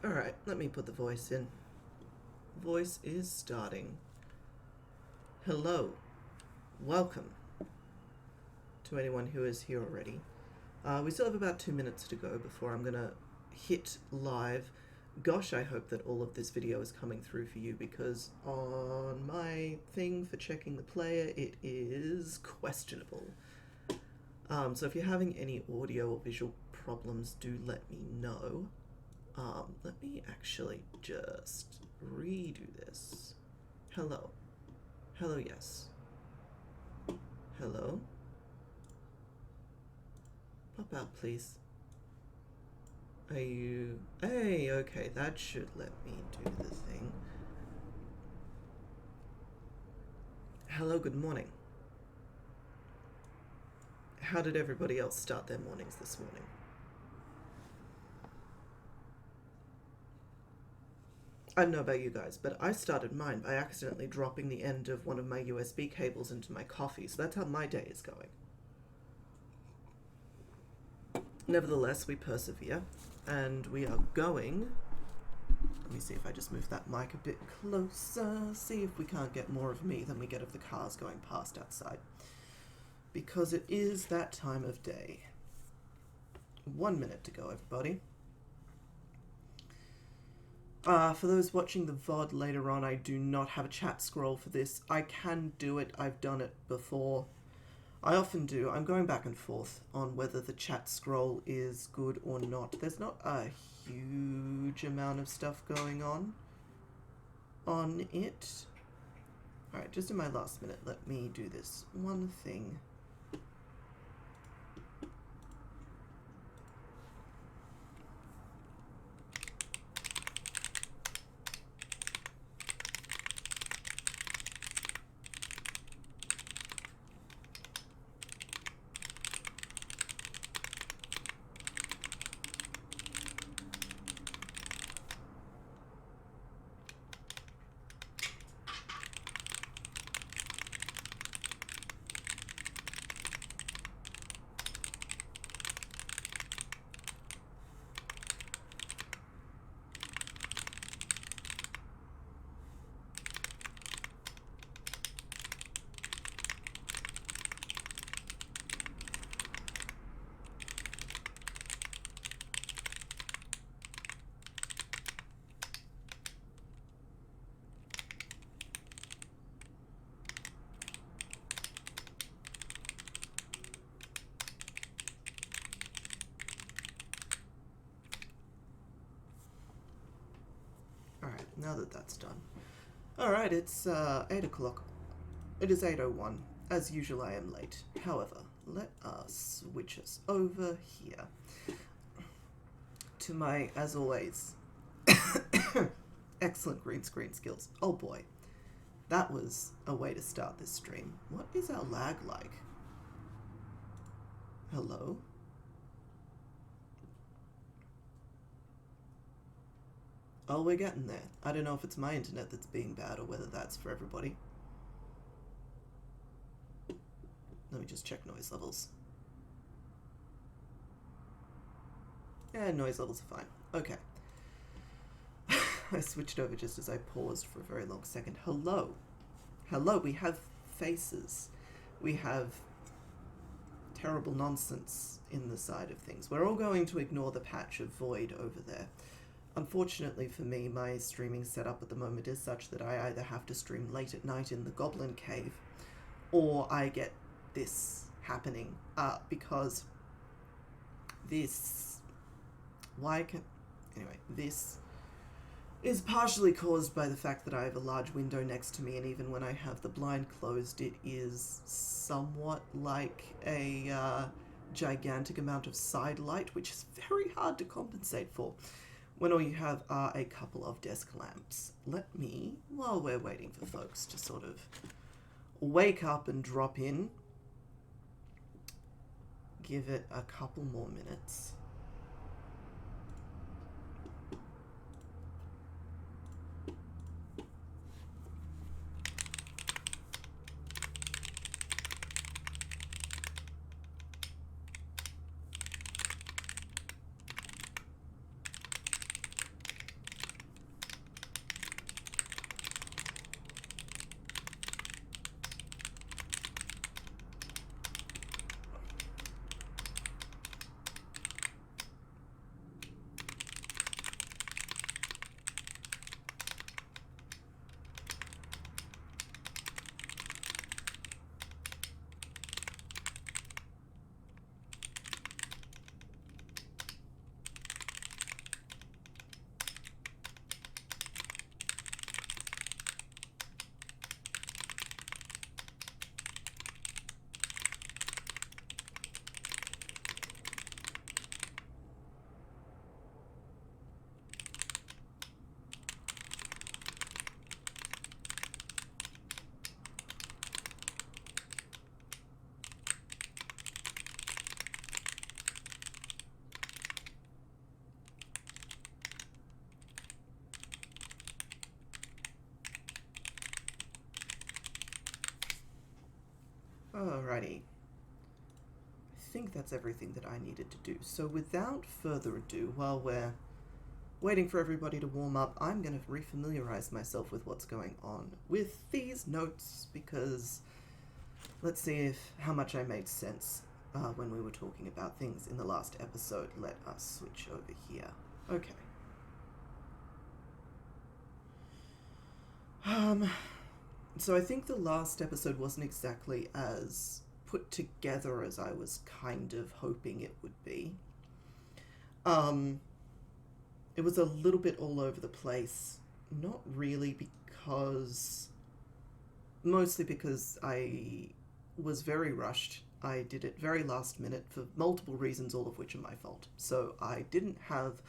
Alright, let me put the voice in. Voice is starting. Hello. Welcome to anyone who is here already. We still have about 2 minutes to go before I'm gonna hit live. Gosh, I hope that all of this video is coming through for you, because on my thing for checking the player, it is questionable. So if you're having any audio or visual problems, do let me know. Let me actually just redo this. Hello. Hello, yes. Hello. Pop out, please. Are you... Hey, okay, that should let me do the thing. Hello, good morning. How did everybody else start their mornings this morning? I don't know about you guys, but I started mine by accidentally dropping the end of one of my USB cables into my coffee, so that's how my day is going. Nevertheless, we persevere, and we are going... Let me see if I just move that mic a bit closer, see if we can't get more of me than we get of the cars going past outside. Because it is that time of day. 1 minute to go, everybody. For those watching the VOD later on, I do not have a chat scroll for this. I can do it. I've done it before. I often do. I'm going back and forth on whether the chat scroll is good or not. There's not a huge amount of stuff going on it. Alright, just in my last minute, let me do this one thing. Alright, now that that's done. Alright, it's 8 o'clock. It is 8:01. As usual, I am late. However, let us switch us over here to my, as always, excellent green screen skills. Oh boy, that was a way to start this stream. What is our lag like? Hello? Oh, we're getting there. I don't know if it's my internet that's being bad or whether that's for everybody. Let me just check noise levels. Yeah, noise levels are fine. Okay. I switched over just as I paused for a very long second. Hello. Hello, we have faces. We have terrible nonsense in the side of things. We're all going to ignore the patch of void over there. Unfortunately for me, my streaming setup at the moment is such that I either have to stream late at night in the Goblin Cave, or I get this happening, because this... Anyway, this is partially caused by the fact that I have a large window next to me, and even when I have the blind closed, it is somewhat like a gigantic amount of side light, which is very hard to compensate for when all you have are a couple of desk lamps. Let me, while we're waiting for folks to sort of wake up and drop in, give it a couple more minutes. Alrighty. I think that's everything that I needed to do. So without further ado, while we're waiting for everybody to warm up, I'm going to refamiliarize myself with what's going on with these notes, because let's see how much I made sense when we were talking about things in the last episode. Let us switch over here. Okay. So I think the last episode wasn't exactly as put together as I was kind of hoping it would be. It was a little bit all over the place. Not really mostly because I was very rushed. I did it very last minute for multiple reasons, all of which are my fault. So I didn't have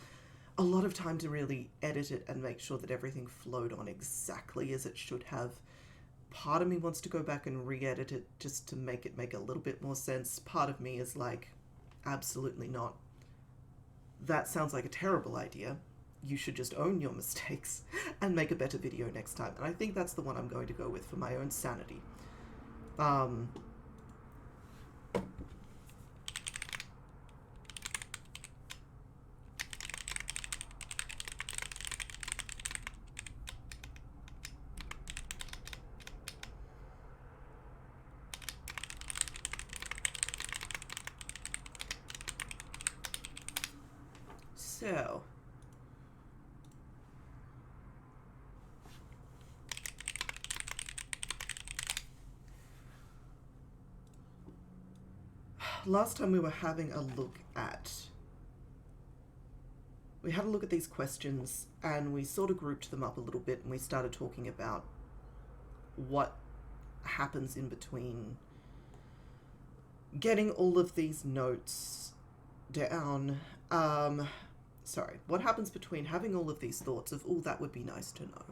a lot of time to really edit it and make sure that everything flowed on exactly as it should have. Part of me wants to go back and re-edit it just to make it make a little bit more sense. Part of me is like, absolutely not. That sounds like a terrible idea. You should just own your mistakes and make a better video next time. And I think that's the one I'm going to go with for my own sanity. So, last time we were having a look at, we had a look at these questions and we sort of grouped them up a little bit, and we started talking about what happens in between getting all of these notes down. What happens between having all of these thoughts of, oh, that would be nice to know,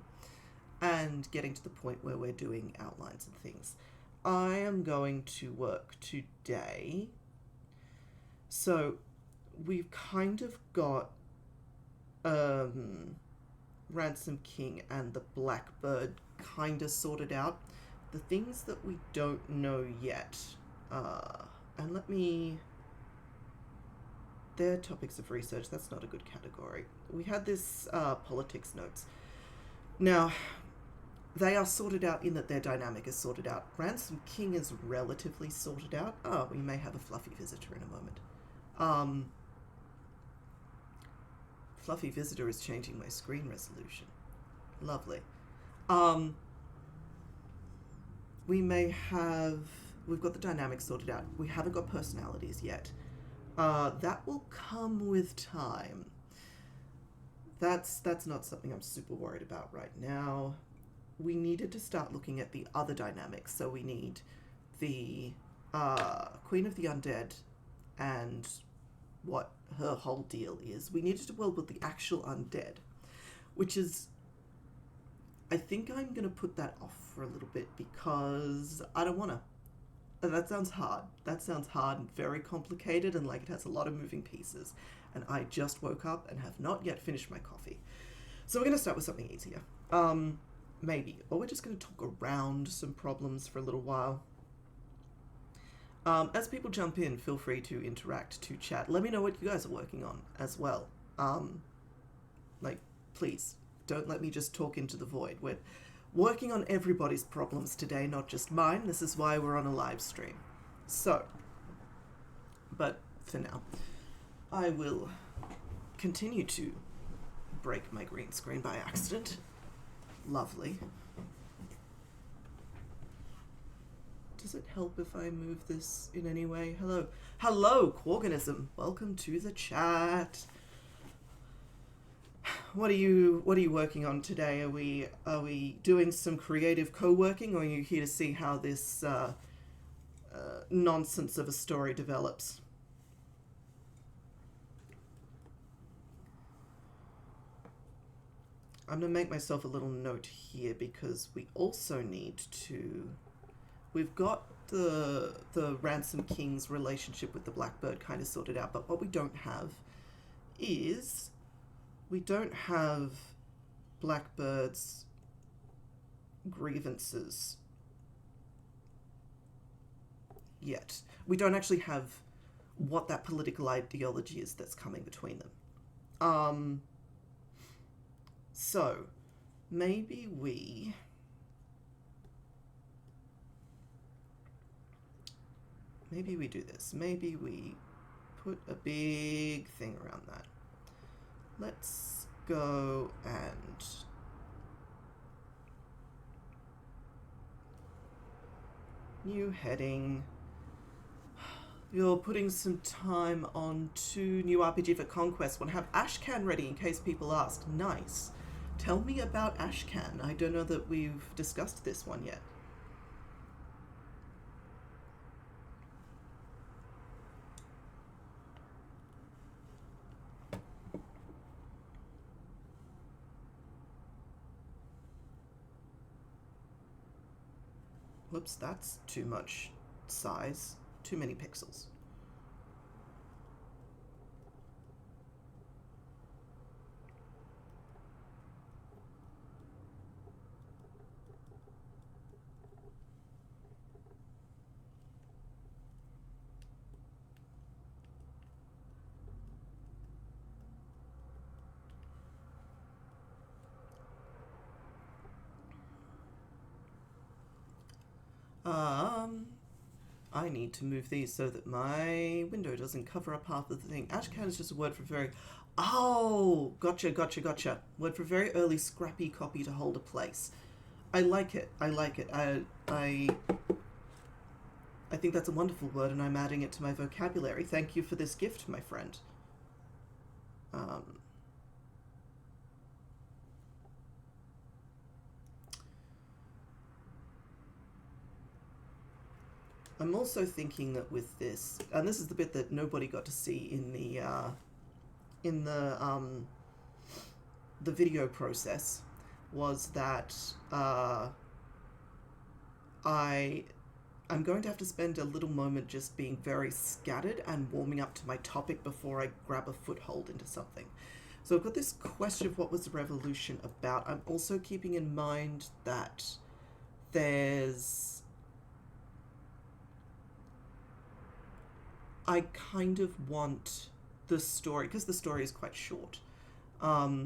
and getting to the point where we're doing outlines and things. I am going to work today. So we've kind of got Ransom King and the Blackbird kind of sorted out. The things that we don't know yet, and they're topics of research. That's not a good category. We had this politics notes. Now, they are sorted out in that their dynamic is sorted out. Ransom King is relatively sorted out. Oh, we may have a fluffy visitor in a moment. Fluffy visitor is changing my screen resolution. Lovely. We've got the dynamics sorted out. We haven't got personalities yet. That will come with time. That's not something I'm super worried about right now. We needed to start looking at the other dynamics. So we need the Queen of the Undead and what her whole deal is. We needed to world build the actual undead, which is, I think I'm going to put that off for a little bit because I don't want to. That sounds hard. That sounds hard and very complicated, and like it has a lot of moving pieces. And I just woke up and have not yet finished my coffee. So we're going to start with something easier. Maybe. Or we're just going to talk around some problems for a little while. As people jump in, feel free to interact, to chat. Let me know what you guys are working on as well. Please, don't let me just talk into the void. We're working on everybody's problems today, not just mine. This is why we're on a live stream. So, but for now, I will continue to break my green screen by accident. Lovely. Does it help if I move this in any way? Hello. Hello, Quorganism. Welcome to the chat. What are you working on today? Are we doing some creative co-working, or are you here to see how this nonsense of a story develops? I'm going to make myself a little note here because we also need to... We've got the Ransom King's relationship with the Blackbird kind of sorted out, but what we don't have is... We don't have Blackbird's grievances yet. We don't actually have what that political ideology is that's coming between them. So maybe we do this. Maybe we put a big thing around that. Let's go and new heading. You're putting some time on to new RPG for Conquest. Want to have Ashcan ready in case people ask. Nice. Tell me about Ashcan. I don't know that we've discussed this one yet. Whoops, that's too much size. Too many pixels. I need to move these so that my window doesn't cover up half of the thing. Ashcan is just a word for very... Oh! Gotcha. Word for very early scrappy copy to hold a place. I like it. I think that's a wonderful word, and I'm adding it to my vocabulary. Thank you for this gift, my friend. I'm also thinking that with this, and this is the bit that nobody got to see in the video process, was that I'm going to have to spend a little moment just being very scattered and warming up to my topic before I grab a foothold into something. So I've got this question of what was the revolution about. I'm also keeping in mind that I kind of want the story, because the story is quite short, I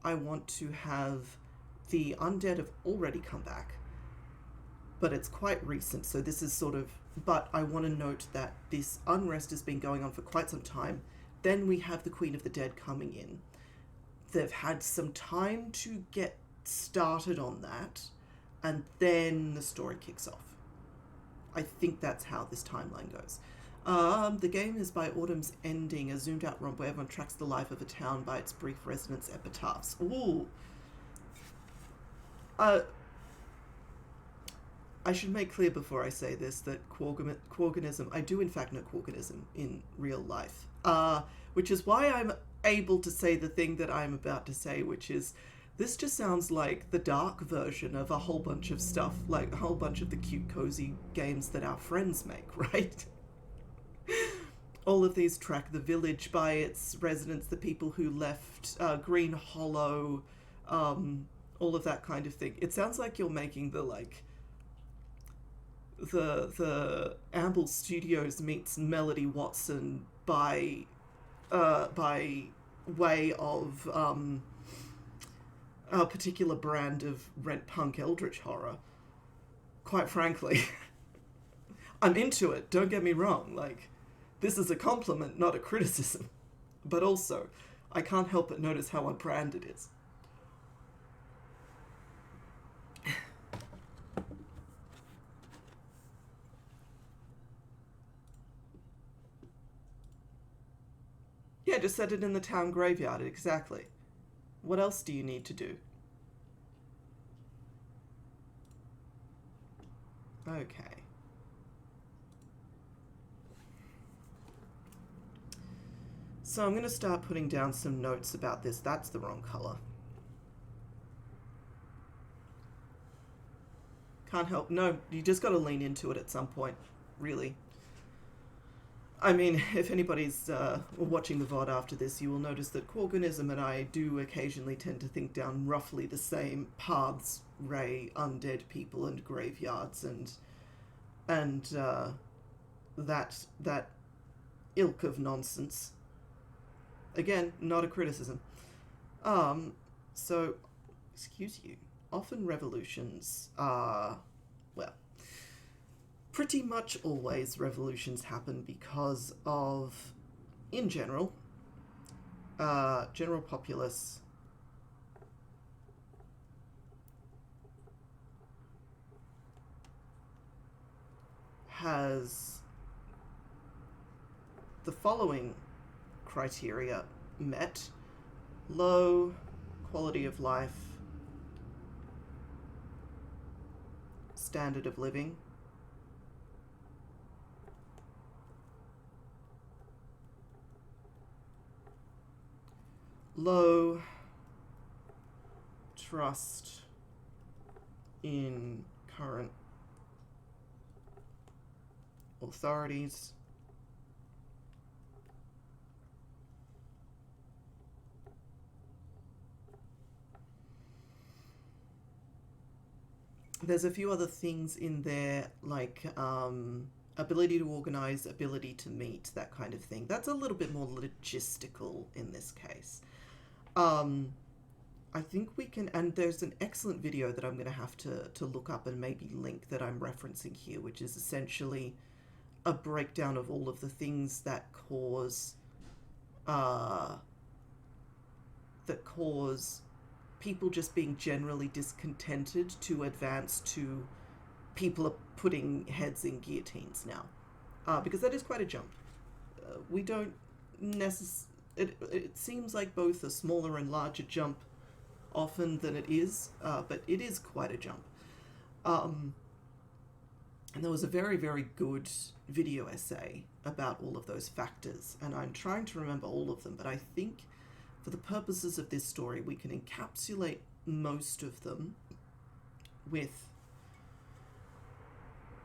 want to have the undead have already come back, but it's quite recent, so this is sort of, but I want to note that this unrest has been going on for quite some time. Then we have the Queen of the Dead coming in. They've had some time to get started on that, and then the story kicks off. I think that's how this timeline goes. The game is by Autumn's Ending, a zoomed-out romp where everyone tracks the life of a town by its brief residents' epitaphs. Ooh. I should make clear before I say this that Quorganism, I do in fact know Quorganism in real life, which is why I'm able to say the thing that I'm about to say, which is, this just sounds like the dark version of a whole bunch of stuff, like a whole bunch of the cute, cozy games that our friends make, right? All of these track the village by its residents, the people who left, Green Hollow, all of that kind of thing. It sounds like you're making the, like, the Amble Studios meets Melody Watson by way of, a particular brand of rent punk eldritch horror. Quite frankly. I'm into it, don't get me wrong, like, this is a compliment, not a criticism. But also, I can't help but notice how on brand it is. Yeah, just set it in the town graveyard, exactly. What else do you need to do? Okay. So I'm going to start putting down some notes about this. That's the wrong color. Can't help. No, you just got to lean into it at some point, really. I mean, if anybody's watching the VOD after this, you will notice that Quorganism and I do occasionally tend to think down roughly the same paths, Ray, undead people, and graveyards, and and that ilk of nonsense. Again, not a criticism. So, excuse you. Often revolutions are, well, pretty much always revolutions happen because of, in general, general populace has the following criteria met: low quality of life, standard of living, low trust in current authorities, there's a few other things in there, like ability to organize, ability to meet, that kind of thing. That's a little bit more logistical in this case. I think we can, and there's an excellent video that I'm going to have to look up and maybe link that I'm referencing here, which is essentially a breakdown of all of the things that cause people just being generally discontented to advance to people are putting heads in guillotines now, because that is quite a jump. We don't it seems like both a smaller and larger jump often than it is, but it is quite a jump. And there was a very, very good video essay about all of those factors, and I'm trying to remember all of them, but I think for the purposes of this story, we can encapsulate most of them with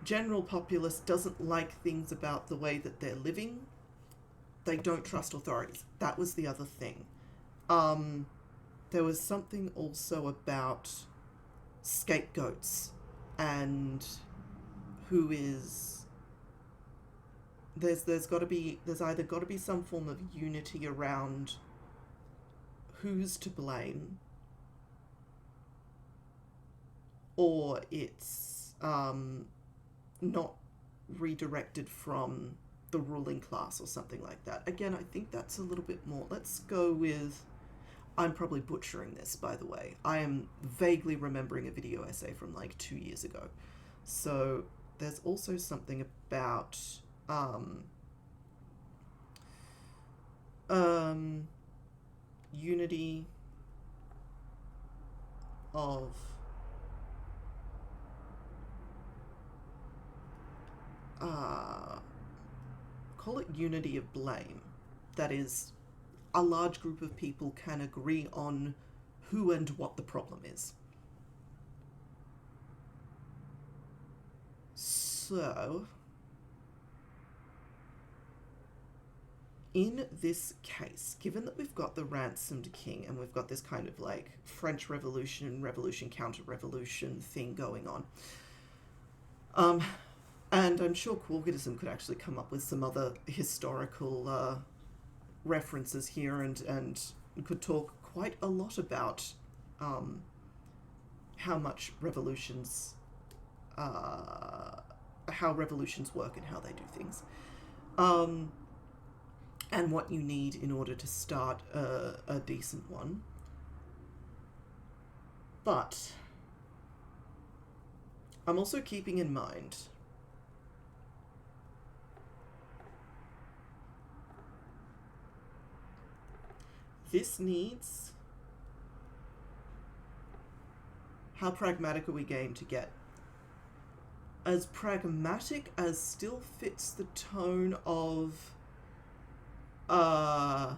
general populace doesn't like things about the way that they're living. They don't trust authorities. That was the other thing. There was something also about scapegoats and who is... There's either got to be some form of unity around who's to blame, or it's not redirected from the ruling class or something like that. Again, I think that's a little bit more. Let's go with... I'm probably butchering this, by the way. I am vaguely remembering a video essay from like 2 years ago. So there's also something about unity of call it unity of blame. That is, a large group of people can agree on who and what the problem is. So, in this case, given that we've got the ransomed king and we've got this kind of like French Revolution, counter-revolution thing going on, and I'm sure Quorgadism could actually come up with some other historical references here and could talk quite a lot about how much revolutions, how revolutions work and how they do things, and what you need in order to start a decent one. But I'm also keeping in mind this needs... How pragmatic are we game to get? As pragmatic as still fits the tone of... how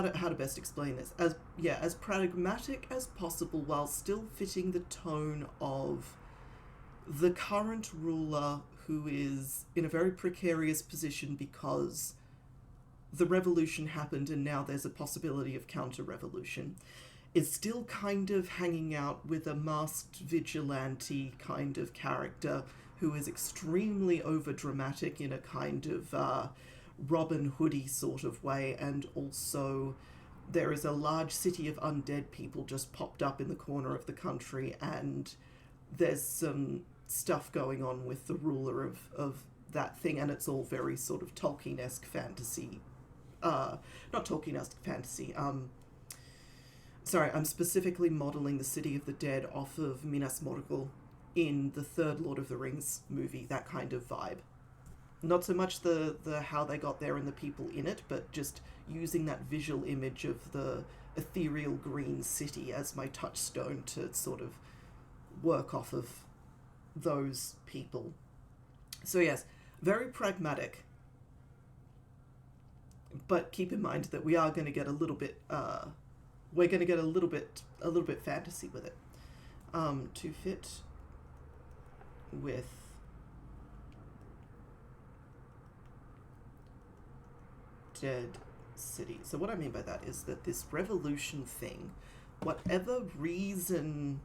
to best explain this? As pragmatic as possible while still fitting the tone of the current ruler who is in a very precarious position because the revolution happened and now there's a possibility of counter-revolution. is still kind of hanging out with a masked vigilante kind of character who is extremely overdramatic in a kind of Robin Hoody sort of way, and also there is a large city of undead people just popped up in the corner of the country, and there's some stuff going on with the ruler of that thing, and it's all very sort of Tolkien-esque fantasy. Not Tolkien-esque fantasy. Sorry, I'm specifically modelling the City of the Dead off of Minas Morgul in the third Lord of the Rings movie, that kind of vibe. Not so much the how they got there and the people in it, but just using that visual image of the ethereal green city as my touchstone to sort of work off of those people. So yes, very pragmatic. But keep in mind that we are going to get a little bit we're going to get a little bit fantasy with it, to fit with Dead City. So what I mean by that is that this revolution thing, whatever reason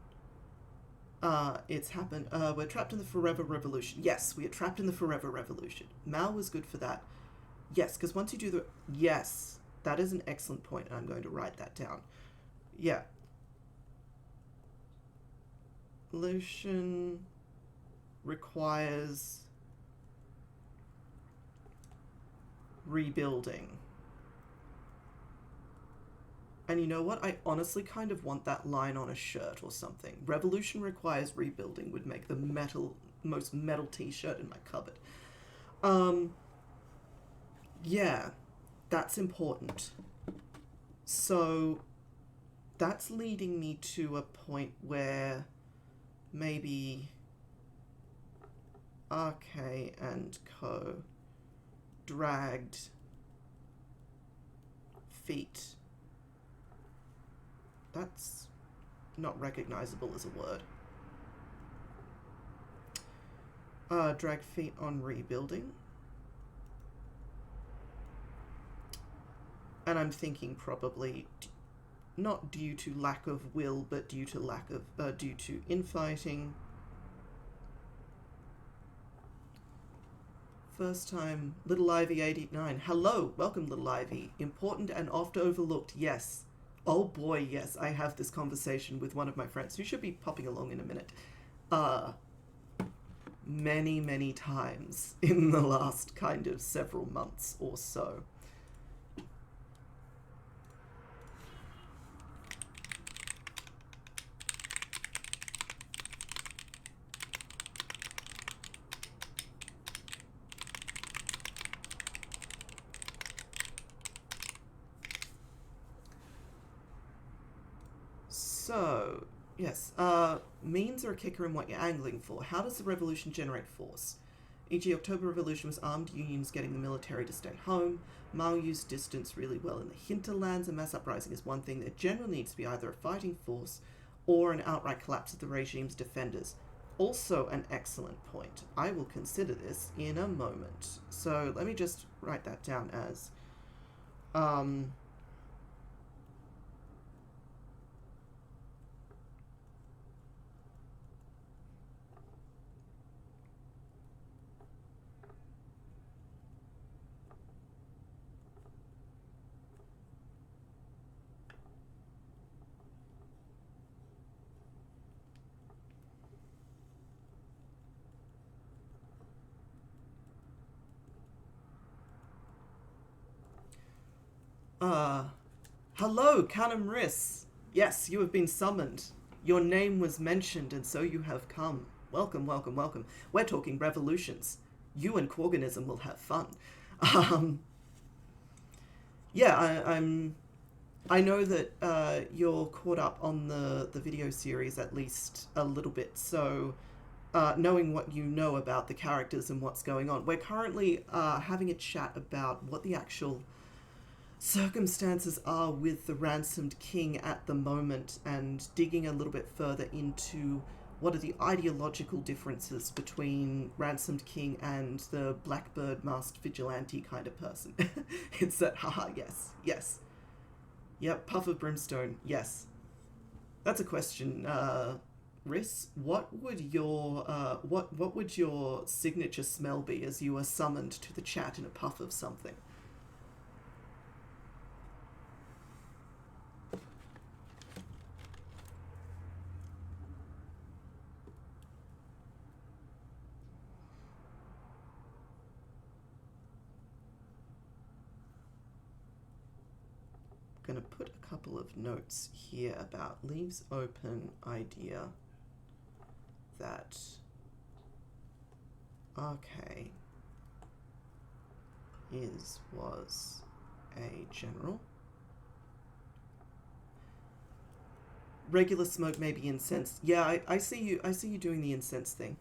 it's happened, we're trapped in the Forever Revolution. Yes, we are trapped in the Forever Revolution. Mal was good for that. Yes, because once you do the... Yes, that is an excellent point, and I'm going to write that down. Yeah. Revolution requires rebuilding. And you know what? I honestly kind of want that line on a shirt or something. Revolution requires rebuilding would make the most metal t-shirt in my cupboard. Yeah, that's important. So that's leading me to a point where maybe RK and Co. dragged feet. That's not recognizable as a word. Drag feet on rebuilding. And I'm thinking probably not due to lack of will, but due to infighting. First time, Little Ivy 889. Hello, welcome Little Ivy. Important and oft overlooked, yes. Oh boy, yes, I have this conversation with one of my friends who should be popping along in a minute. Many times in the last kind of several months or so. So, yes, means are a kicker in what you're angling for. How does the revolution generate force? E.g., October Revolution was armed unions getting the military to stay home. Mao used distance really well in the hinterlands. A mass uprising is one thing. There generally needs to be either a fighting force or an outright collapse of the regime's defenders. Also an excellent point. I will consider this in a moment. So let me just write that down as... hello, Canum Riss. Yes, you have been summoned. Your name was mentioned, and so you have come. Welcome, welcome, welcome. We're talking revolutions. You and Quorganism will have fun. Yeah, I know that you're caught up on the video series at least a little bit, so knowing what you know about the characters and what's going on. We're currently having a chat about what the actual circumstances are with the ransomed king at the moment, and digging a little bit further into what are the ideological differences between ransomed king and the blackbird masked vigilante kind of person. It's that, haha, yes, yes. Yep, puff of brimstone, yes. That's a question, Riss. What would your signature smell be as you were summoned to the chat in a puff of something? Going to put a couple of notes here about leaves open idea that RK was a general. Regular smoke, maybe incense. Yeah, I see you doing the incense thing.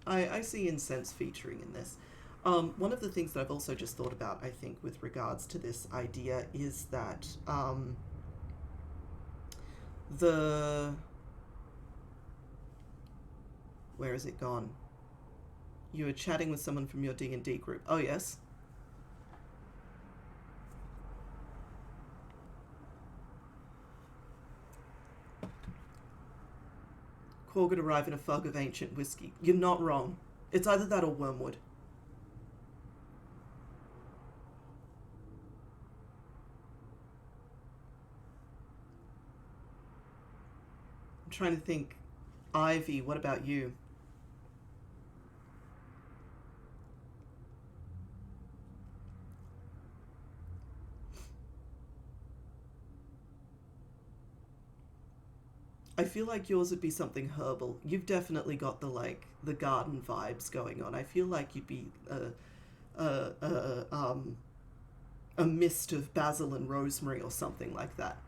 I see incense featuring in this. One of the things that I've also just thought about, I think, with regards to this idea is that where has it gone? You were chatting with someone from your D&D group. Oh, yes. Korg would arrive in a fog of ancient whiskey. You're not wrong. It's either that or wormwood. I'm trying to think. Ivy, what about you? I feel like yours would be something herbal. You've definitely got the garden vibes going on. I feel like you'd be a mist of basil and rosemary or something like that.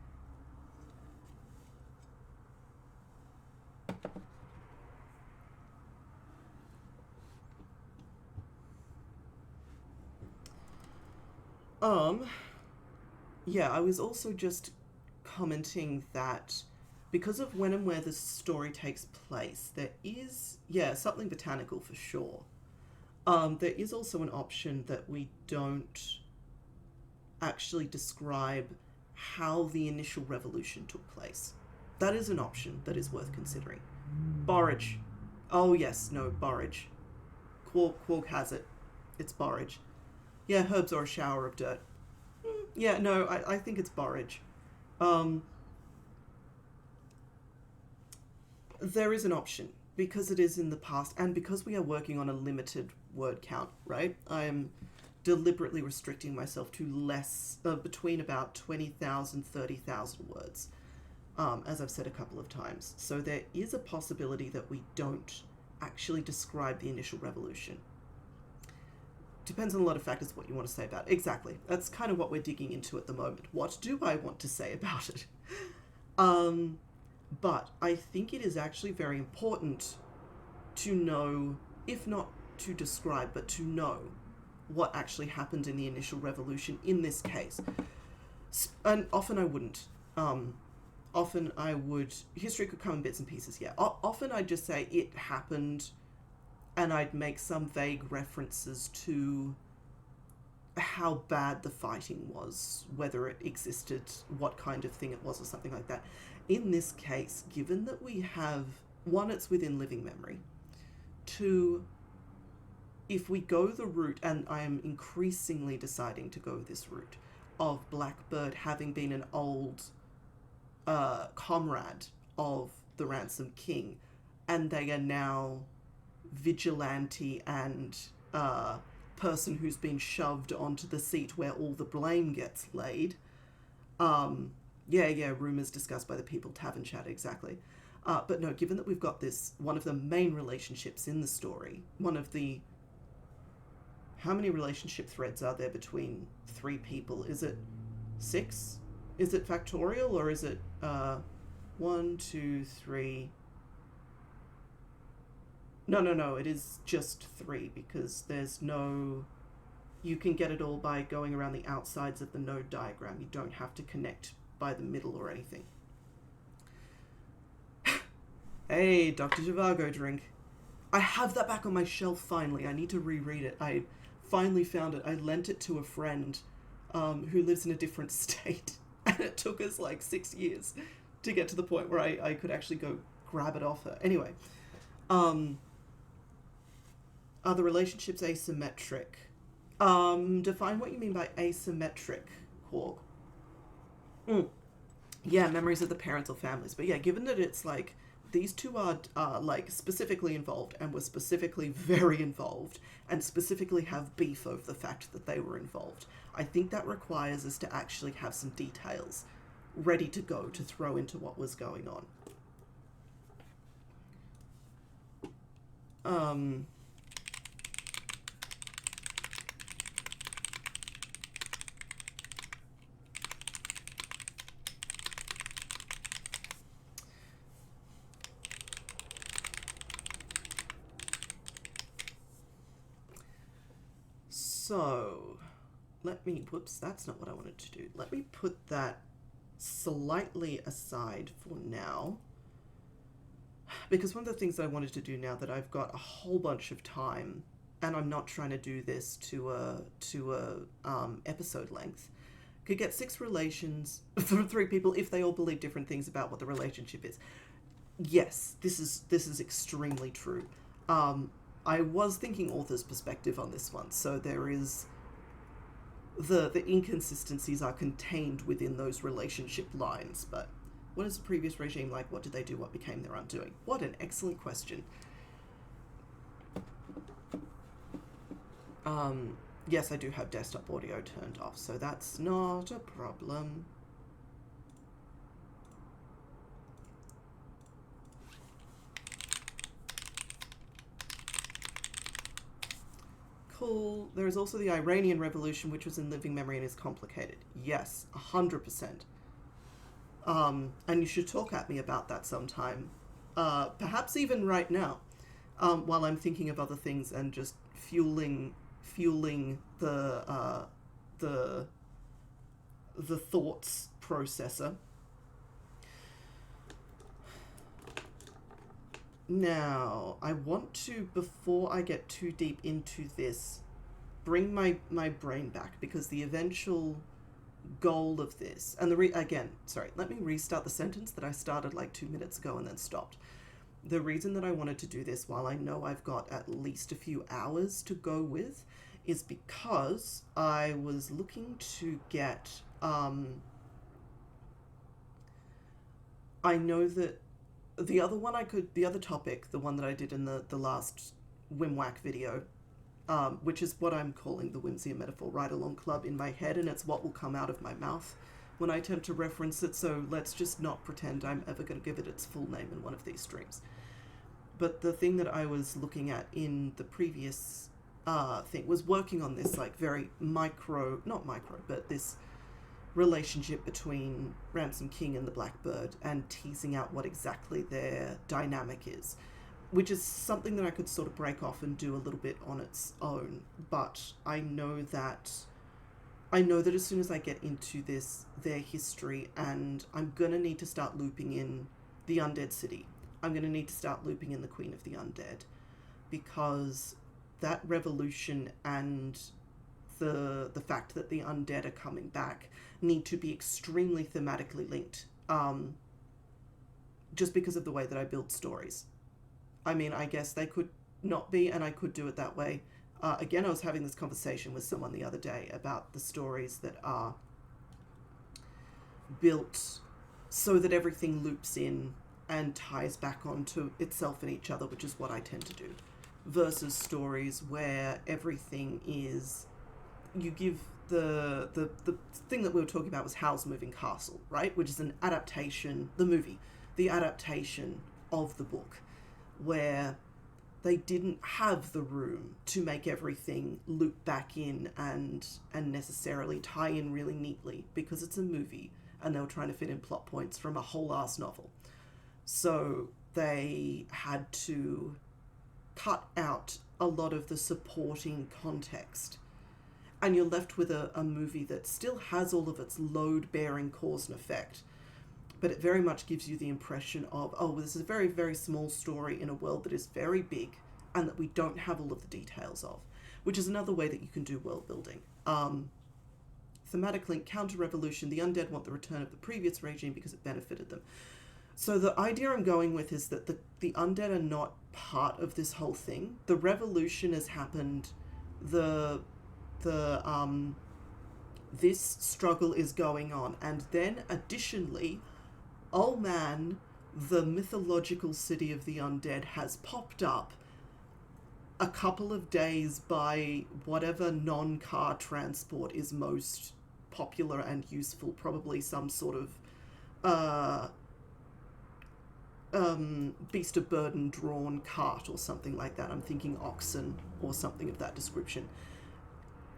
Yeah, I was also just commenting that because of when and where the story takes place, there is, something botanical for sure. There is also an option that we don't actually describe how the initial revolution took place. That is an option that is worth considering. Borage. Oh yes, no, borage. Quark has it. It's borage. Yeah, herbs or a shower of dirt. Yeah, no, I think it's borage. There is an option, because it is in the past, and because we are working on a limited word count, right? I am deliberately restricting myself to less, between about 20,000, 30,000 words, as I've said a couple of times. So there is a possibility that we don't actually describe the initial revolution. Depends on a lot of factors what you want to say about it. Exactly. That's kind of what we're digging into at the moment. What do I want to say about it? But I think it is actually very important to know, if not to describe, but to know what actually happened in the initial revolution in this case. And often I wouldn't. Often I would... History could come in bits and pieces, yeah. Often I'd just say it happened, and I'd make some vague references to how bad the fighting was, whether it existed, what kind of thing it was, or something like that. In this case, given that we have, one, it's within living memory, two, if we go the route, and I am increasingly deciding to go this route, of Blackbird having been an old comrade of the Ransom King, and they are now vigilante and person who's been shoved onto the seat where all the blame gets laid. Rumours discussed by the people, tavern chat, exactly. But no, given that we've got this, one of the main relationships in the story, one of the... How many relationship threads are there between three people? Is it 6? Is it factorial, or is it 1, 2, 3... No, it is just 3, because there's no... You can get it all by going around the outsides of the node diagram. You don't have to connect by the middle or anything. Hey, Dr. Zhivago drink. I have that back on my shelf finally. I need to reread it. I finally found it. I lent it to a friend who lives in a different state, and it took us like 6 years. to get to the point where I could actually go grab it off her. Anyway, are the relationships asymmetric? Define what you mean by asymmetric, Quark. Yeah, memories of the parents or families. But yeah, given that it's like these two are like specifically involved and were specifically very involved and specifically have beef over the fact that they were involved, I think that requires us to actually have some details ready to go to throw into what was going on. So, whoops, that's not what I wanted to do. Let me put that slightly aside for now. Because one of the things that I wanted to do now that I've got a whole bunch of time, and I'm not trying to do this to a episode length, could get 6 relations from 3 people if they all believe different things about what the relationship is. Yes, this is extremely true. I was thinking author's perspective on this one, so there is the inconsistencies are contained within those relationship lines, but what is the previous regime like? What did they do? What became their undoing? What an excellent question. Yes, I do have desktop audio turned off, so that's not a problem. Cool. There is also the Iranian Revolution, which was in living memory and is complicated. Yes, 100%. And you should talk at me about that sometime. Perhaps even right now, while I'm thinking of other things and just fueling the thoughts processor. Now, I want to, before I get too deep into this, bring my brain back, because the eventual goal of this, and let me restart the sentence that I started like 2 minutes ago and then stopped. The reason that I wanted to do this, while I know I've got at least a few hours to go with, is because I was looking to get, I know that the other topic, the one that I did in the last WMWAC video, which is what I'm calling the Whimsy and Metaphor Ride-Along Club in my head, and it's what will come out of my mouth when I attempt to reference it, so let's just not pretend I'm ever going to give it its full name in one of these streams. But the thing that I was looking at in the previous thing was working on this, like, very but this relationship between Ransom King and the Blackbird, and teasing out what exactly their dynamic is, which is something that I could sort of break off and do a little bit on its own. But I know that as soon as I get into their history, and I'm gonna need to start looping in the Undead City. I'm gonna need to start looping in the Queen of the Undead, because that revolution and the fact that the undead are coming back need to be extremely thematically linked, just because of the way that I build stories. I mean, I guess they could not be, and I could do it that way. Again, I was having this conversation with someone the other day about the stories that are built so that everything loops in and ties back onto itself and each other, which is what I tend to do, versus stories where everything is, you give the thing that we were talking about was Howl's Moving Castle, right? Which is an adaptation, the adaptation of the book, where they didn't have the room to make everything loop back in and necessarily tie in really neatly, because it's a movie and they were trying to fit in plot points from a whole ass novel. So they had to cut out a lot of the supporting context, and you're left with a movie that still has all of its load-bearing cause and effect, but it very much gives you the impression of, oh, this is a very, very small story in a world that is very big and that we don't have all of the details of, which is another way that you can do world building. Thematic link, counter-revolution, the undead want the return of the previous regime because it benefited them. So the idea I'm going with is that the undead are not part of this whole thing. The revolution has happened. The this struggle is going on, and then additionally, oh man, the mythological city of the undead has popped up a couple of days by whatever non-car transport is most popular and useful, probably some sort of beast of burden drawn cart or something like that. I'm thinking oxen or something of that description.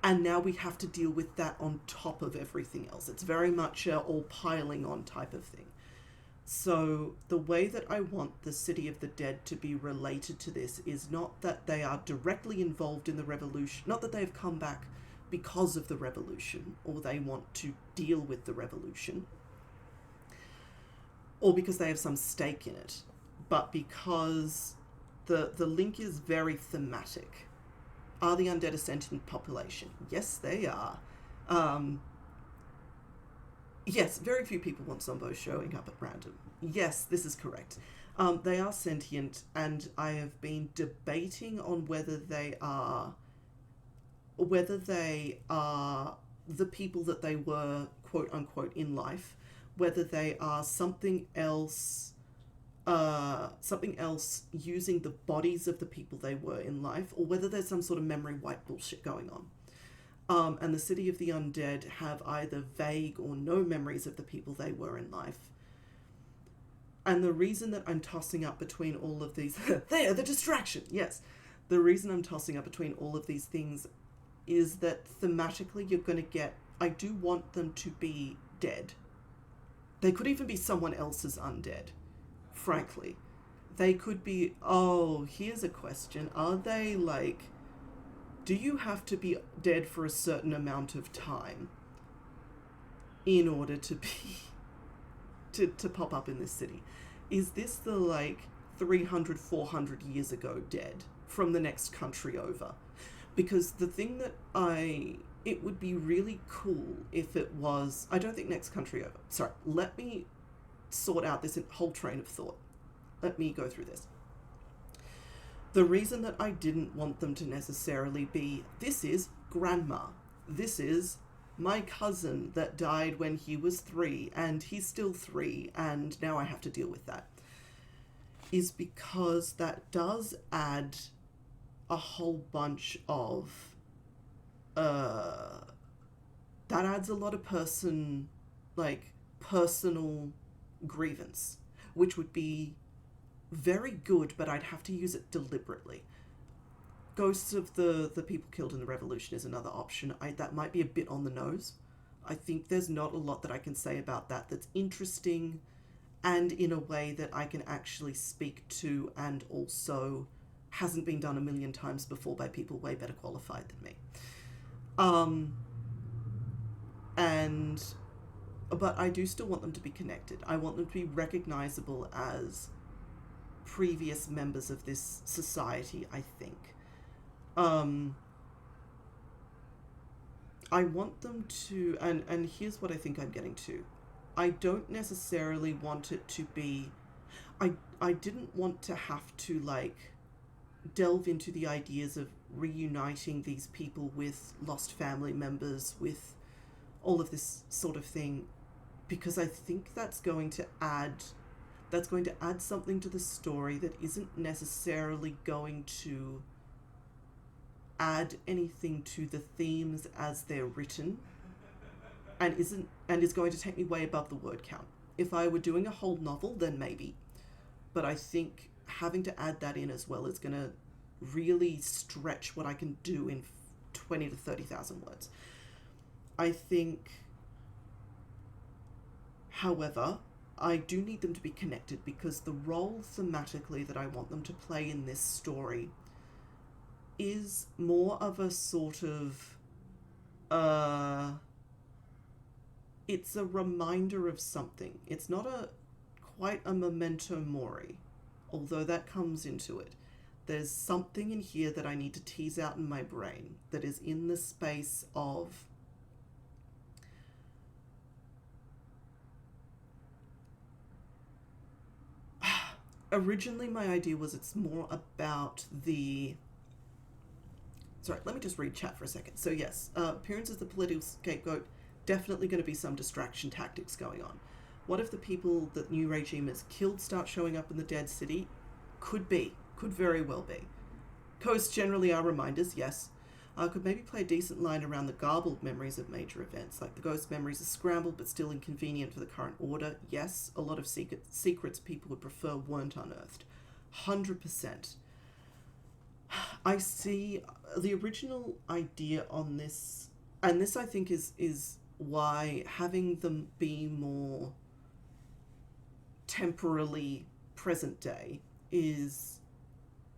And now we have to deal with that on top of everything else. It's very much a all piling on type of thing. So the way that I want the City of the Dead to be related to this is not that they are directly involved in the revolution, not that they have come back because of the revolution, or they want to deal with the revolution, or because they have some stake in it, but because the link is very thematic. Are the undead a sentient population? Yes, they are. Yes, very few people want zombos showing up at random. Yes, this is correct. They are sentient, and I have been debating on whether they are the people that they were, quote unquote, in life, whether they are something else using the bodies of the people they were in life, or whether there's some sort of memory wipe bullshit going on. And the City of the Undead have either vague or no memories of the people they were in life. And the reason that I'm tossing up between all of these... there, the distraction, yes. The reason I'm tossing up between all of these things is that thematically you're going to get... I do want them to be dead. They could even be someone else's undead, frankly. They could be... Oh, here's a question. Are they like... Do you have to be dead for a certain amount of time in order to be to pop up in this city? Is this the like 300, 400 years ago dead from the next country over? Because the thing that it would be really cool if it was, I don't think next country over. Sorry, let me sort out this whole train of thought. Let me go through this. The reason that I didn't want them to necessarily be, this is grandma, this is my cousin that died when he was 3 and he's still 3 and now I have to deal with that, is because that does add a whole bunch of, that adds a lot of personal grievance, which would be very good, but I'd have to use it deliberately. Ghosts of the people killed in the revolution is another option. That might be a bit on the nose. I think there's not a lot that I can say about that that's interesting and in a way that I can actually speak to, and also hasn't been done a million times before by people way better qualified than me. But I do still want them to be connected. I want them to be recognizable as previous members of this society, I think. I want them to, and here's what I think I'm getting to. I don't necessarily want it to be, I didn't want to have to delve into the ideas of reuniting these people with lost family members, with all of this sort of thing, because I think that's going to add something to the story that isn't necessarily going to add anything to the themes as they're written, and is going to take me way above the word count. If I were doing a whole novel, then maybe. But I think having to add that in as well is going to really stretch what I can do in 20 to 30,000 words. I think, however, I do need them to be connected, because the role thematically that I want them to play in this story is more of a sort of, it's a reminder of something. It's not quite a memento mori, although that comes into it. There's something in here that I need to tease out in my brain that is in the space of originally my idea was it's more about the... Sorry, let me just read chat for a second. So yes, appearance as the political scapegoat, definitely going to be some distraction tactics going on. What if the people that new regime has killed start showing up in the dead city? Could be. Could very well be. Ghosts generally are reminders, yes. Could maybe play a decent line around the garbled memories of major events, like the ghost memories are scrambled but still inconvenient for the current order. Yes, a lot of secrets people would prefer weren't unearthed. 100%. I see the original idea on this, and this I think is why having them be more temporally present day is...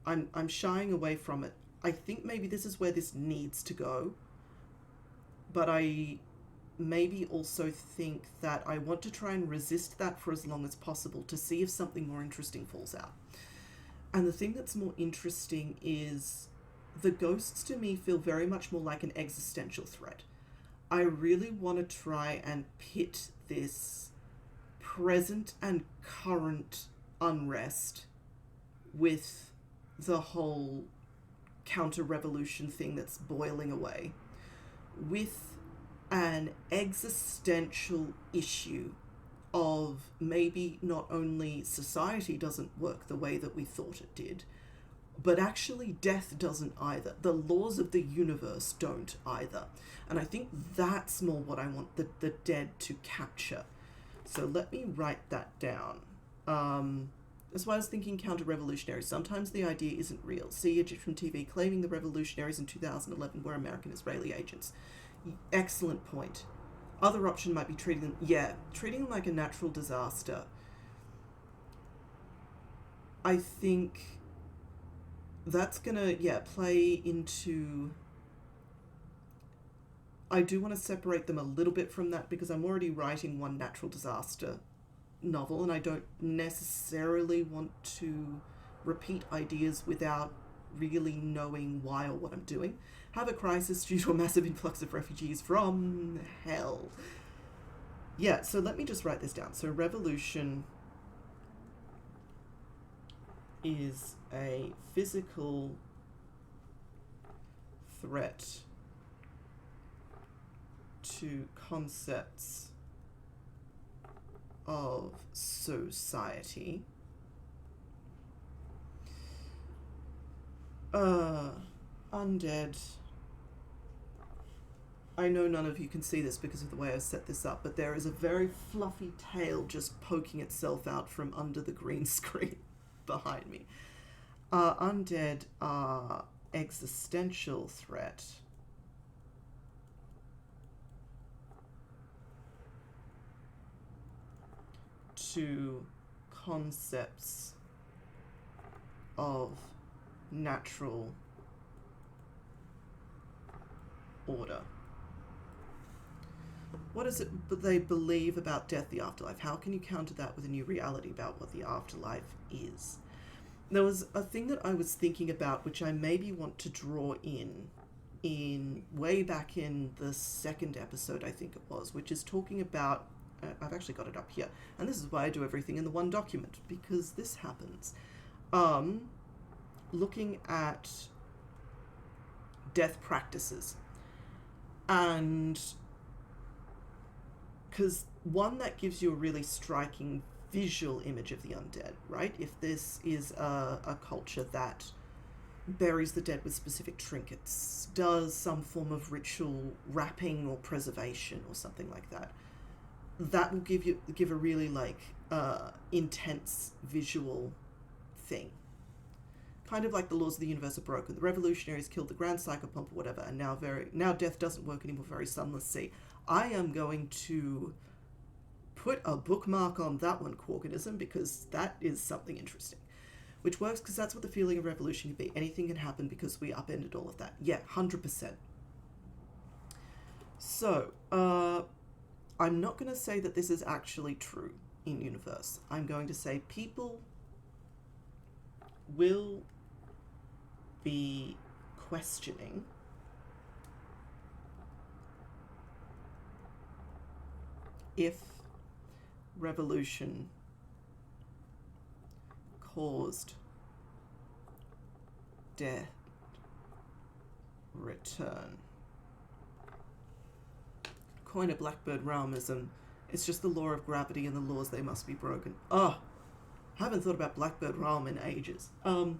I'm shying away from it. I think maybe this is where this needs to go, but I maybe also think that I want to try and resist that for as long as possible to see if something more interesting falls out. And the thing that's more interesting is the ghosts to me feel very much more like an existential threat. I really want to try and pit this present and current unrest with the whole counter-revolution thing that's boiling away, with an existential issue of maybe not only society doesn't work the way that we thought it did, but actually death doesn't either. The laws of the universe don't either. And I think that's more what I want the dead to capture. So let me write that down. That's why I was thinking counter-revolutionary. Sometimes the idea isn't real. See Egyptian TV claiming the revolutionaries in 2011 were American-Israeli agents. Excellent point. Other option might be treating them like a natural disaster. I think that's gonna, play into... I do want to separate them a little bit from that because I'm already writing one natural disaster novel and I don't necessarily want to repeat ideas without really knowing why or what I'm doing. Have a crisis due to a massive influx of refugees from hell. Yeah, so let me just write this down. So revolution is a physical threat to concepts of society. Undead. I know none of you can see this because of the way I set this up, but there is a very fluffy tail just poking itself out from under the green screen behind me. Undead are existential threat to concepts of natural order. What is it they believe about death, the afterlife? How can you counter that with a new reality about what the afterlife is? There was a thing that I was thinking about, which I maybe want to draw in way back in the second episode, I think it was, which is talking about, I've actually got it up here, and this is why I do everything in the one document, because this happens. Looking at death practices, and because one, that gives you a really striking visual image of the undead, right? If this is a culture that buries the dead with specific trinkets, does some form of ritual wrapping or preservation or something like that, that will give a really intense visual thing. Kind of like the laws of the universe are broken. The revolutionaries killed the grand psychopomp or whatever, and now death doesn't work anymore. Very sunless sea. I am going to put a bookmark on that one, Quarganism, because that is something interesting. Which works because that's what the feeling of revolution can be. Anything can happen because we upended all of that. Yeah, 100%. So, I'm not going to say that this is actually true in universe. I'm going to say people will be questioning if revolution caused dead return. Coin a Blackbird realmism. It's just the law of gravity and the laws they must be broken. Oh, I haven't thought about Blackbird realm in ages. Although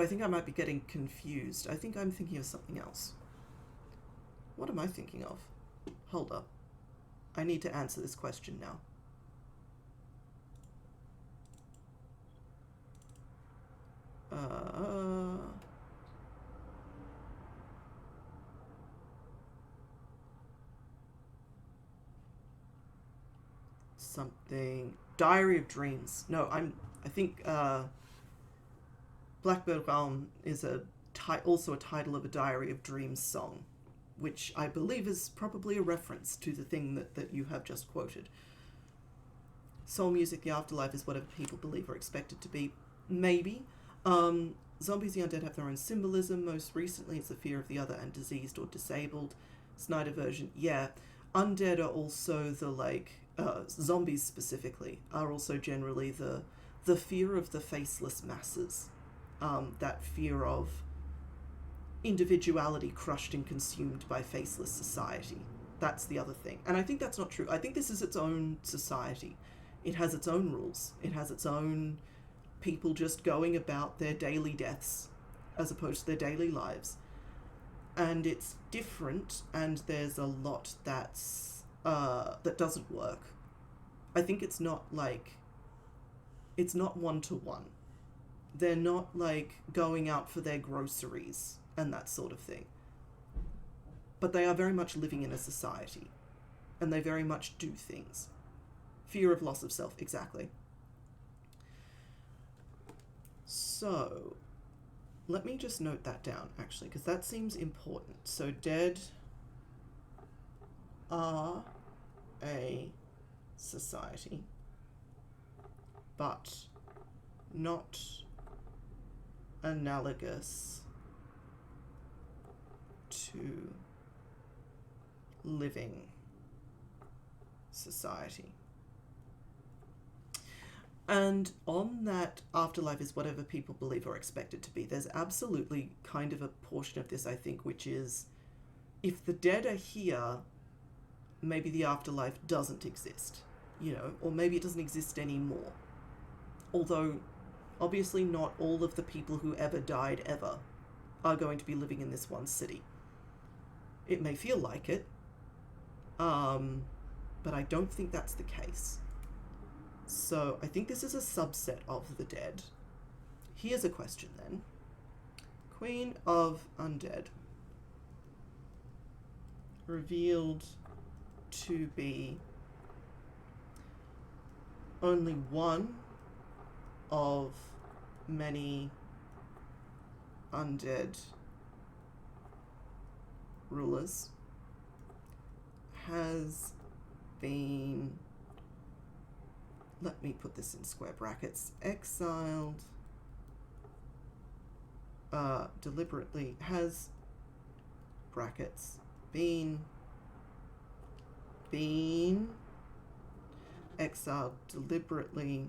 I think I might be getting confused. I think I'm thinking of something else. What am I thinking of? Hold up. I need to answer this question now. Something. Diary of Dreams. No, I think Blackbird Realm is also a title of a Diary of Dreams song, which I believe is probably a reference to the thing that you have just quoted. Soul music, the afterlife is whatever people believe or expect it to be. Maybe. Zombies, the undead have their own symbolism. Most recently, it's the fear of the other and diseased or disabled. Snyder version, yeah. Undead are also the, zombies specifically, are also generally the fear of the faceless masses. That fear of individuality crushed and consumed by faceless society. That's the other thing. And I think that's not true. I think this is its own society. It has its own rules. It has its own people just going about their daily deaths as opposed to their daily lives. And it's different, and there's a lot that's that doesn't work. I think it's not one-to-one. They're not going out for their groceries and that sort of thing. But they are very much living in a society, and they very much do things. Fear of loss of self, exactly. So, let me just note that down, actually, because that seems important. So, dead are a society, but not analogous to living society. And on that afterlife is whatever people believe or expect it to be, there's absolutely kind of a portion of this, I think, which is if the dead are here, maybe the afterlife doesn't exist, or maybe it doesn't exist anymore. Although, obviously not all of the people who ever died ever are going to be living in this one city. It may feel like it, but I don't think that's the case. So I think this is a subset of the dead. Here's a question then. Queen of Undead. Revealed to be only one of many undead rulers, has been, let me put this in square brackets, exiled deliberately, has brackets been exiled deliberately,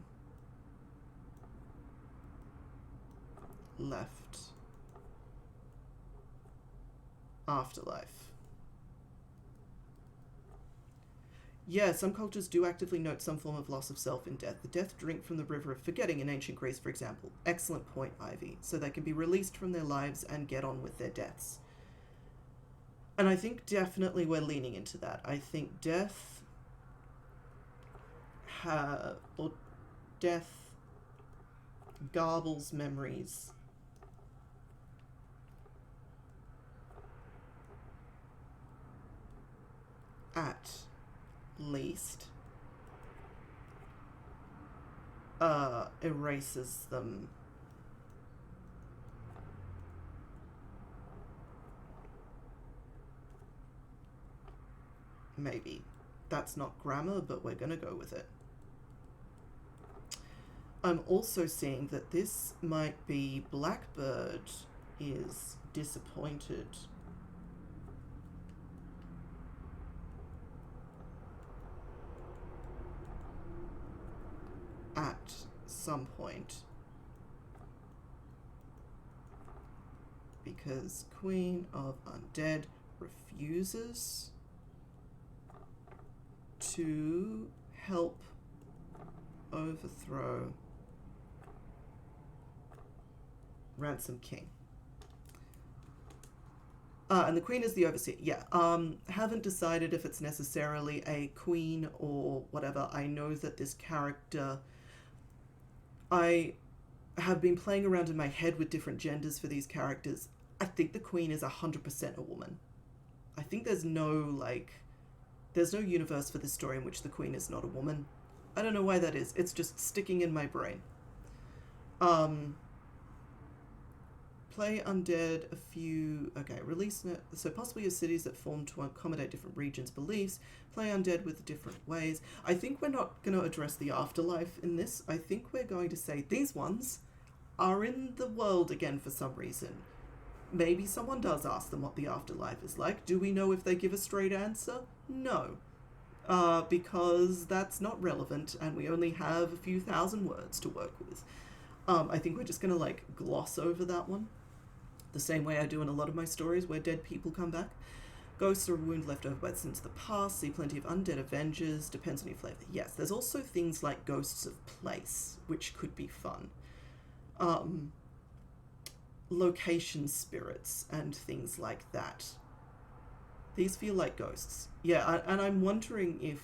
left afterlife. Yeah, some cultures do actively note some form of loss of self in death. The death drink from the river of forgetting in ancient Greece, for example. Excellent point, Ivy. So they can be released from their lives and get on with their deaths. And I think definitely we're leaning into that. I think death garbles memories. At least erases them. Maybe. That's not grammar, but we're gonna go with it. I'm also seeing that this might be Blackbird is disappointed. some point. Because Queen of Undead refuses to help overthrow Ransom King. And the Queen is the overseer. Yeah. Haven't decided if it's necessarily a queen or whatever. I know that this character... I have been playing around in my head with different genders for these characters. I think the Queen is 100% a woman. I think there's no universe for this story in which the Queen is not a woman. I don't know why that is. It's just sticking in my brain. Play undead a few... Okay, release... So possibly your cities that form to accommodate different regions' beliefs. Play undead with different ways. I think we're not going to address the afterlife in this. I think we're going to say these ones are in the world again for some reason. Maybe someone does ask them what the afterlife is like. Do we know if they give a straight answer? No. Because that's not relevant and we only have a few thousand words to work with. I think we're just going to gloss over that one. The same way I do in a lot of my stories where dead people come back. Ghosts are a wound left over by the sins of the past. See plenty of undead Avengers. Depends on your flavour. Yes, there's also things like Ghosts of Place, which could be fun. Location spirits and things like that. These feel like ghosts. Yeah, and I'm wondering if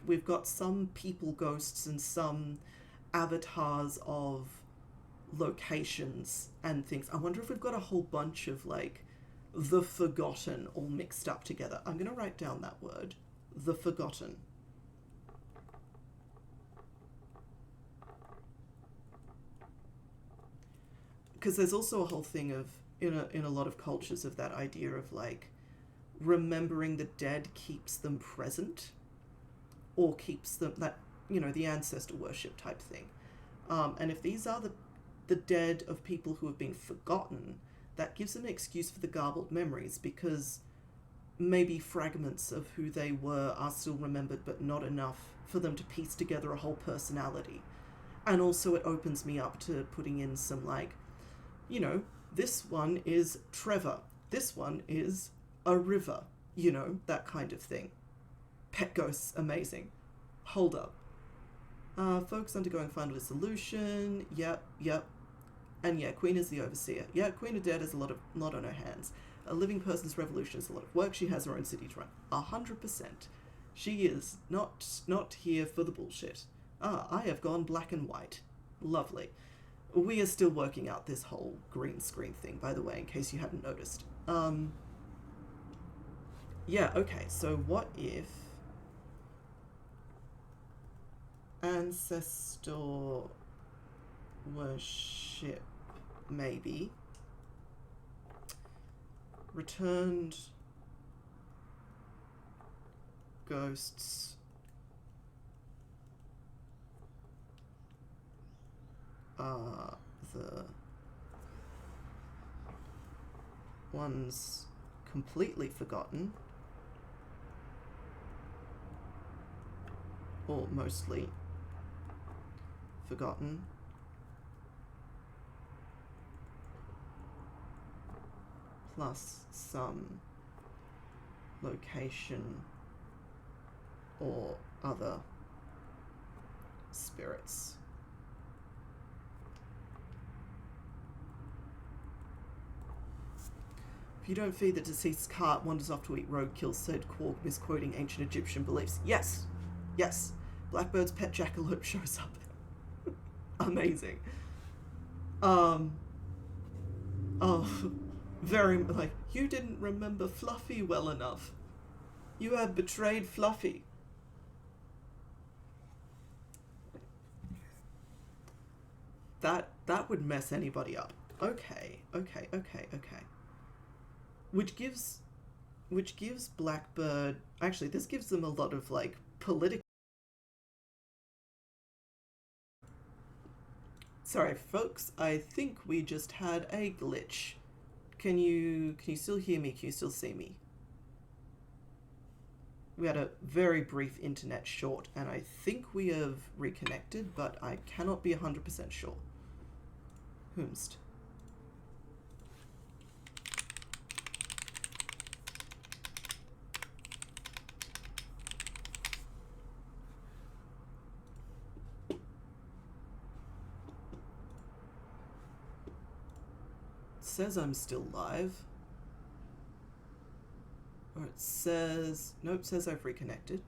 we've got some people ghosts and some avatars of locations and things. I wonder if we've got a whole bunch of the Forgotten all mixed up together. I'm going to write down that word. The Forgotten. Because there's also a whole thing of, in a lot of cultures, of that idea of remembering the dead keeps them present, or keeps them, the ancestor worship type thing. And if these are the dead of people who have been forgotten, that gives them an excuse for the garbled memories, because maybe fragments of who they were are still remembered, but not enough for them to piece together a whole personality. And also it opens me up to putting in some this one is Trevor, this one is a river, that kind of thing. Pet ghosts, amazing. Hold up. Folks undergoing final dissolution, yep. And yeah, Queen is the overseer. Yeah, Queen of Dead has a lot on her hands. A living person's revolution is a lot of work. She has her own city to run. 100%. She is not here for the bullshit. I have gone black and white. Lovely. We are still working out this whole green screen thing, by the way, in case you hadn't noticed. Yeah, okay, so what if ancestor worship, maybe, returned ghosts are the ones completely forgotten, or mostly forgotten, plus some location or other spirits. If you don't feed the deceased cart, wanders off to eat roadkill, said Quark, misquoting ancient Egyptian beliefs. Yes, yes. Blackbird's pet jackalope shows up. Amazing. Oh, very, you didn't remember Fluffy well enough. You have betrayed Fluffy. That would mess anybody up. Okay. Which gives Blackbird, actually this gives them a lot of political. Sorry folks, I think we just had a glitch. Can you still hear me? Can you still see me? We had a very brief internet short, and I think we have reconnected, but I cannot be 100% sure. Whomst. It says I'm still live. Or it says... Nope, it says I've reconnected.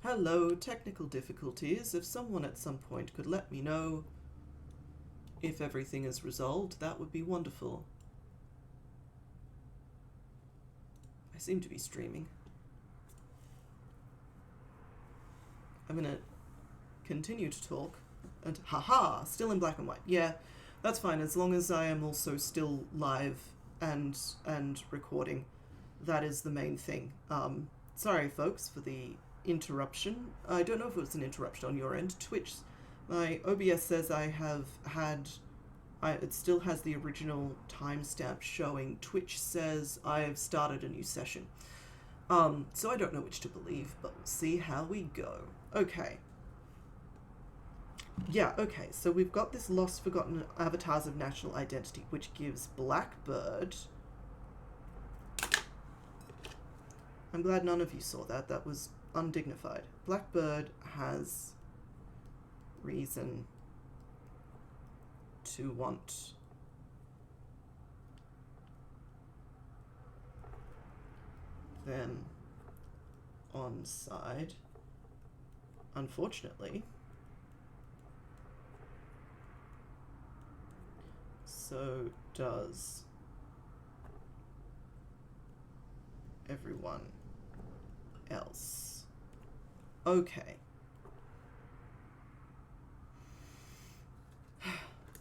Hello, technical difficulties. If someone at some point could let me know if everything is resolved, that would be wonderful. I seem to be streaming. I'm gonna continue to talk, and haha, still in black and white. Yeah, that's fine, as long as I am also still live and recording. That is the main thing. Sorry folks for the interruption. I don't know if it was an interruption on your end. Twitch, my OBS says I have had, it still has the original timestamp showing. Twitch says I have started a new session. So I don't know which to believe, but we'll see how we go. Okay. Yeah, okay, so we've got this Lost Forgotten Avatars of National Identity, which gives Blackbird... I'm glad none of you saw that. That was undignified. Blackbird has reason to want them on side. Unfortunately, so does everyone else. Okay.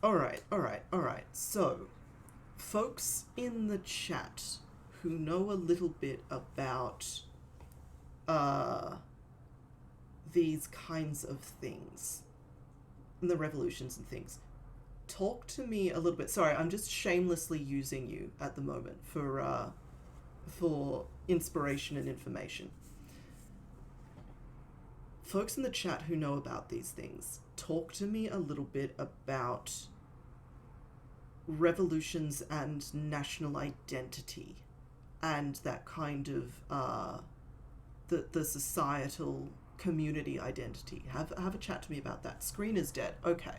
Alright. So, folks in the chat who know a little bit about these kinds of things, and the revolutions and things, talk to me a little bit. Sorry, I'm just shamelessly using you at the moment for inspiration and information. Folks in the chat who know about these things, talk to me a little bit about revolutions and national identity and that kind of the societal community identity. Have a chat to me about that. Screen is dead. Okay.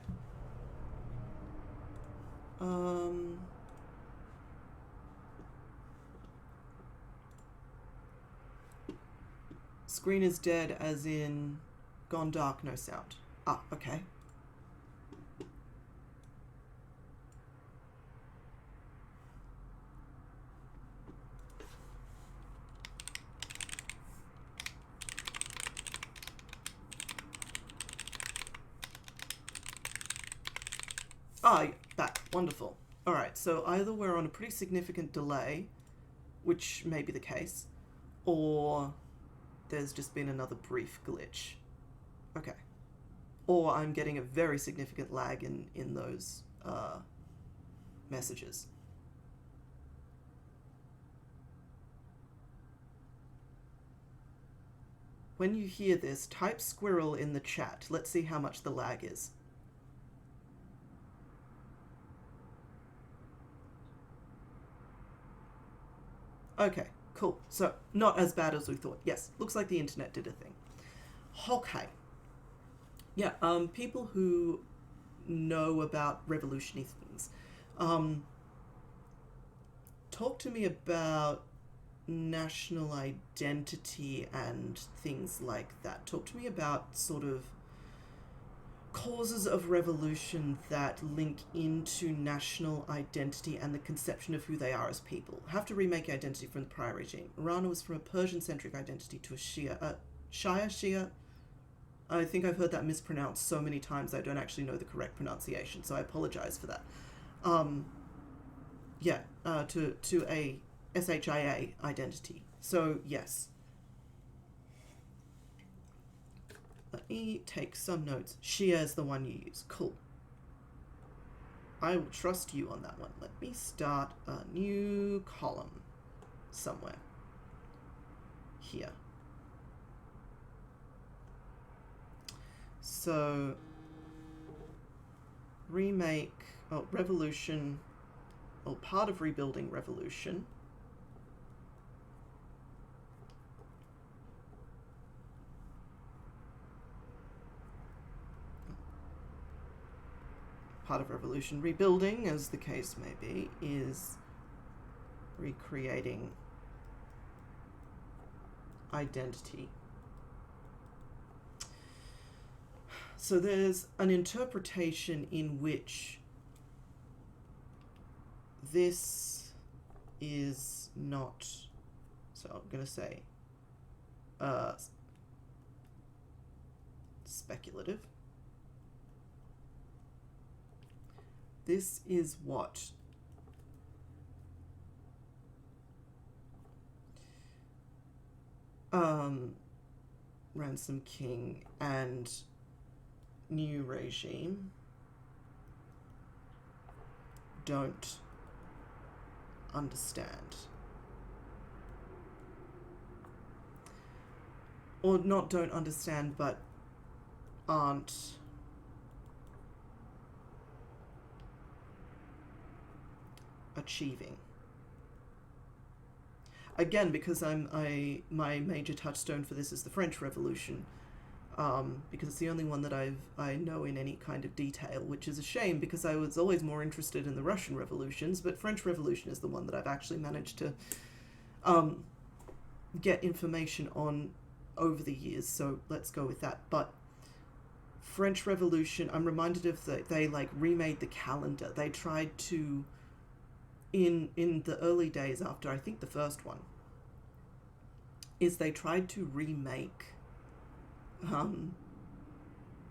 Screen is dead as in gone dark, no sound. Ah, okay. Ah, back. Wonderful. Alright, so either we're on a pretty significant delay, which may be the case, or there's just been another brief glitch. Okay. Or I'm getting a very significant lag in those messages. When you hear this, type squirrel in the chat. Let's see how much the lag is. Okay, cool. So, not as bad as we thought. Yes, looks like the internet did a thing. Okay. Yeah, people who know about revolutionary things, talk to me about national identity and things like that. Talk to me about sort of causes of revolution that link into national identity and the conception of who they are as people. Have to remake identity from the prior regime. Iran was from a Persian-centric identity to a Shia. I think I've heard that mispronounced so many times I don't actually know the correct pronunciation, so I apologize for that. To a SHIA identity. So, yes. Let me take some notes. Shia is the one you use. Cool. I will trust you on that one. Let me start a new column somewhere. Here. So, remake, revolution, part of rebuilding revolution. Part of revolution rebuilding, as the case may be, is recreating identity. So there's an interpretation in which this is not, so I'm going to say speculative. This is what Ransom King and new regime don't understand. Or not don't understand, but aren't achieving. Again, because my major touchstone for this is the French Revolution, because it's the only one that I know in any kind of detail, which is a shame because I was always more interested in the Russian revolutions, but French Revolution is the one that I've actually managed to get information on over the years, so let's go with that. But French Revolution, I'm reminded of they like remade the calendar. They tried to, in the early days after I think the first one, is they tried to remake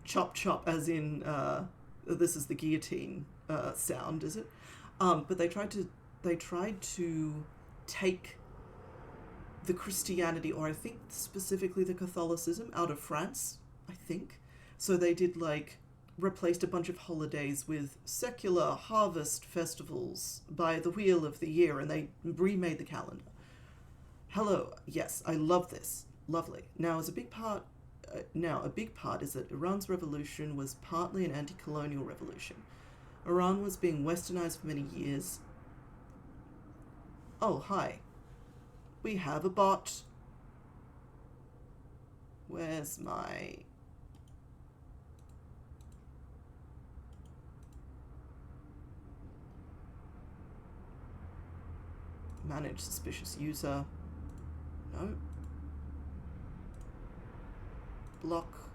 chop chop, as in this is the guillotine sound, is it? But they tried to take the Christianity, or I think specifically the Catholicism, out of France, I think. So they did like replaced a bunch of holidays with secular harvest festivals by the wheel of the year, and they remade the calendar. Hello, yes, I love this. Lovely. Now, a big part is that Iran's revolution was partly an anti-colonial revolution. Iran was being westernized for many years. Oh, hi. We have a bot. Where's my... manage suspicious user? No. Block.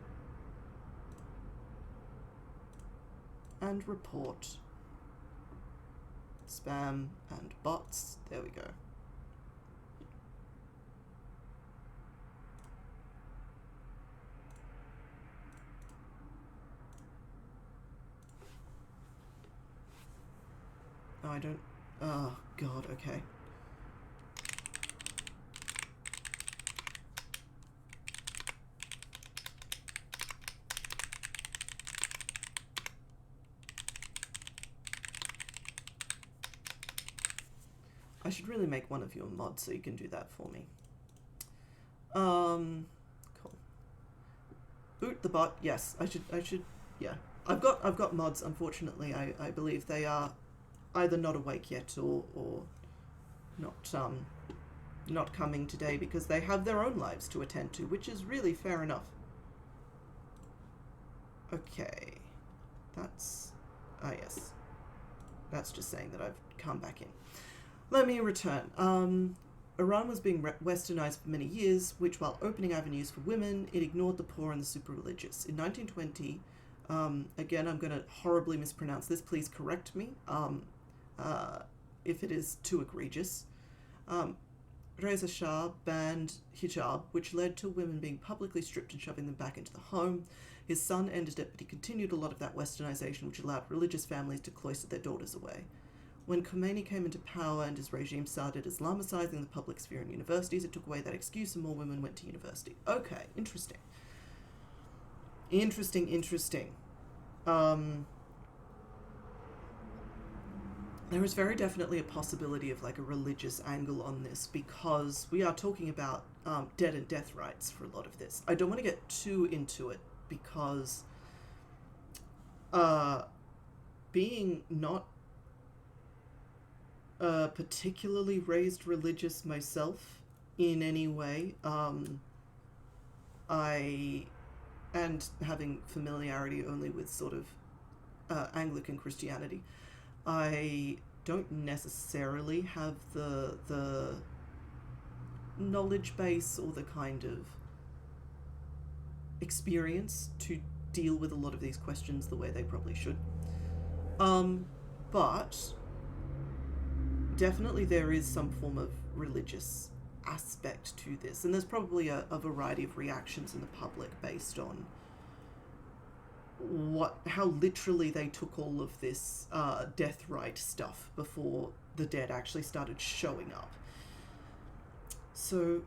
And report. Spam and bots. There we go. Oh, I don't... Oh, God, okay. I should really make one of your mods so you can do that for me. Cool. Boot the bot. Yes, I should. Yeah, I've got mods. Unfortunately, I believe they are either not awake yet or not coming today because they have their own lives to attend to, which is really fair enough. Okay, that's yes. That's just saying that I've come back in. Let me return. Iran was being westernized for many years, which, while opening avenues for women, it ignored the poor and the super religious. In 1920, again, I'm going to horribly mispronounce this. Please correct me if it is too egregious. Reza Shah banned hijab, which led to women being publicly stripped and shoving them back into the home. His son ended it, but he continued a lot of that westernization, which allowed religious families to cloister their daughters away. When Khomeini came into power and his regime started Islamicizing the public sphere in universities, it took away that excuse and more women went to university. Okay, interesting. Interesting. there is very definitely a possibility of like a religious angle on this, because we are talking about dead and death rights for a lot of this. I don't want to get too into it because being not particularly raised religious myself in any way, and having familiarity only with sort of Anglican Christianity, I don't necessarily have the knowledge base or the kind of experience to deal with a lot of these questions the way they probably should. But definitely there is some form of religious aspect to this, and there's probably a variety of reactions in the public based on how literally they took all of this death right stuff before the dead actually started showing up. So,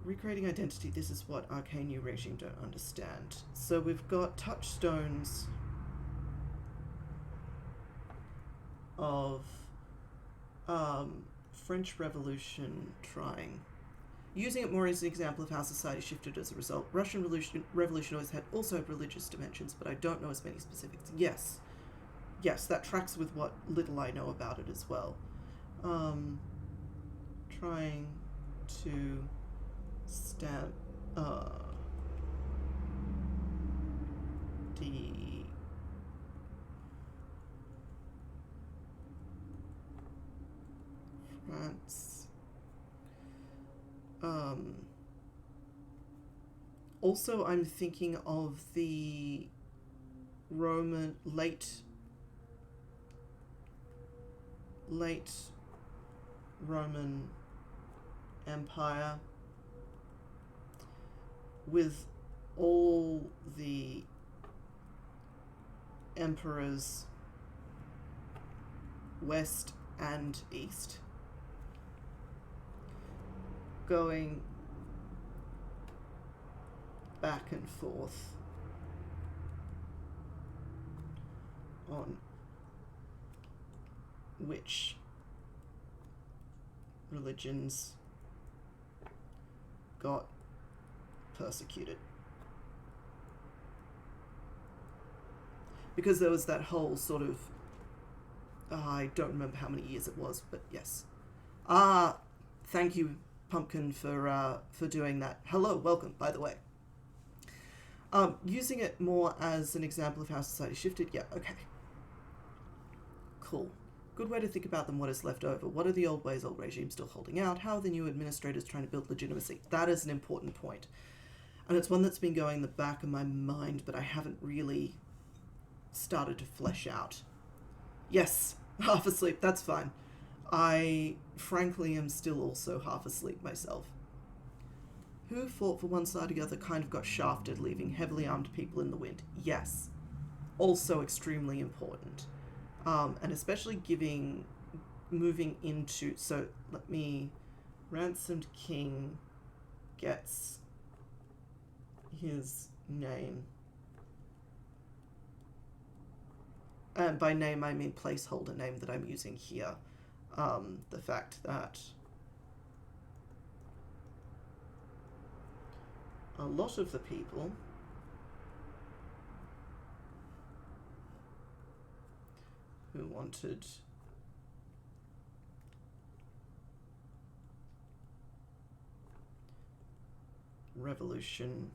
recreating identity, this is what Arcane New Regime don't understand. So we've got touchstones of French Revolution trying. Using it more as an example of how society shifted as a result. Russian Revolution always had also had religious dimensions, but I don't know as many specifics. Yes, that tracks with what little I know about it as well. Trying to stamp France. Also, I'm thinking of the late Roman Empire with all the emperors west and east going back and forth on which religions got persecuted. Because there was that whole sort of, I don't remember how many years it was, but yes. Thank you, Pumpkin, for doing that. Hello, welcome, by the way. Using it more as an example of how society shifted, yeah, okay. Cool. Good way to think about them, what is left over. What are the old ways, old regimes still holding out? How are the new administrators trying to build legitimacy? That is an important point. And it's one that's been going in the back of my mind, but I haven't really started to flesh out. Yes, half asleep, that's fine. I, frankly, am still also half asleep myself. Who fought for one side or the other kind of got shafted, leaving heavily armed people in the wind. Yes. Also extremely important. And especially moving into, so let me, Ransomed King gets his name. And by name I mean placeholder name that I'm using here. The fact that a lot of the people who wanted revolution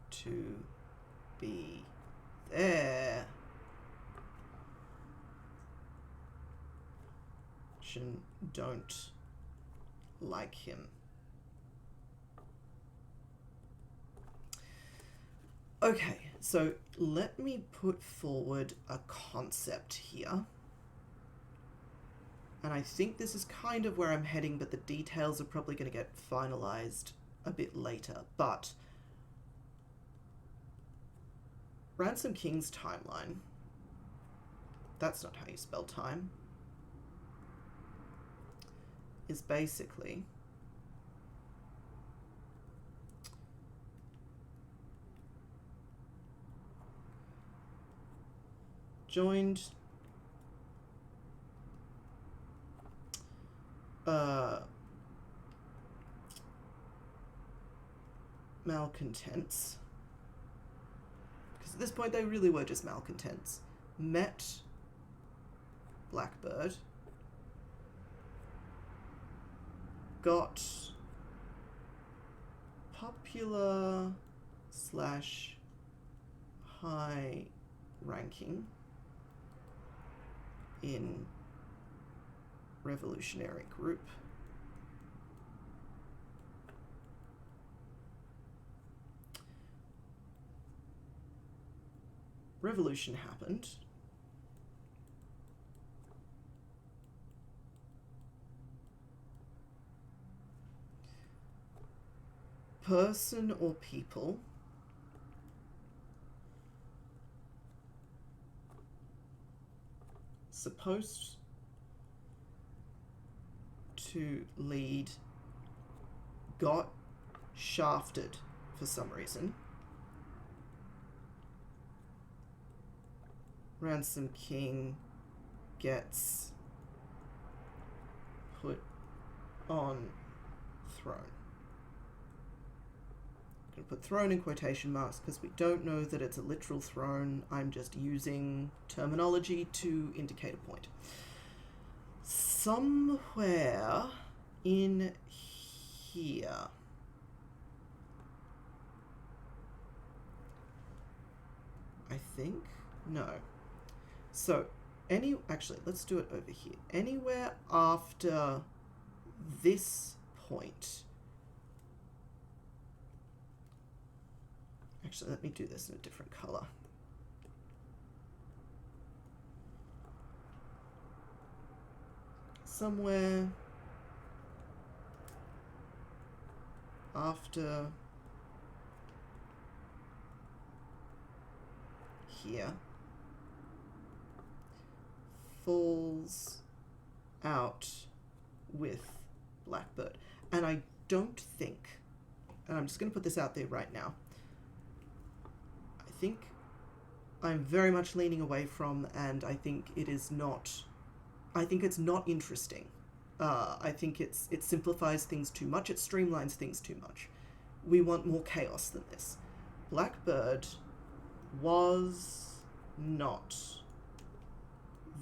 to be there don't like him. Okay, so let me put forward a concept here. And I think this is kind of where I'm heading, but the details are probably going to get finalized a bit later. But Ransom King's timeline, that's not how you spell time, is basically joined malcontents, because at this point they really were just malcontents, met Blackbird, got popular / high ranking in revolutionary group, revolution happened. Person or people supposed to lead got shafted for some reason. Ransom King gets put on throne. I'm going to put throne in quotation marks because we don't know that it's a literal throne. I'm just using terminology to indicate a point. Somewhere in here, I think, no. So, actually, let's do it over here. Anywhere after this point. Actually, let me do this in a different color. Somewhere after here falls out with Blackbird. And I don't think, and I'm just going to put this out there right now, I think I'm very much leaning away from, and I think it is not, I think it's not interesting. I think it simplifies things too much, it streamlines things too much. We want more chaos than this. Blackbird was not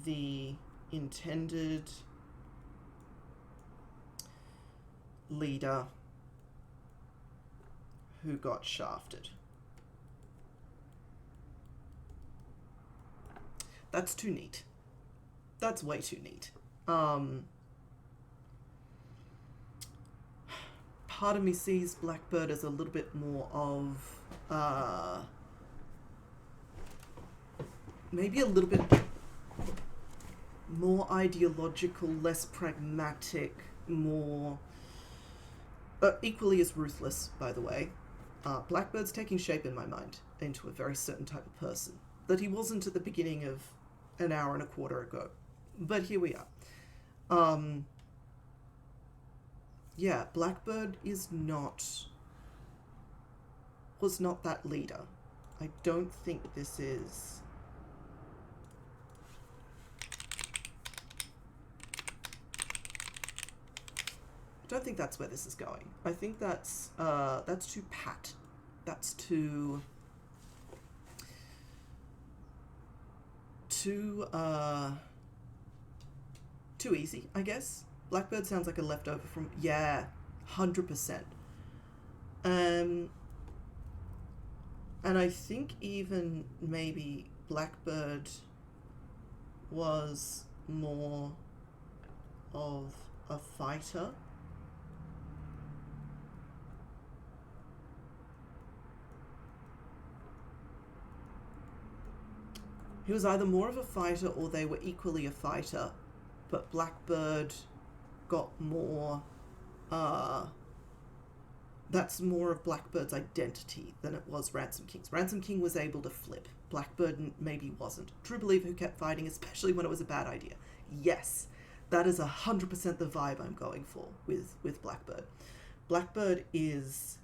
the intended leader who got shafted. That's too neat. That's way too neat. Part of me sees Blackbird as a little bit more of maybe a little bit more ideological, less pragmatic, more equally as ruthless, by the way. Blackbird's taking shape in my mind into a very certain type of person that he wasn't at the beginning of an hour and a quarter ago. But here we are. Yeah, Blackbird was not that leader. I don't think this is... I don't think that's where this is going. I think that's too pat. That's too easy, I guess. Blackbird sounds like a leftover from, 100%. And I think even maybe Blackbird was more of a fighter. He was either more of a fighter or they were equally a fighter, but Blackbird got more, that's more of Blackbird's identity than it was Ransom King's. Ransom King was able to flip. Blackbird maybe wasn't. True believer who kept fighting, especially when it was a bad idea. Yes, that is 100% the vibe I'm going for with Blackbird. Blackbird is...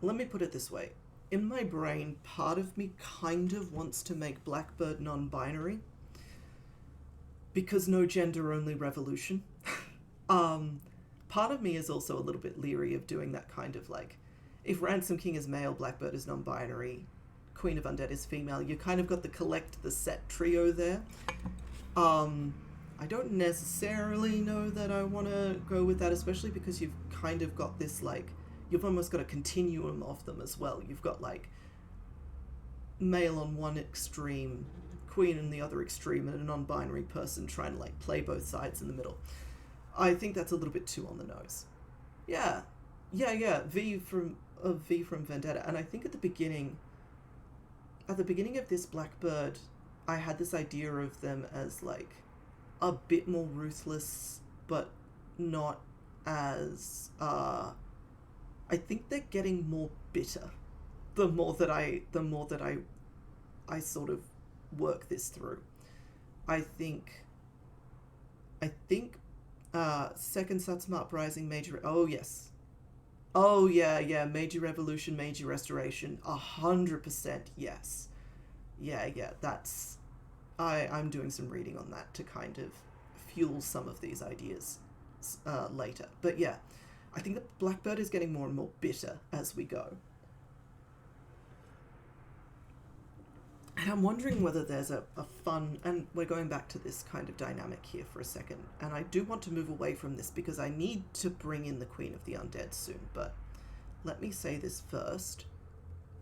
Let me put it this way. in my brain, part of me kind of wants to make Blackbird non-binary, because no gender-only revolution. Part of me is also a little bit leery of doing that kind of like, if Ransom King is male, Blackbird is non-binary, Queen of Undead is female, you kind of got the collect the set trio there. I don't necessarily know that I want to go with that, especially because you've kind of got this like, you've almost got a continuum of them as well. You've got like male on one extreme, queen in the other extreme, and a non-binary person trying to like play both sides in the middle. I think that's a little bit too on the nose. Yeah. V from Vendetta. And I think at the beginning of this Blackbird, I had this idea of them as like a bit more ruthless, but not as I think they're getting more bitter the more that I sort of work this through. I think Second Satsuma Uprising, Major... Oh, yes. Oh, yeah, Major Revolution, Major Restoration, 100% yes. Yeah, that's... I'm doing some reading on that to kind of fuel some of these ideas later. But yeah, I think that Blackbird is getting more and more bitter as we go. And I'm wondering whether there's a fun, and we're going back to this kind of dynamic here for a second, and I do want to move away from this because I need to bring in the Queen of the Undead soon, but let me say this first.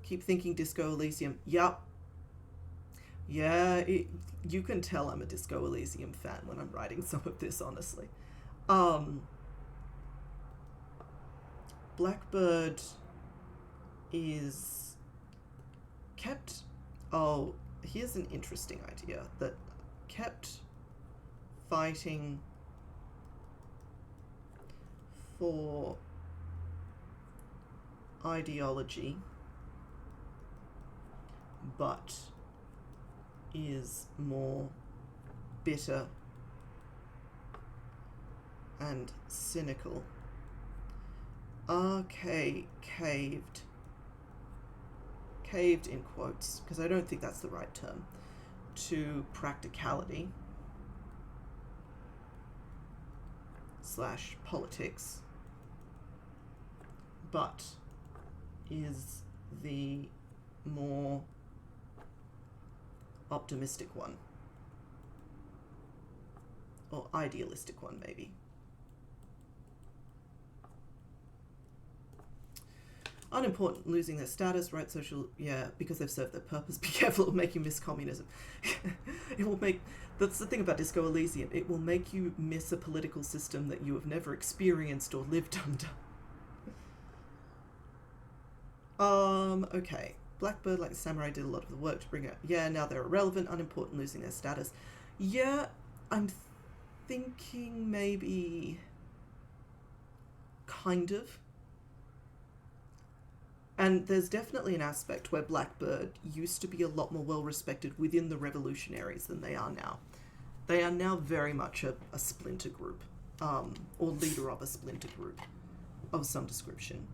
Keep thinking Disco Elysium. Yup. Yeah, you can tell I'm a Disco Elysium fan when I'm writing some of this, honestly. Blackbird is kept... Oh, here's an interesting idea that kept fighting for ideology, but is more bitter and cynical. Okay, caved in quotes, because I don't think that's the right term, to practicality / politics, but is the more optimistic one, or idealistic one, maybe. Unimportant, losing their status, right? Social, yeah, because they've served their purpose. Be careful, it'll make you miss communism. It will make, that's the thing about Disco Elysium, it will make you miss a political system that you have never experienced or lived under. Okay. Blackbird, like the samurai, did a lot of the work to bring it. Yeah, now they're irrelevant, unimportant, losing their status. Yeah, I'm thinking maybe kind of. And there's definitely an aspect where Blackbird used to be a lot more well-respected within the revolutionaries than they are now. They are now very much a splinter group, or leader of a splinter group of some description.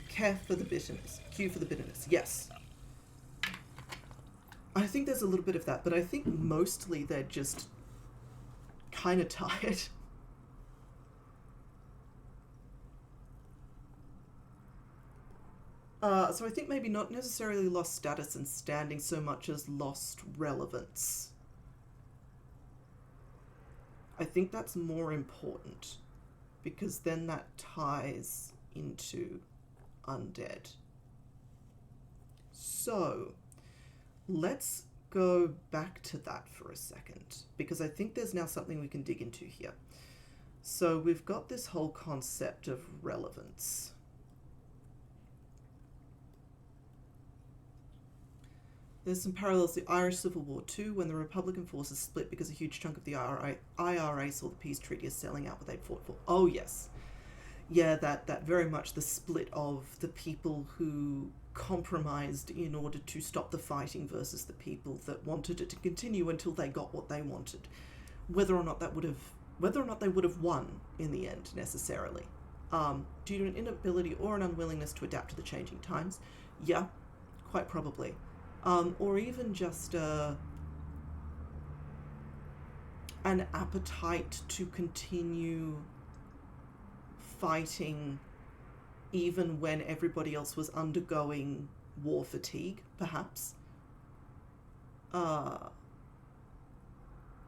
Care for the bitterness. Q for the bitterness. Yes. I think there's a little bit of that, but I think mostly they're just kind of tired. So I think maybe not necessarily lost status and standing so much as lost relevance. I think that's more important, because then that ties into undead. So let's go back to that for a second, because I think there's now something we can dig into here. So we've got this whole concept of relevance. There's some parallels to the Irish Civil War too, when the Republican forces split because a huge chunk of the IRA saw the peace treaty as selling out what they'd fought for. Oh yes. Yeah, that very much the split of the people who compromised in order to stop the fighting versus the people that wanted it to continue until they got what they wanted. Whether or not they would have won in the end necessarily. due to an inability or an unwillingness to adapt to the changing times. Yeah, quite probably. Or even just an appetite to continue fighting even when everybody else was undergoing war fatigue, perhaps.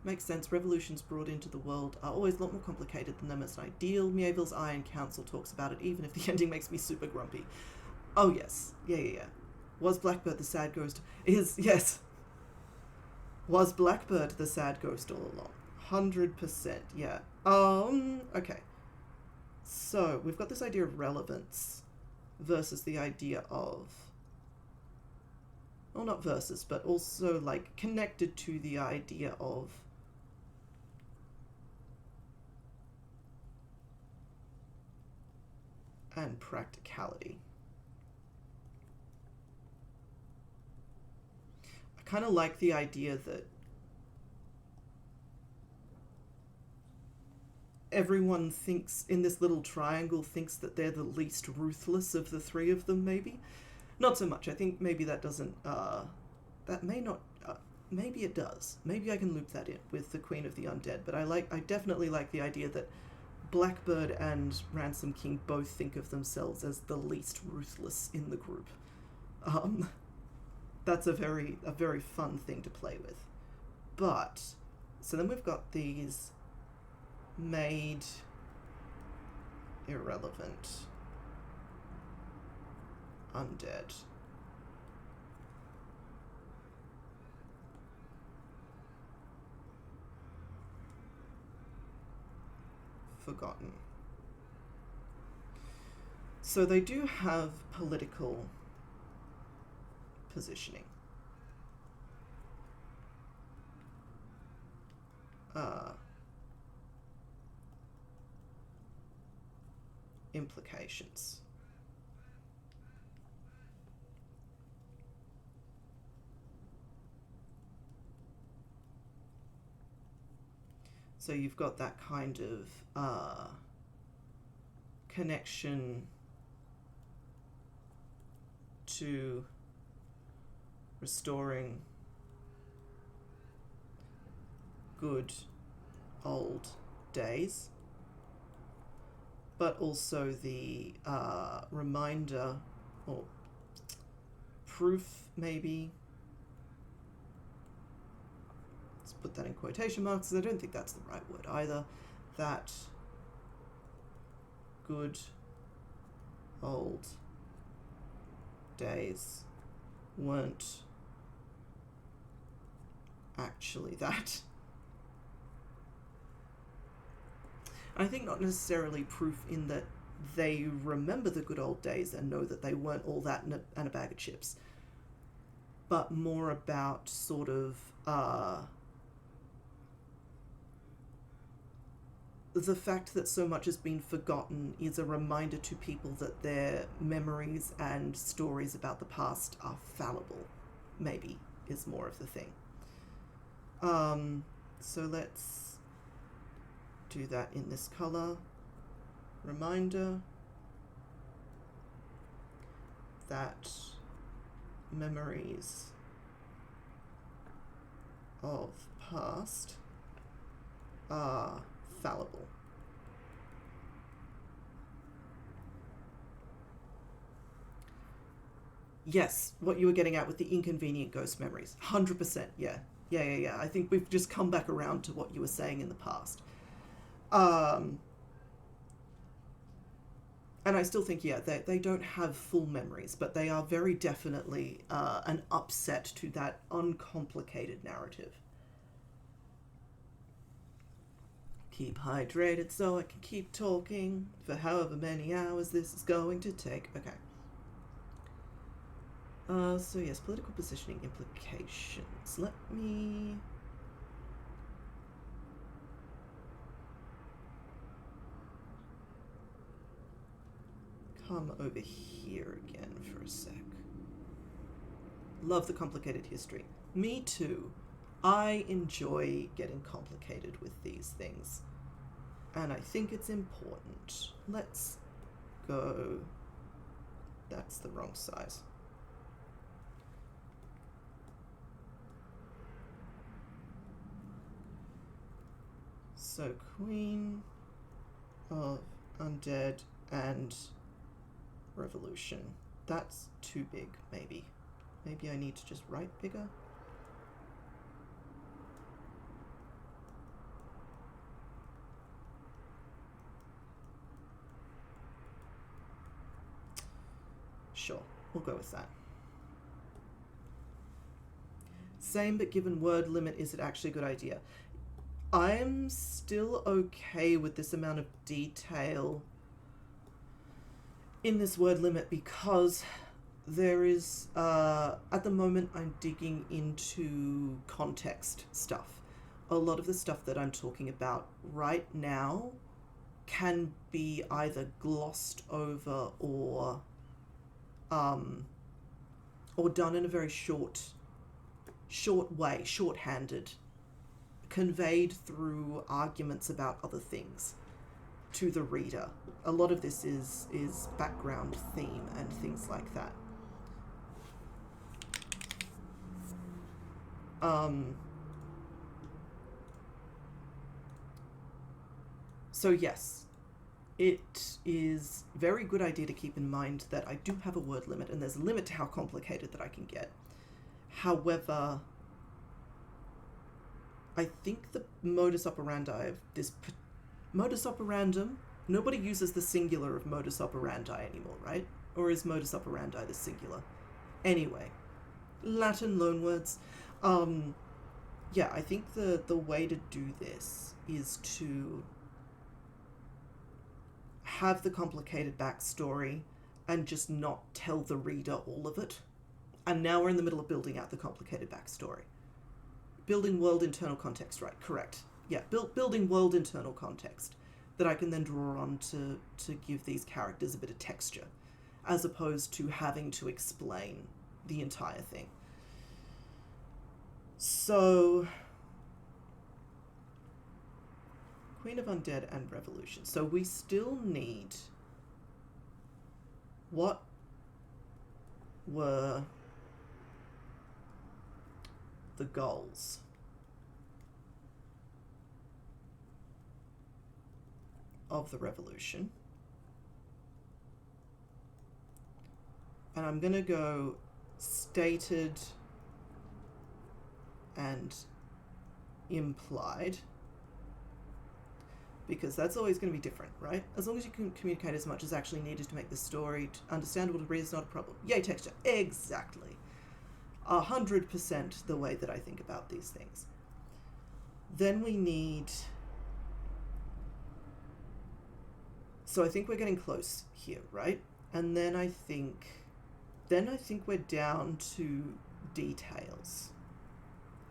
Makes sense. Revolutions brought into the world are always a lot more complicated than them as an ideal. Mieville's Iron Council talks about it, even if the ending makes me super grumpy. Oh, yes. Yeah. Was Blackbird the sad ghost? Yes. Was Blackbird the sad ghost all along? 100%, yeah. Okay. So, we've got this idea of relevance versus the idea of... Well, not versus, but also, like, connected to the idea of and practicality. I kind of like the idea that everyone thinks, in this little triangle, thinks that they're the least ruthless of the three of them, maybe. Not so much. I think maybe that doesn't, that may not, maybe it does. Maybe I can loop that in with the Queen of the Undead, but I definitely like the idea that Blackbird and Ransom King both think of themselves as the least ruthless in the group. That's a very fun thing to play with. But, so then we've got these made irrelevant undead. Forgotten. So they do have political positioning. Implications. So you've got that kind of connection to restoring good old days, but also the reminder or proof, maybe. Let's put that in quotation marks, because I don't think that's the right word either, that good old days weren't actually that. I think not necessarily proof in that they remember the good old days and know that they weren't all that and a bag of chips, but more about sort of the fact that so much has been forgotten is a reminder to people that their memories and stories about the past are fallible, maybe, is more of the thing. So let's do that in this color. Reminder that memories of past are fallible. Yes, what you were getting at with the inconvenient ghost memories. 100%, yeah. Yeah. I think we've just come back around to what you were saying in the past. And I still think, yeah, they don't have full memories, but they are very definitely an upset to that uncomplicated narrative. Keep hydrated so I can keep talking for however many hours this is going to take. Okay. So yes, political positioning implications. Let me... come over here again for a sec. Love the complicated history. Me too. I enjoy getting complicated with these things, and I think it's important. Let's go... That's the wrong size. So Queen of Undead and Revolution. That's too big, maybe. Maybe I need to just write bigger? Sure, we'll go with that. Same, but given word limit, is it actually a good idea? I'm still okay with this amount of detail in this word limit because there is, at the moment, I'm digging into context stuff. A lot of the stuff that I'm talking about right now can be either glossed over or done in a very short way, shorthanded, conveyed through arguments about other things to the reader. A lot of this is background theme and things like that. So yes, it is a very good idea to keep in mind that I do have a word limit, and there's a limit to how complicated that I can get. However, I think the modus operandi of this... Modus operandum? Nobody uses the singular of modus operandi anymore, right? Or is modus operandi the singular? Anyway, Latin loanwords. Yeah, I think the way to do this is to have the complicated backstory and just not tell the reader all of it. And now we're in the middle of building out the complicated backstory. Building world internal context, right, correct. Yeah, building world internal context that I can then draw on to give these characters a bit of texture, as opposed to having to explain the entire thing. So, Queen of Undead and Revolution. So we still need... What were the goals? Of the revolution. And I'm gonna go stated and implied, because that's always going to be different, right? As long as you can communicate as much as actually needed to make the story understandable to readers, not a problem. Yay, texture. Exactly. 100% the way that I think about these things. Then we need... So I think we're getting close here, right? And then I think we're down to details,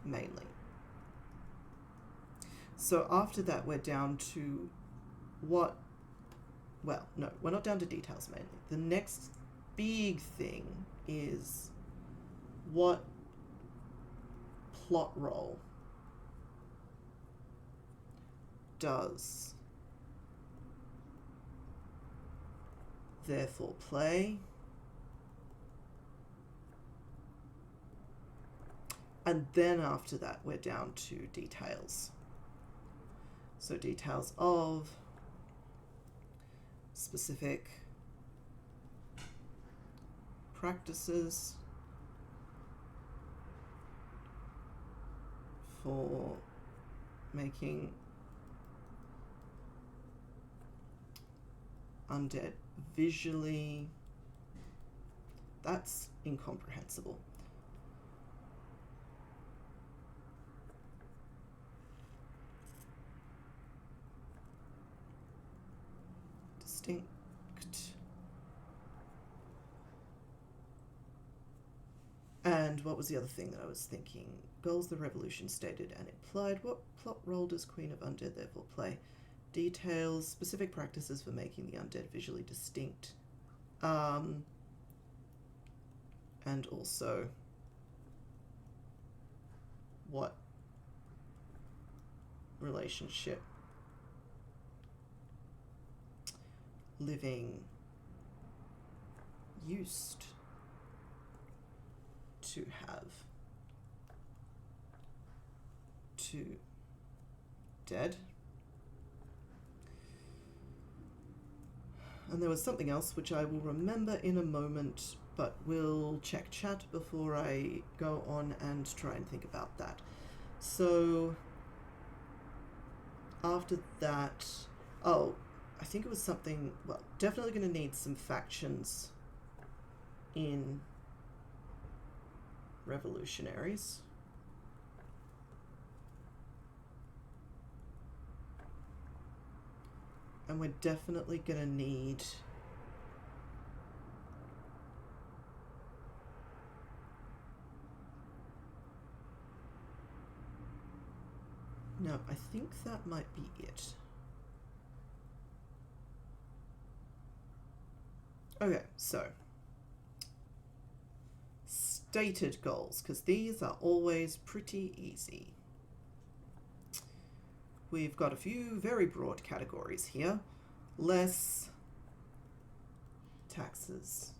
mainly. So after that, we're down to what... Well, no, we're not down to details, mainly. The next big thing is what plot role does therefore play, and then after that we're down to details. So details of specific practices for making undead visually... That's incomprehensible. Distinct. And what was the other thing that I was thinking? Goals the revolution stated and implied. What plot role does Queen of Undead therefore play? Details, specific practices for making the undead visually distinct. And also what relationship living used to have 2 dead. And there was something else which I will remember in a moment, but we'll check chat before I go on and try and think about that. So after that, oh, I think it was something, well, definitely going to need some factions in revolutionaries. And we're definitely going to need no, I think that might be it. Okay, so stated goals, because these are always pretty easy. We've got a few very broad categories here. Less taxes,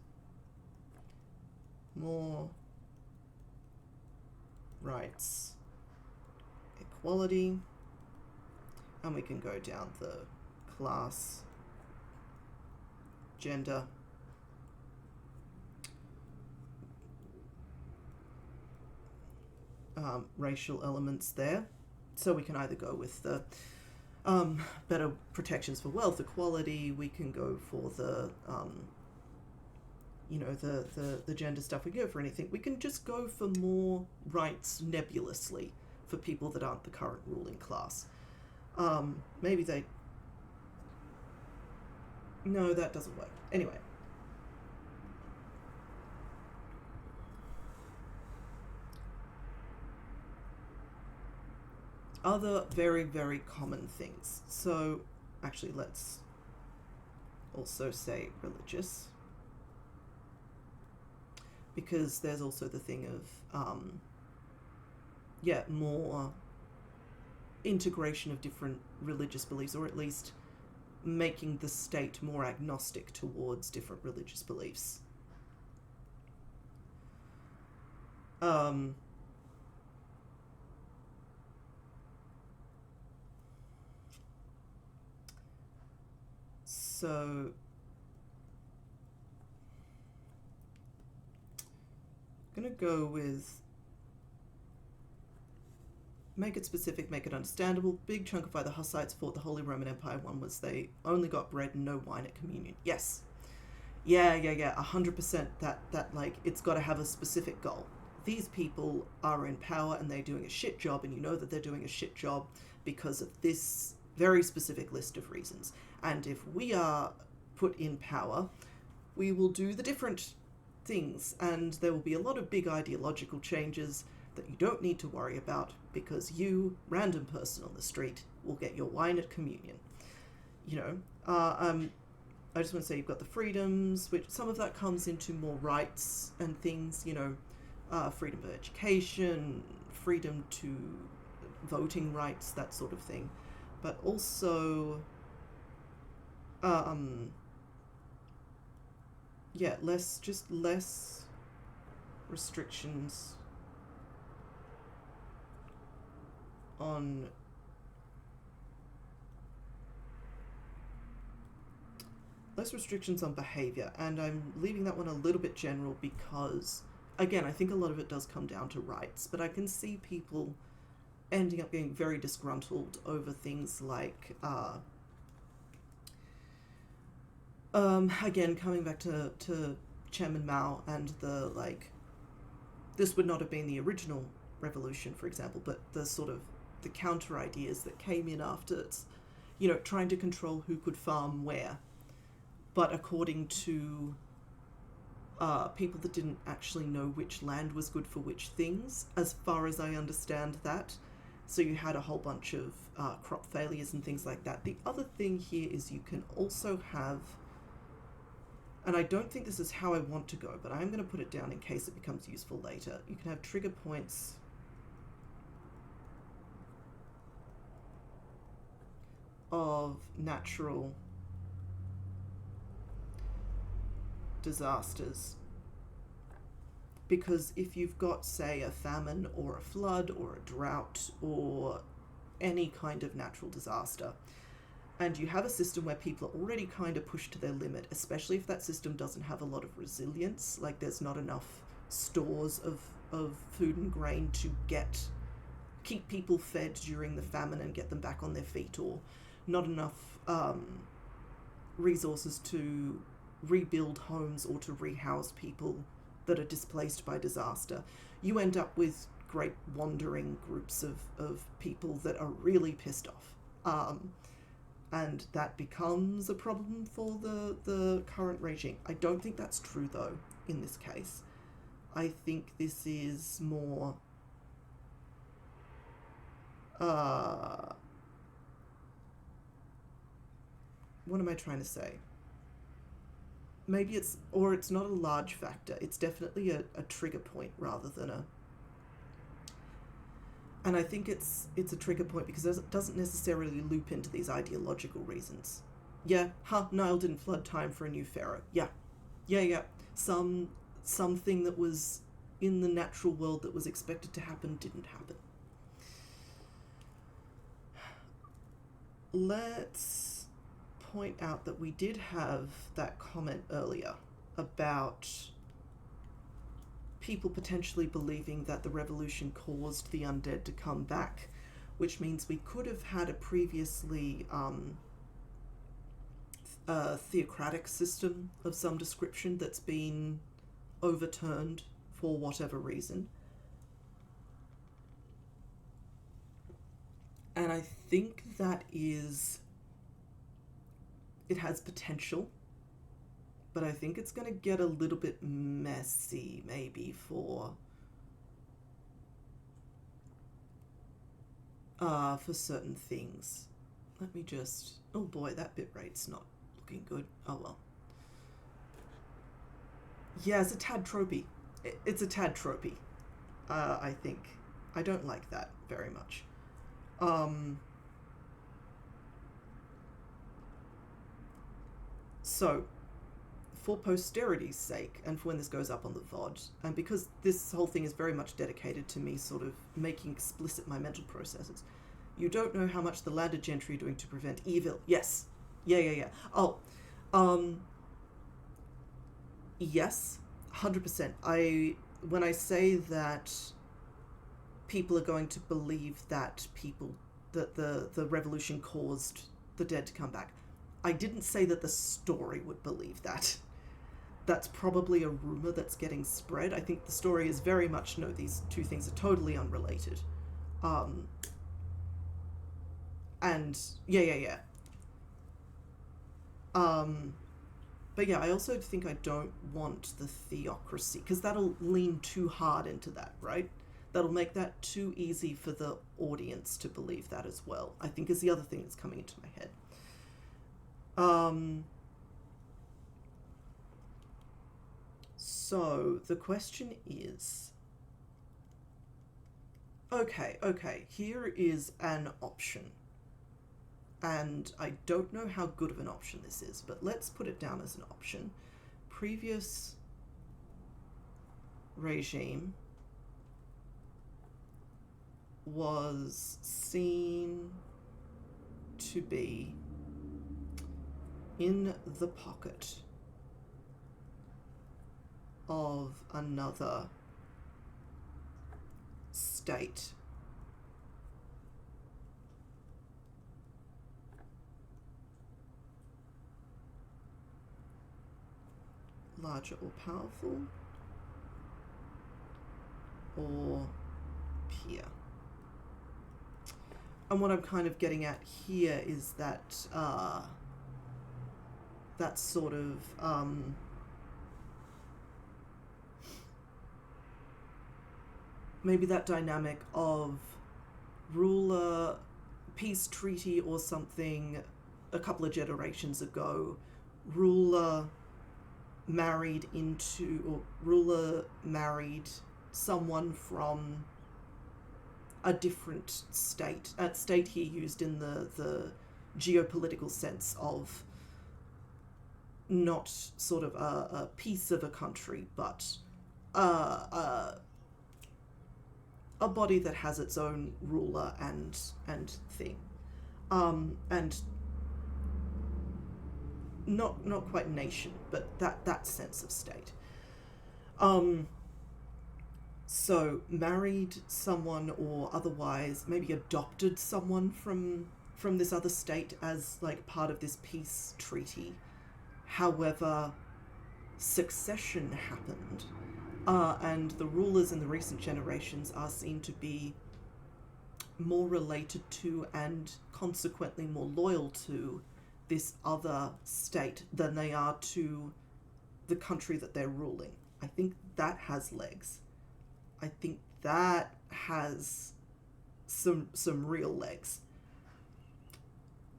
more rights, equality, and we can go down the class, gender, racial elements there. So we can either go with the better protections for wealth equality, we can go for the you know, the gender stuff, we can go for anything. We can just go for more rights nebulously for people that aren't the current ruling class. Maybe they... No, that doesn't work. Anyway. Other very, very common things. So, actually, let's also say religious. Because there's also the thing of, more integration of different religious beliefs, or at least making the state more agnostic towards different religious beliefs. So I'm going to go with make it specific, make it understandable. Big chunk of why the Hussites fought the Holy Roman Empire one was they only got bread and no wine at communion. Yes. Yeah, 100% that like, it's got to have a specific goal. These people are in power and they're doing a shit job, and you know that they're doing a shit job because of this very specific list of reasons. And if we are put in power, we will do the different things, and there will be a lot of big ideological changes that you don't need to worry about because you, random person on the street, will get your wine at communion. You know, I just want to say you've got the freedoms, which some of that comes into more rights and things, you know, freedom of education, freedom to voting rights, that sort of thing. But also, less restrictions on behavior, and I'm leaving that one a little bit general because, again, I think a lot of it does come down to rights, but I can see people ending up getting very disgruntled over things like, again, coming back to Chairman Mao and the, like, this would not have been the original revolution, for example, but the sort of the counter ideas that came in after it's, you know, trying to control who could farm where, but according to people that didn't actually know which land was good for which things, as far as I understand that. So you had a whole bunch of crop failures and things like that. The other thing here is you can also have, and I don't think this is how I want to go, but I'm going to put it down in case it becomes useful later. You can have trigger points of natural disasters. Because if you've got, say, a famine or a flood or a drought or any kind of natural disaster, and you have a system where people are already kind of pushed to their limit, especially if that system doesn't have a lot of resilience, like there's not enough stores of food and grain to keep people fed during the famine and get them back on their feet, or not enough resources to rebuild homes or to rehouse people that are displaced by disaster, you end up with great wandering groups of people that are really pissed off. And that becomes a problem for the current regime. I don't think that's true, though, in this case. I think this is more... what am I trying to say? Maybe it's not a large factor. It's definitely a trigger point rather than a... And I think it's a trigger point because it doesn't necessarily loop into these ideological reasons. Yeah, Nile didn't flood time for a new pharaoh. Yeah. Something that was in the natural world that was expected to happen didn't happen. Let's point out that we did have that comment earlier about people potentially believing that the revolution caused the undead to come back, which means we could have had a previously theocratic system of some description that's been overturned for whatever reason. And I think it has potential, but I think it's going to get a little bit messy, maybe, for certain things. Let me just... Oh boy, that bitrate's not looking good. Oh well. Yeah, it's a tad tropey. It's a tad tropey, I think. I don't like that very much. So, for posterity's sake, and for when this goes up on the Vod, and because this whole thing is very much dedicated to me sort of making explicit my mental processes, you don't know how much the landed gentry are doing to prevent evil. Yes. Yeah. Oh, yes, 100%. When I say that people are going to believe that the revolution caused the dead to come back, I didn't say that the story would believe that. That's probably a rumor that's getting spread. I think the story is very much, no, these two things are totally unrelated. And yeah. But yeah, I also think I don't want the theocracy, because that'll lean too hard into that, right? That'll make that too easy for the audience to believe that as well, I think, is the other thing that's coming into my head. So the question is, okay, here is an option. And I don't know how good of an option this is, but let's put it down as an option. Previous regime was seen to be in the pocket of another state. Larger or powerful, or peer. And what I'm kind of getting at here is that that sort of maybe that dynamic of ruler, peace treaty or something a couple of generations ago, ruler married someone from a different state. State here used in the geopolitical sense of not sort of a piece of a country, but a body that has its own ruler and thing, and not quite nation, but that sense of state. So married someone, or otherwise maybe adopted someone from this other state as like part of this peace treaty. However, succession happened, and the rulers in the recent generations are seen to be more related to and consequently more loyal to this other state than they are to the country that they're ruling. I think that has legs. I think that has some real legs.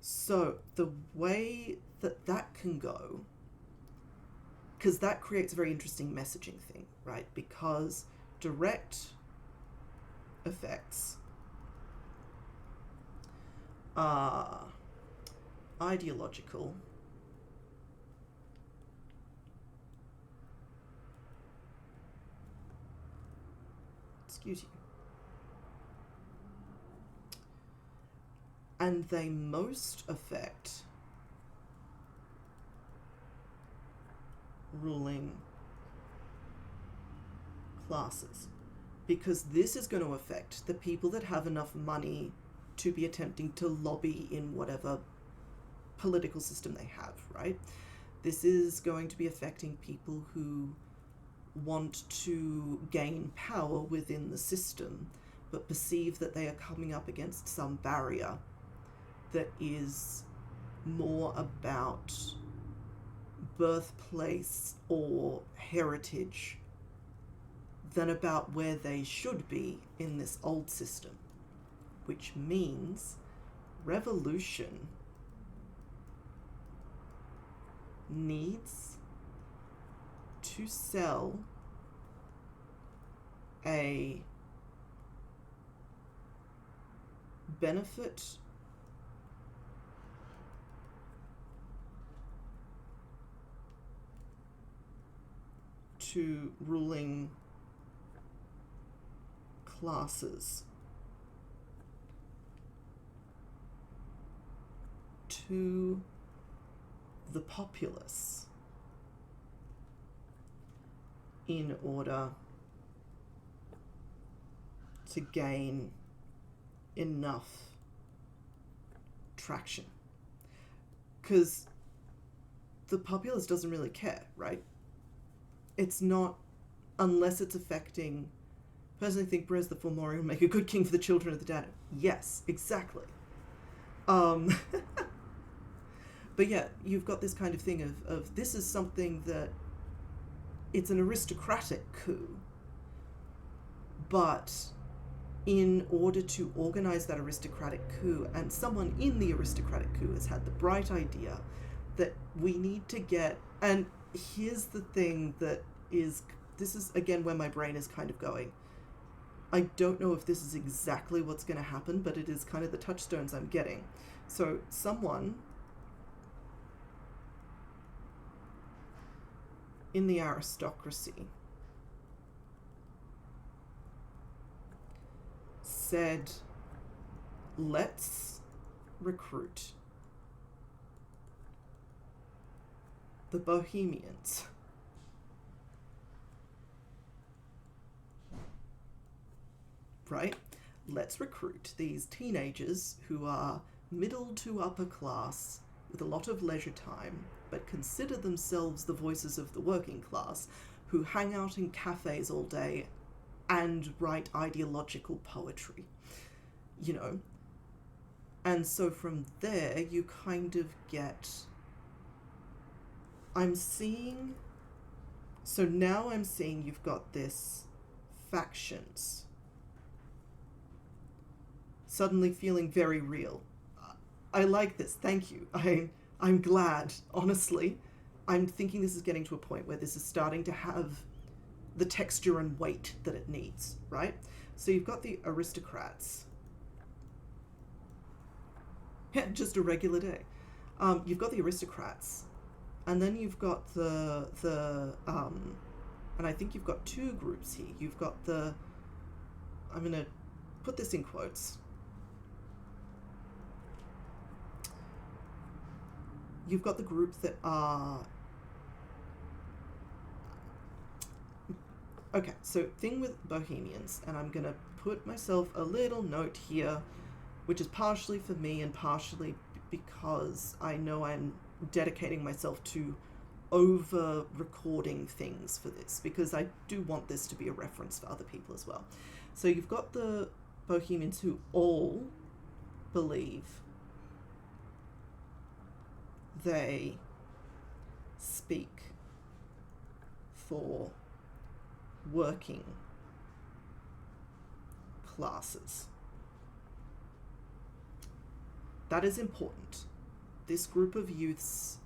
So the way that can go, because that creates a very interesting messaging thing, right? Because direct effects are ideological, excuse you, and they most affect ruling classes, because this is going to affect the people that have enough money to be attempting to lobby in whatever political system they have, right? This is going to be affecting people who want to gain power within the system, but perceive that they are coming up against some barrier that is more about birthplace or heritage than about where they should be in this old system, which means revolution needs to sell a benefit to ruling classes to the populace in order to gain enough traction. Because the populace doesn't really care, right? It's not, unless it's affecting, personally think Brez the Fomori will make a good king for the children of the Danube. Yes, exactly. But yeah, you've got this kind of thing of this is something that it's an aristocratic coup, but in order to organize that aristocratic coup, and someone in the aristocratic coup has had the bright idea that we need to get, and here's the thing that is, this is again where my brain is kind of going. I don't know if this is exactly what's going to happen, but it is kind of the touchstones I'm getting. So someone in the aristocracy said, let's recruit the Bohemians. Right? Let's recruit these teenagers who are middle to upper class with a lot of leisure time, but consider themselves the voices of the working class, who hang out in cafes all day and write ideological poetry, you know? And so from there, you kind of get, so now I'm seeing you've got this factions suddenly feeling very real. I like this, thank you. I'm glad, honestly. I'm thinking this is getting to a point where this is starting to have the texture and weight that it needs, right? So you've got the aristocrats. Yeah, just a regular day. You've got the aristocrats And then you've got and I think you've got two groups here. You've got I'm going to put this in quotes. You've got the group that are... Okay, so thing with Bohemians, and I'm going to put myself a little note here, which is partially for me and partially because I know I'm dedicating myself to over recording things for this, because I do want this to be a reference for other people as well. So you've got the Bohemians who all believe they speak for working classes. That is important. This group of youths,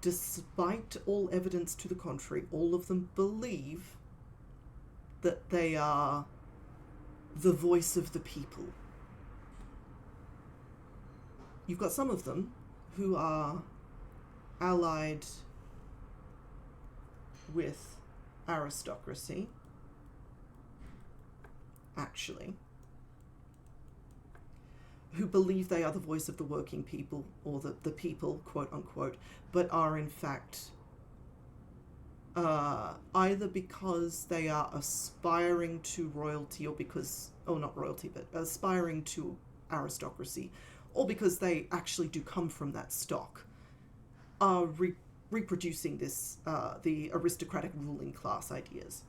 despite all evidence to the contrary, all of them believe that they are the voice of the people. You've got some of them who are allied with aristocracy, actually, who believe they are the voice of the working people, or the people, quote unquote, but are in fact either because they are aspiring to royalty, or because, oh, not royalty, but aspiring to aristocracy, or because they actually do come from that stock, are reproducing this, the aristocratic ruling class ideas.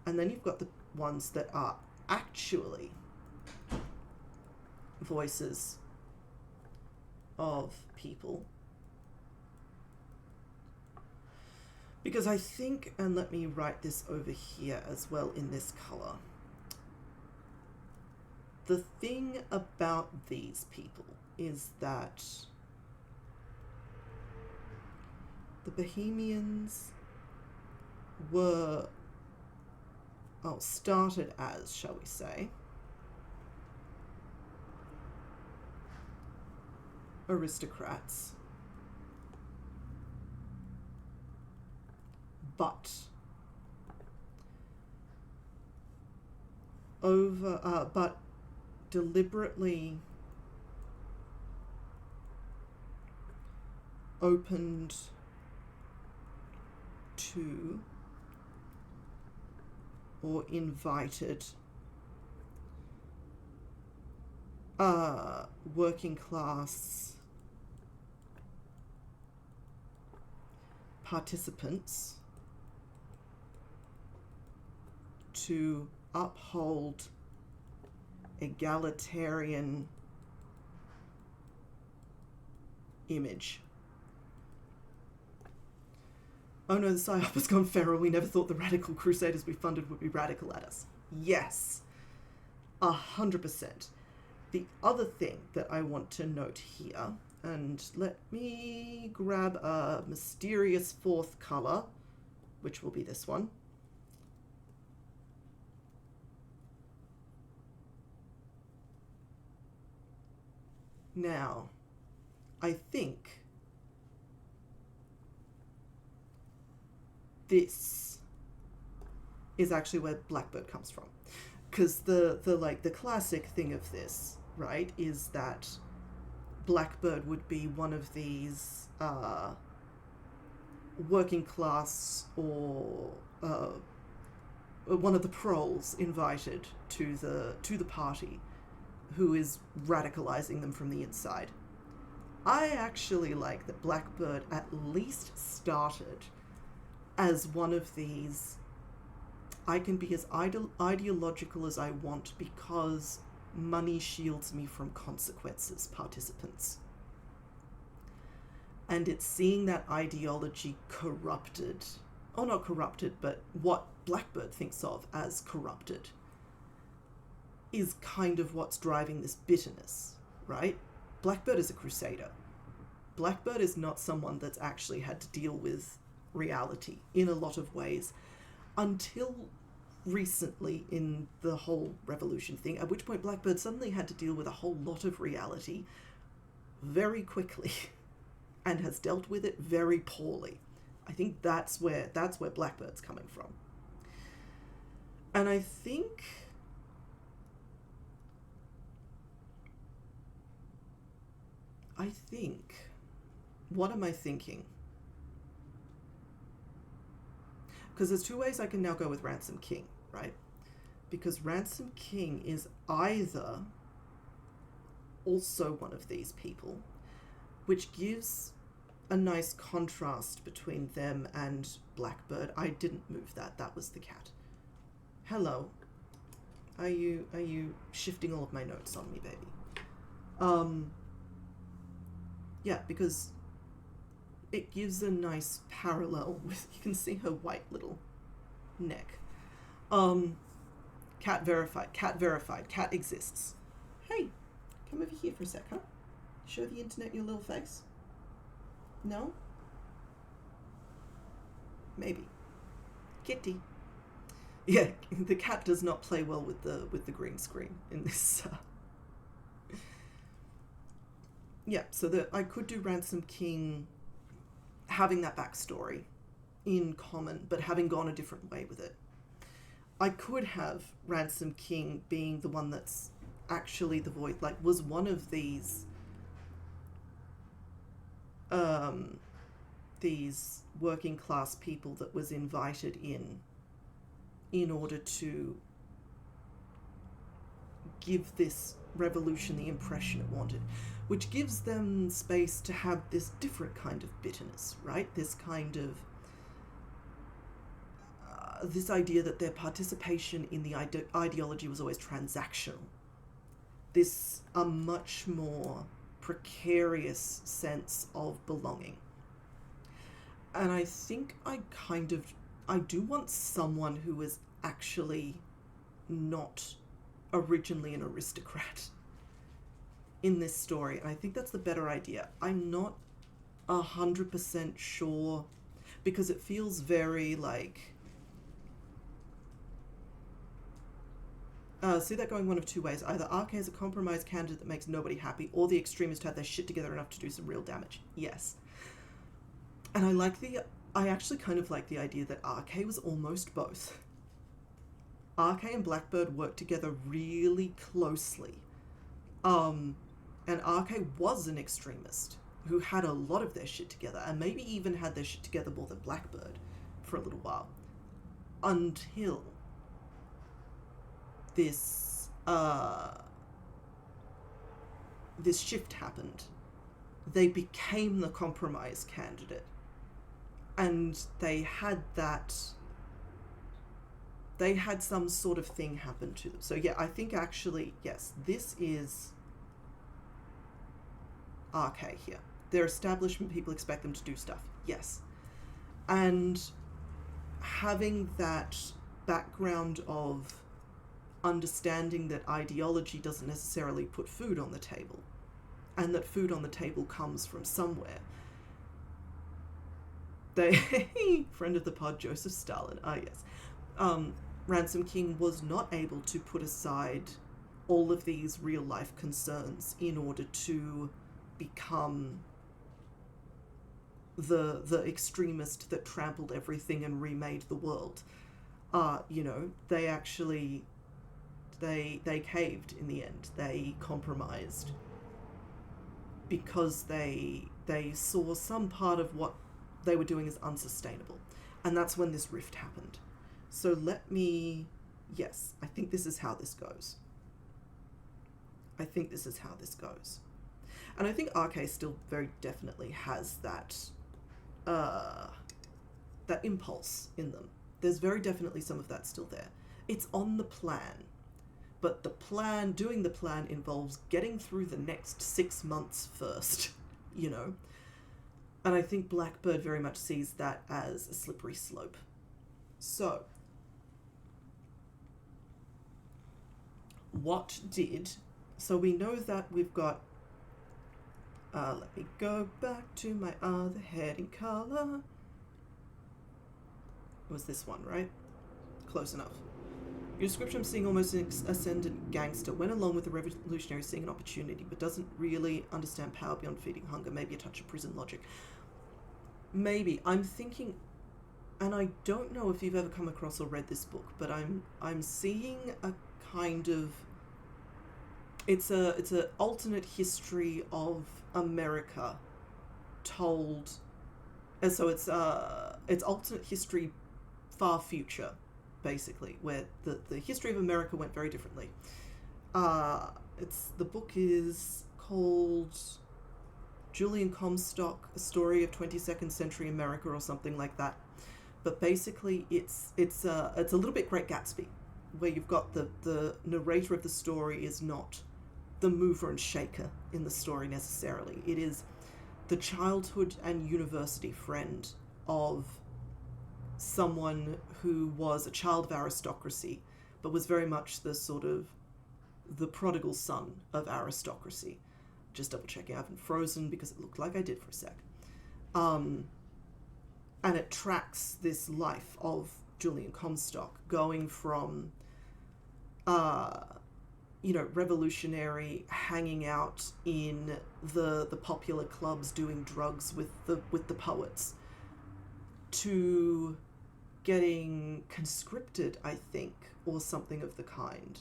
And then you've got the ones that are actually voices of people. Because I think, and let me write this over here as well in this color, the thing about these people is that the Bohemians were, started as, shall we say, aristocrats, but deliberately opened to or invited working class participants to uphold egalitarian image. Oh no, the PSYOP has gone feral. We never thought the radical crusaders we funded would be radical at us. Yes, 100%. The other thing that I want to note here, and let me grab a mysterious fourth color, which will be this one. Now, I think this is actually where Blackbird comes from, because the classic thing of this, right, is that Blackbird would be one of these working class or one of the proles invited to the party, who is radicalizing them from the inside. I actually like that Blackbird at least started as one of these, I can be as ideological as I want because money shields me from consequences participants. And it's seeing that ideology corrupted, or not corrupted, but what Blackbird thinks of as corrupted, is kind of what's driving this bitterness, right? Blackbird is a crusader. Blackbird is not someone that's actually had to deal with reality in a lot of ways until recently in the whole revolution thing, at which point Blackbird suddenly had to deal with a whole lot of reality very quickly. and has dealt with it very poorly. I think that's where Blackbird's coming from. And I think what am I thinking? Because there's two ways I can now go with Ransom King, right? Because Ransom King is either also one of these people, which gives a nice contrast between them and Blackbird. I didn't move that. That was the cat. Hello. Are you shifting all of my notes on me, baby? Yeah, because it gives a nice parallel with, you can see her white little neck. Cat verified, cat exists. Hey, come over here for a sec, huh? Show the internet your little face. No? Maybe. Kitty. Yeah, the cat does not play well with the green screen in this. Yeah, so I could do Ransom King having that backstory in common, but having gone a different way with it. I could have Ransom King being the one that's actually the voice, like was one of these working class people that was invited in order to give this revolution the impression it wanted, which gives them space to have this different kind of bitterness, right? This kind of this idea that their participation in the ideology was always transactional. This a much more precarious sense of belonging. And I think I do want someone who is actually not originally an aristocrat in this story. And I think that's the better idea. I'm not 100% sure, because it feels very like... see that going one of two ways. Either RK is a compromised candidate that makes nobody happy, or the extremists had their shit together enough to do some real damage. Yes. And I actually kind of like the idea that RK was almost both. RK and Blackbird worked together really closely. And RK was an extremist who had a lot of their shit together, and maybe even had their shit together more than Blackbird for a little while. Until this shift happened. They became the compromise candidate. And they had some sort of thing happen to them. So yeah, I think actually, yes, this is RK here. They're establishment people, expect them to do stuff. Yes. And having that background of understanding that ideology doesn't necessarily put food on the table, and that food on the table comes from somewhere. Friend of the pod, Joseph Stalin. Yes. Ransom King was not able to put aside all of these real life concerns in order to become the extremist that trampled everything and remade the world. They actually they caved in the end. They compromised because they saw some part of what they were doing as unsustainable. And that's when this rift happened. So yes, I think this is how this goes. And I think RK still very definitely has that impulse in them. There's very definitely some of that still there. It's on the plan. But doing the plan involves getting through the next 6 months first, And I think Blackbird very much sees that as a slippery slope. So, so we know that we've got, let me go back to my other heading color. It was this one, right? Close enough. Your description, I'm seeing almost an ascendant gangster. Went along with the revolutionary seeing an opportunity, but doesn't really understand power beyond feeding hunger. Maybe a touch of prison logic. Maybe. I'm thinking, and I don't know if you've ever come across or read this book, but I'm seeing a kind of, it's an alternate history of America told, and so it's alternate history, far future, basically, where the history of America went very differently. The book is called Julian Comstock, A Story of 22nd Century America, or something like that. But basically, it's a little bit Great Gatsby, where you've got the narrator of the story is not the mover and shaker in the story necessarily. It is the childhood and university friend of someone who was a child of aristocracy, but was very much the sort of the prodigal son of aristocracy. Just double checking, I haven't frozen because it looked like I did for a sec. And it tracks this life of Julian Comstock going from, revolutionary, hanging out in the popular clubs, doing drugs with the poets, to getting conscripted, I think, or something of the kind,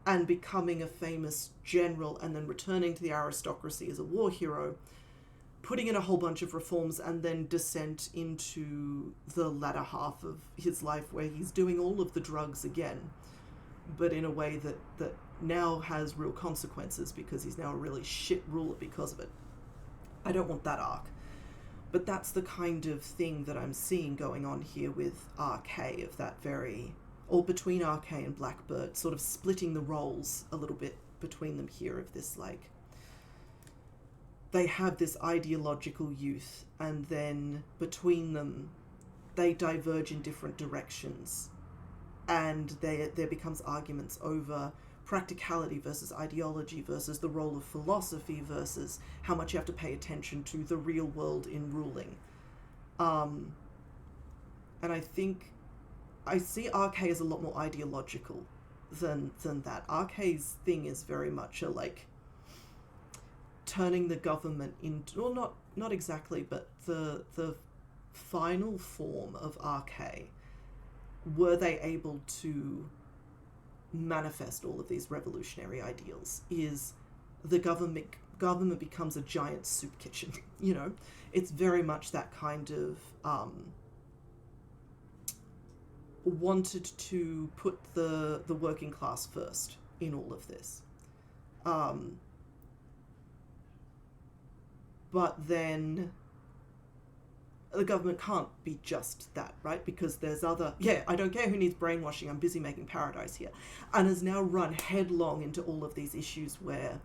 and becoming a famous general, and then returning to the aristocracy as a war hero, putting in a whole bunch of reforms, and then descent into the latter half of his life where he's doing all of the drugs again, but in a way that now has real consequences because he's now a really shit ruler because of it. I don't want that arc. But that's the kind of thing that I'm seeing going on here with RK, of that very, or between RK and Blackbird, sort of splitting the roles a little bit between them here, of this, like, they have this ideological youth, and then between them they diverge in different directions, and there becomes arguments over practicality versus ideology versus the role of philosophy versus how much you have to pay attention to the real world in ruling. And I think I see RK as a lot more ideological than that. RK's thing is very much a, like, turning the government into, well, not exactly, but the final form of RK, were they able to manifest all of these revolutionary ideals, is the government becomes a giant soup kitchen. It's very much that kind of wanted to put the working class first in all of this, but then the government can't be just that, right? Because there's other, I don't care who needs brainwashing, I'm busy making paradise here. And has now run headlong into all of these issues where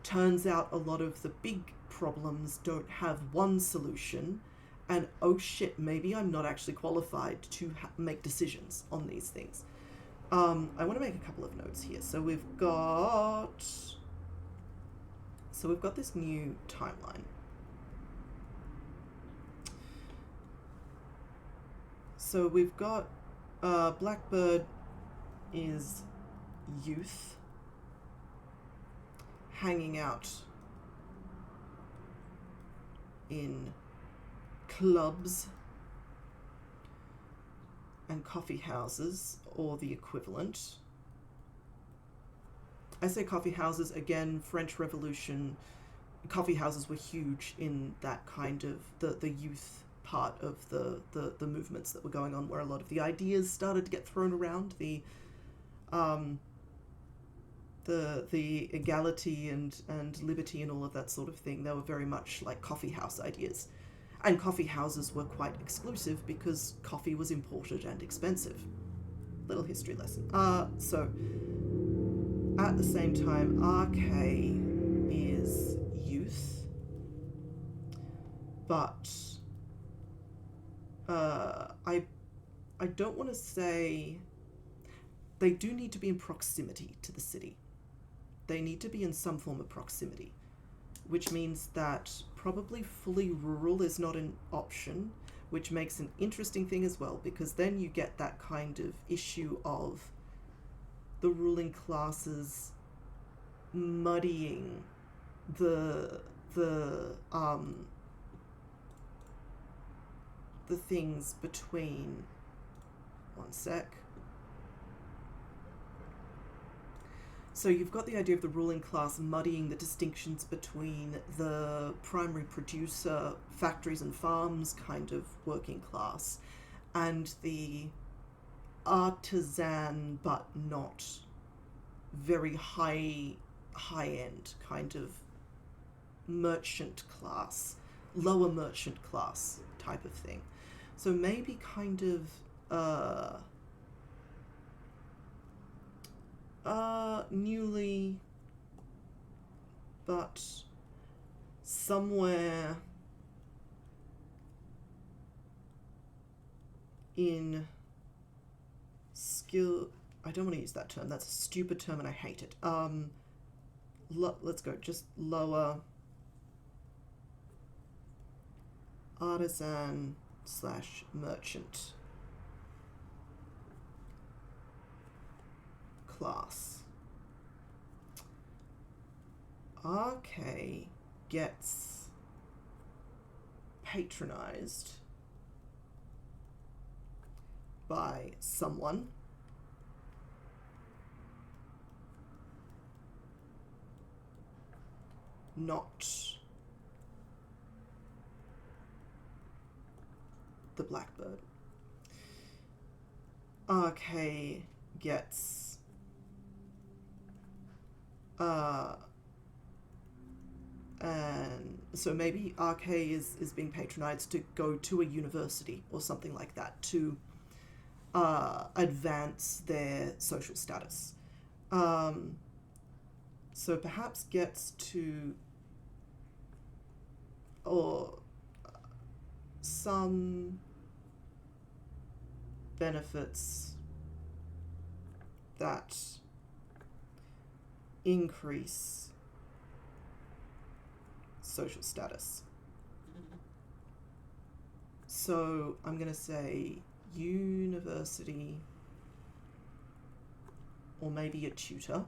turns out a lot of the big problems don't have one solution, and oh shit, maybe I'm not actually qualified to make decisions on these things. I want to make a couple of notes here. So we've got this new timeline. So we've got Blackbird is youth hanging out in clubs and coffee houses, or the equivalent. I say coffee houses, again, French Revolution, coffee houses were huge in that kind of the youth part of the movements that were going on, where a lot of the ideas started to get thrown around, the equality and liberty and all of that sort of thing. They were very much like coffee house ideas, and coffee houses were quite exclusive because coffee was imported and expensive. Little history lesson. So at the same time, RK is youth, but I don't want to say, they do need to be in proximity to the city. They need to be in some form of proximity, which means that probably fully rural is not an option. which makes an interesting thing as well, because then you get that kind of issue of the ruling classes muddying the things between, one sec. So you've got the idea of the ruling class muddying the distinctions between the primary producer, factories and farms kind of working class, and the artisan but not very high end kind of merchant class, lower merchant class type of thing. So maybe kind of newly, but somewhere in skill. I don't want to use that term. That's a stupid term and I hate it. Let's go just lower artisan / merchant class. RK gets patronized by someone not the Blackbird. RK gets and so maybe RK is being patronized to go to a university or something like that to advance their social status. So perhaps gets to, or some benefits that increase social status. So I'm going to say university, or maybe a tutor,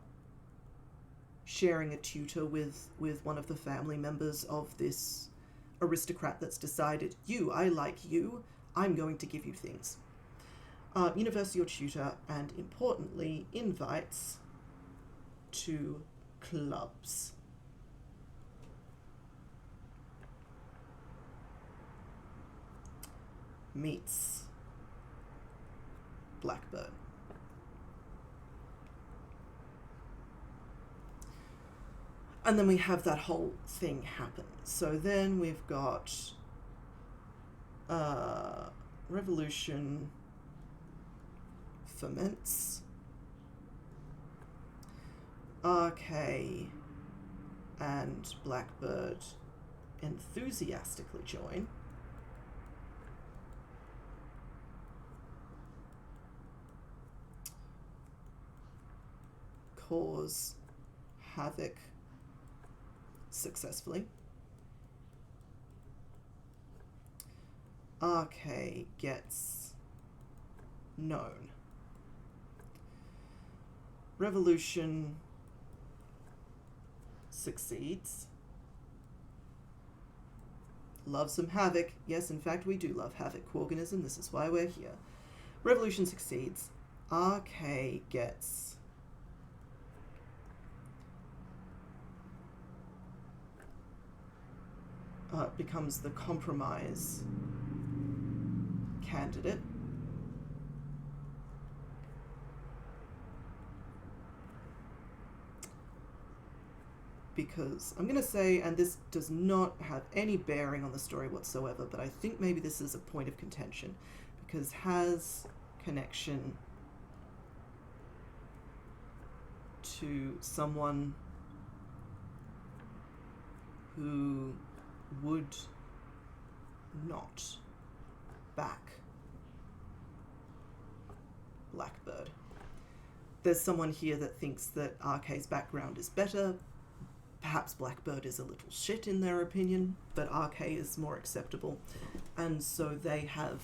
sharing a tutor with one of the family members of this aristocrat that's decided, I like you, I'm going to give you things. University or tutor, and importantly, invites to clubs. Meets Blackbird. And then we have that whole thing happen. So then we've got revolution ferments. RK and Blackbird enthusiastically join. Cause havoc successfully. RK gets known. Revolution succeeds. Love some havoc. Yes, in fact, we do love havoc, Quorganism. This is why we're here. Revolution succeeds. RK gets becomes the compromise candidate. Because I'm going to say, and this does not have any bearing on the story whatsoever, but I think maybe this is a point of contention, because has connection to someone who would not back Blackbird. There's someone here that thinks that RK's background is better. perhaps Blackbird is a little shit in their opinion, but RK is more acceptable. And so they have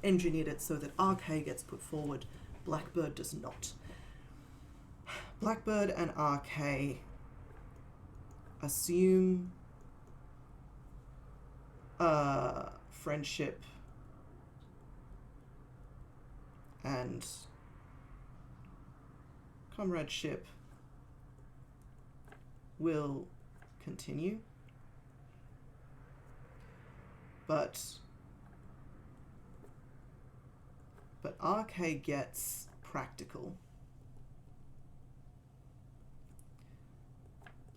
engineered it so that RK gets put forward, Blackbird does not. Blackbird and RK assume friendship and comradeship will continue, but RK gets practical.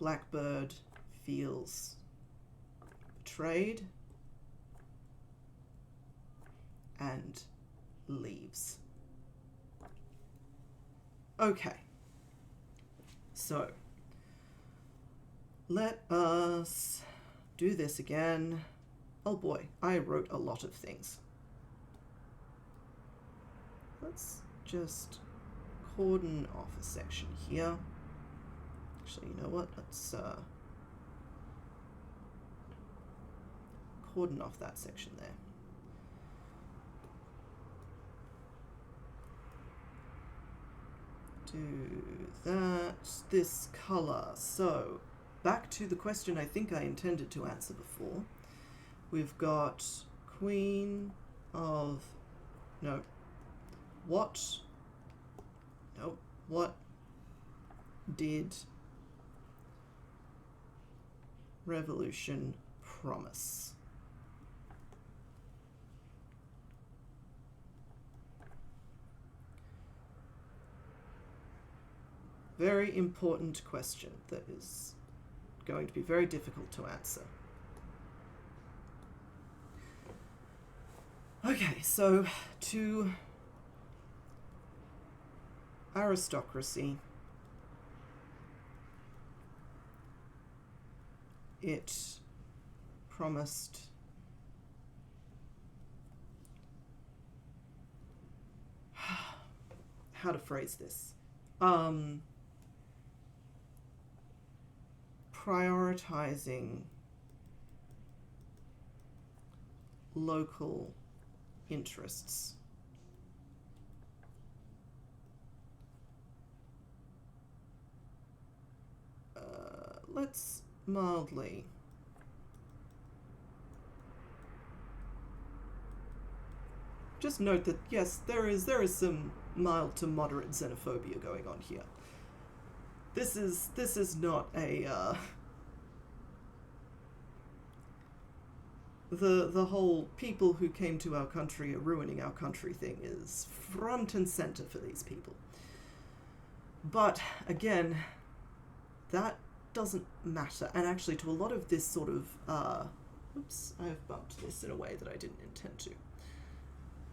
Blackbird feels betrayed and leaves. Okay, so let us do this again. Oh boy, I wrote a lot of things. Let's just cordon off a section here. Actually, you know what? Let's cordon off that section there. Do that. This color. So, back to the question I think I intended to answer before. We've got Queen of... No. What... No. What did revolution promise? Very important question that is going to be very difficult to answer. Okay, so to aristocracy, it promised how to phrase this. Prioritizing local interests. Let's mildly just note that yes, there is some mild to moderate xenophobia going on here. This is not a the whole people who came to our country are ruining our country thing is front and center for these people. But again, that doesn't matter. And actually, to a lot of this sort of oops, I've bumped this in a way that I didn't intend to.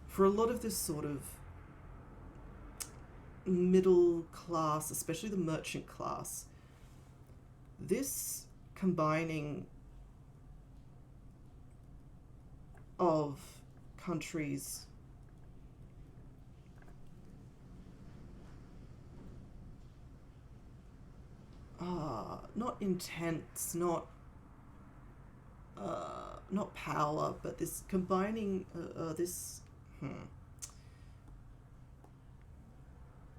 For a lot of this sort of middle class, especially the merchant class, this combining of countries not intense, not power, but this combining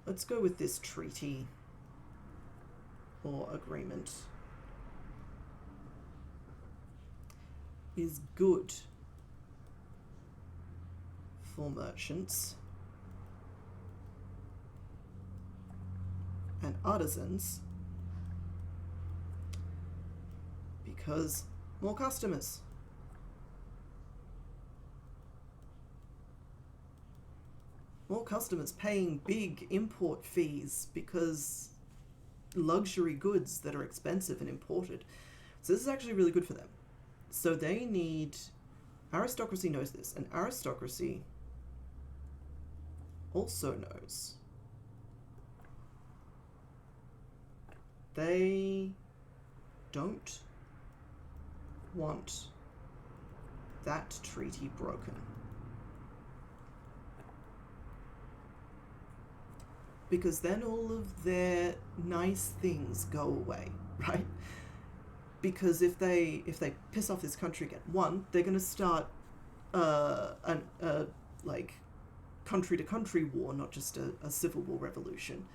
let's go with this treaty or agreement is good for merchants and artisans because more customers. More customers paying big import fees because luxury goods that are expensive and imported. So this is actually really good for them. So they need... Aristocracy knows this, and aristocracy also knows they don't want that treaty broken. Because then all of their nice things go away, right? because if they piss off this country again, one, they're going to start like country to country war, not just a civil war revolution,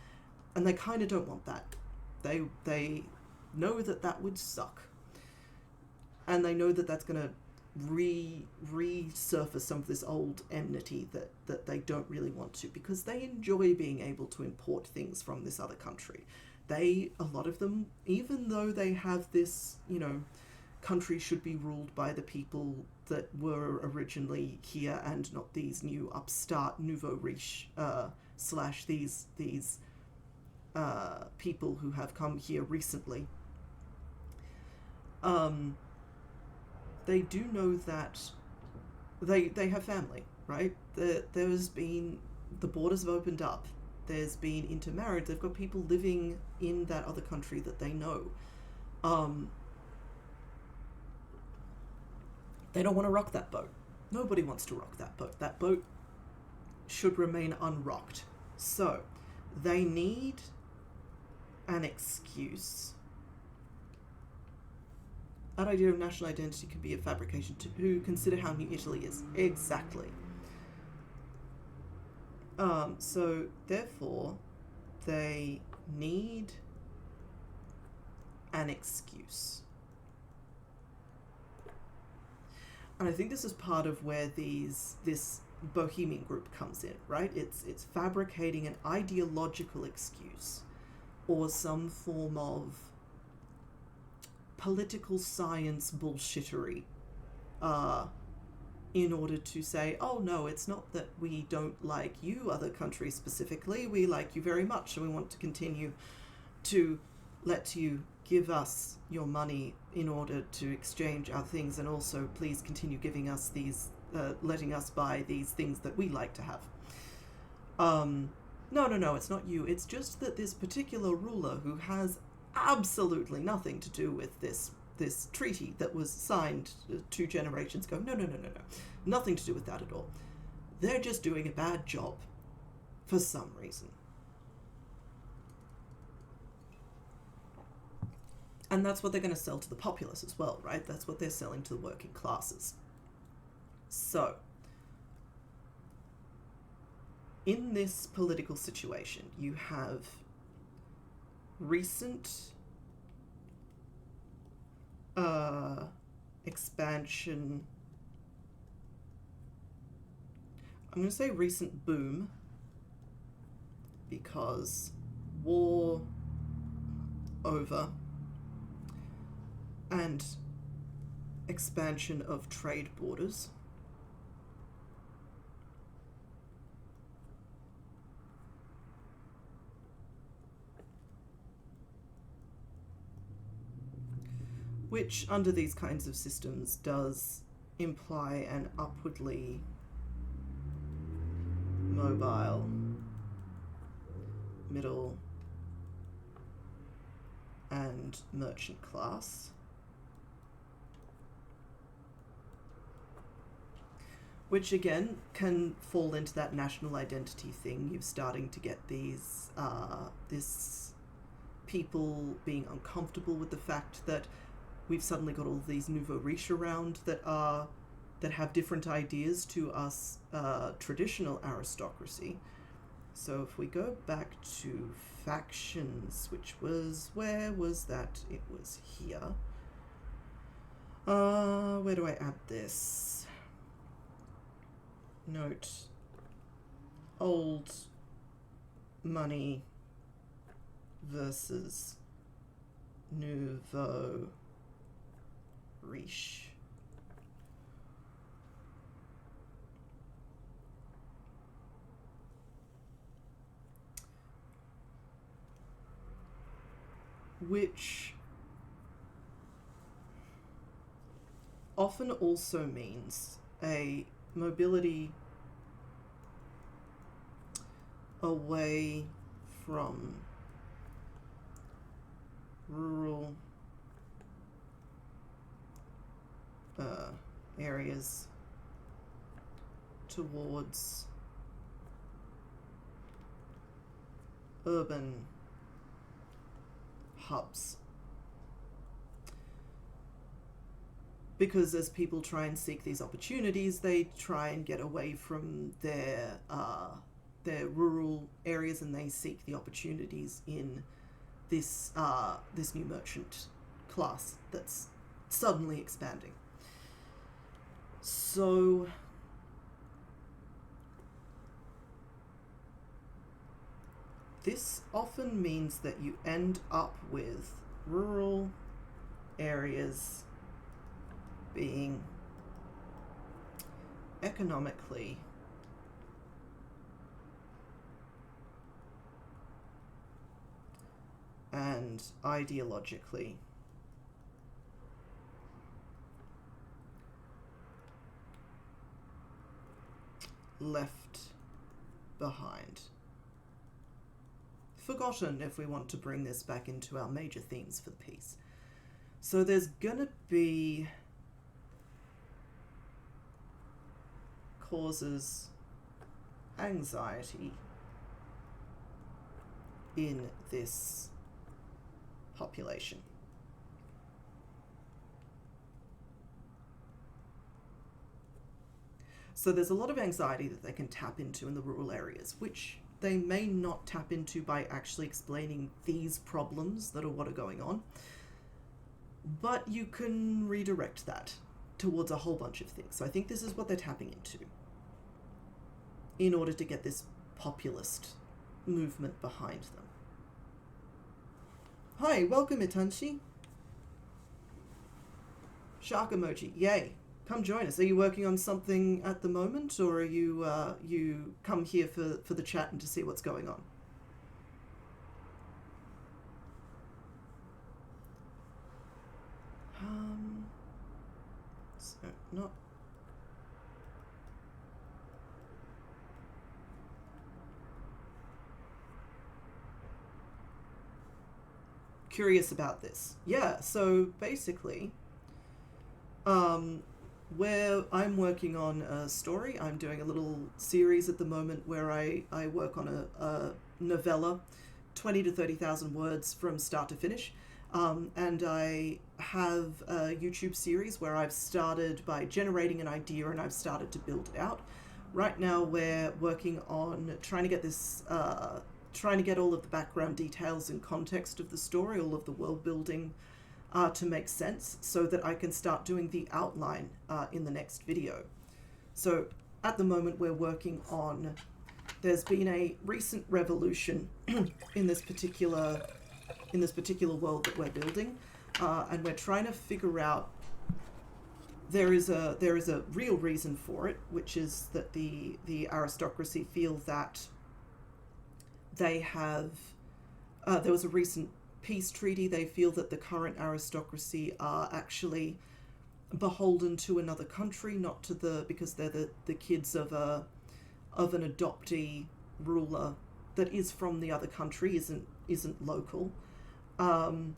and they kind of don't want that. They know that would suck, and they know that that's going to resurface some of this old enmity that they don't really want to, because they enjoy being able to import things from this other country. A lot of them, even though they have this, country should be ruled by the people that were originally here and not these new upstart nouveau riche / these people who have come here recently. They do know that they have family, right? There's been, the borders have opened up. There's been intermarriage. They've got people living in that other country that they know. They don't want to rock that boat. Nobody wants to rock that boat. That boat should remain unrocked. So they need an excuse. That idea of national identity can be a fabrication to consider how new Italy is. Exactly. So therefore, they need an excuse. And I think this is part of where this bohemian group comes in, right? It's fabricating an ideological excuse or some form of political science bullshittery in order to say, oh no, it's not that we don't like you, other countries specifically, we like you very much and we want to continue to let you give us your money in order to exchange our things, and also please continue giving us these, letting us buy these things that we like to have. No, it's not you. It's just that this particular ruler who has absolutely nothing to do with this treaty that was signed 2 generations ago. No. Nothing to do with that at all. They're just doing a bad job for some reason. And that's what they're going to sell to the populace as well, right? That's what they're selling to the working classes. So, in this political situation, you have recent expansion. I'm going to say recent boom, because war over and expansion of trade borders. Which, under these kinds of systems, does imply an upwardly mobile middle and merchant class. Which again can fall into that national identity thing. You're starting to get these this people being uncomfortable with the fact that we've suddenly got all these nouveau riche around that have different ideas to us traditional aristocracy. So if we go back to factions, which was, where was that? It was here. Where do I add this? Note, old money versus nouveau riche. Which often also means a mobility away from rural areas towards urban hubs. because as people try and seek these opportunities, they try and get away from their rural areas, and they seek the opportunities in this new merchant class that's suddenly expanding. So this often means that you end up with rural areas being economically and ideologically left behind. Forgotten, if we want to bring this back into our major themes for the piece. So there's gonna be causes anxiety in this population. So there's a lot of anxiety that they can tap into in the rural areas, which they may not tap into by actually explaining these problems that are what are going on. But you can redirect that towards a whole bunch of things. So I think this is what they're tapping into in order to get this populist movement behind them. Hi, welcome Itanshi. Shark emoji, yay. Come join us. Are you working on something at the moment, or are you come here for the chat and to see what's going on? So not. Curious about this. Yeah, so basically, where I'm working on a story, I'm doing a little series at the moment where I work on a novella, 20 to 30,000 words from start to finish. And I have a YouTube series where I've started by generating an idea and I've started to build it out. Right now we're working on trying to get this, trying to get all of the background details and context of the story, all of the world building to make sense, so that I can start doing the outline in the next video. So at the moment we're working on, there's been a recent revolution in this particular world that we're building, and we're trying to figure out, there is a real reason for it, which is that the aristocracy feel that they have, there was a recent peace treaty. They feel that the current aristocracy are actually beholden to another country, not to because they're the kids of an adoptee ruler that is from the other country, isn't local. And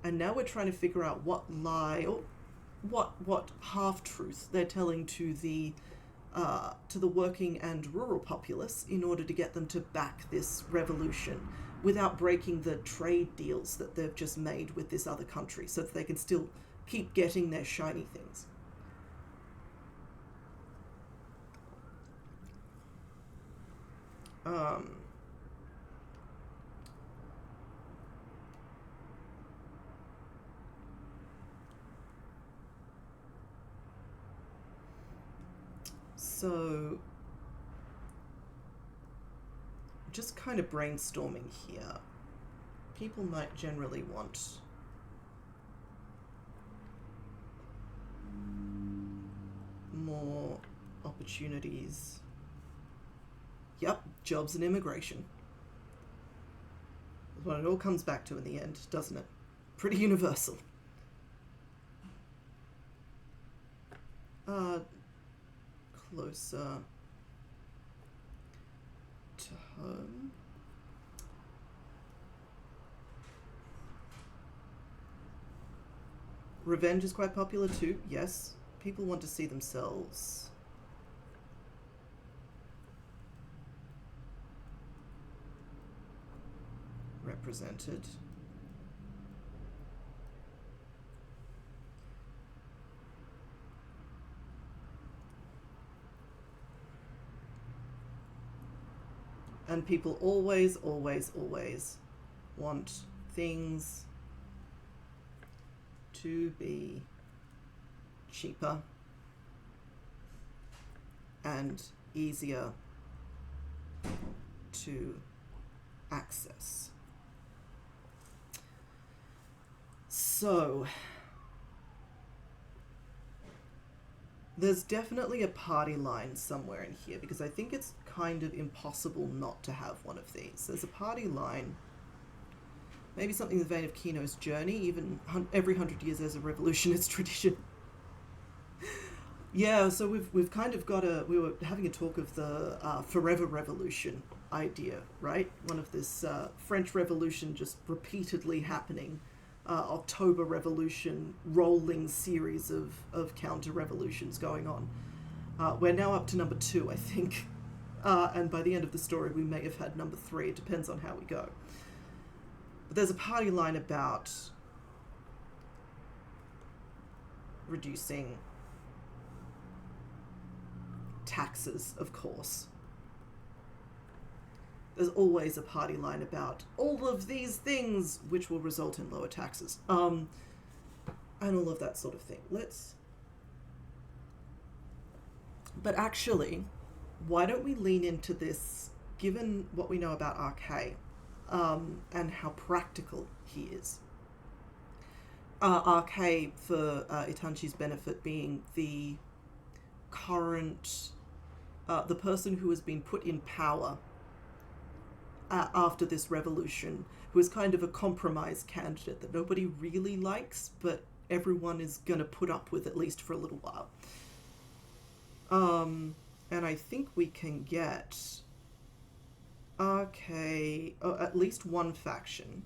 now we're trying to figure out what lie, or what half-truth they're telling to the working and rural populace in order to get them to back this revolution without breaking the trade deals that they've just made with this other country, so that they can still keep getting their shiny things. So just kind of brainstorming here. People might generally want more opportunities. Yep, jobs and immigration. That's what it all comes back to in the end, doesn't it? Pretty universal. Closer to home. Revenge is quite popular too, yes. People want to see themselves represented. And people always, always, always want things to be cheaper and easier to access. So, there's definitely a party line somewhere in here, because I think it's kind of impossible not to have one of these. There's a party line, maybe something in the vein of Kino's journey, even every 100 years there's a revolution, it's tradition. Yeah, so we've kind of got we were having a talk of the forever revolution idea, right? One of this French Revolution just repeatedly happening, October Revolution, rolling series of counter-revolutions going on. We're now up to number 2, I think. And by the end of the story, we may have had number 3. It depends on how we go. But there's a party line about reducing taxes, of course. There's always a party line about all of these things which will result in lower taxes. And all of that sort of thing. But actually, why don't we lean into this, given what we know about Arcade, and how practical he is. Arcade, for Itachi's benefit, being the current, the person who has been put in power after this revolution, who is kind of a compromise candidate that nobody really likes, but everyone is going to put up with at least for a little while. And I think we can get at least one faction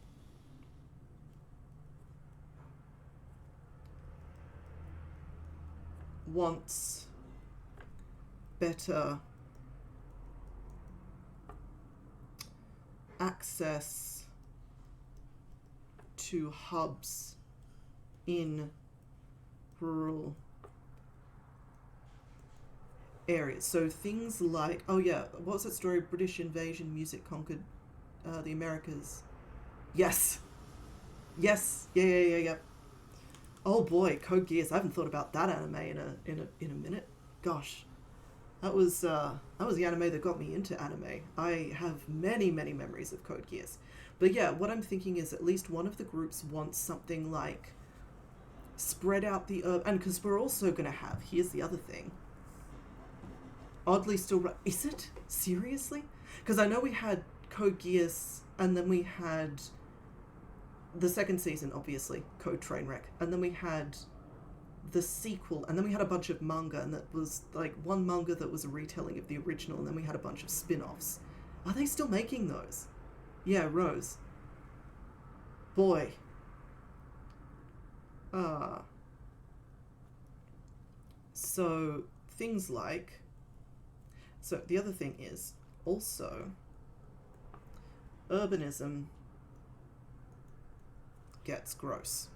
wants better access to hubs in rural areas. So things like, oh yeah, what was that story? British invasion, music conquered the Americas. Yes. Yeah. Oh boy, Code Geass. I haven't thought about that anime in a minute. Gosh. That was the anime that got me into anime. I have many memories of Code Geass. But yeah, what I'm thinking is at least one of the groups wants something like spread out the and because we're also going to have, here's the other thing, oddly still, is it? Seriously? Because I know we had Code Geass, and then we had the second season, obviously, Code Trainwreck, and then we had the sequel, and then we had a bunch of manga, and that was like one manga that was a retelling of the original, and then we had a bunch of spin-offs. Are they still making those? Yeah, Rose. Boy. So, things like... So, the other thing is, also, urbanism gets gross.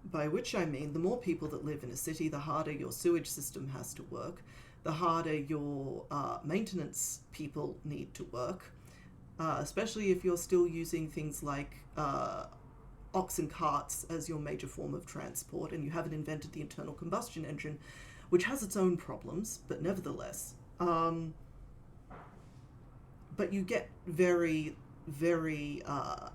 By which I mean, the more people that live in a city, the harder your sewage system has to work, the harder your maintenance people need to work, especially if you're still using things like ox and carts as your major form of transport, and you haven't invented the internal combustion engine, which has its own problems, but nevertheless. But you get very,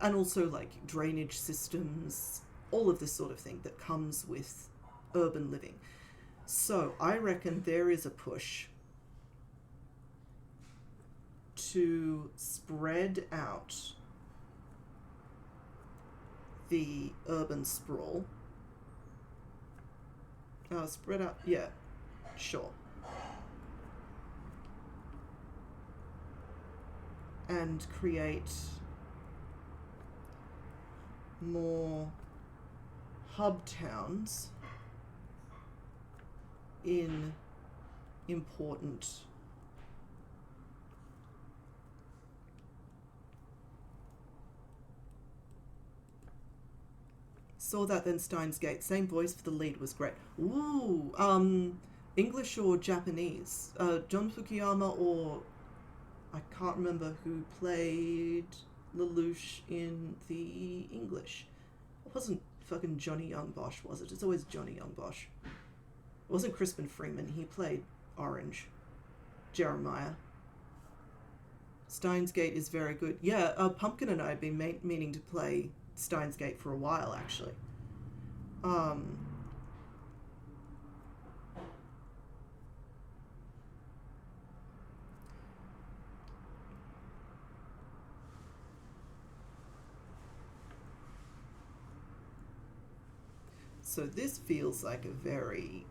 and also like drainage systems, all of this sort of thing that comes with urban living. So I reckon there is a push to spread out the urban sprawl. Spread out, yeah, sure. And create more hub towns in important Saw that, then Steins Gate. Same voice for the lead was great. Ooh, English or Japanese? John Fukuyama or... I can't remember who played Lelouch in the English. It wasn't fucking Johnny Young Bosch, was it? It's always Johnny Young Bosch. It wasn't Crispin Freeman. He played Orange. Jeremiah. Steins Gate is very good. Yeah, Pumpkin and I have been meaning to play Steins Gate for a while, actually. So this feels like a very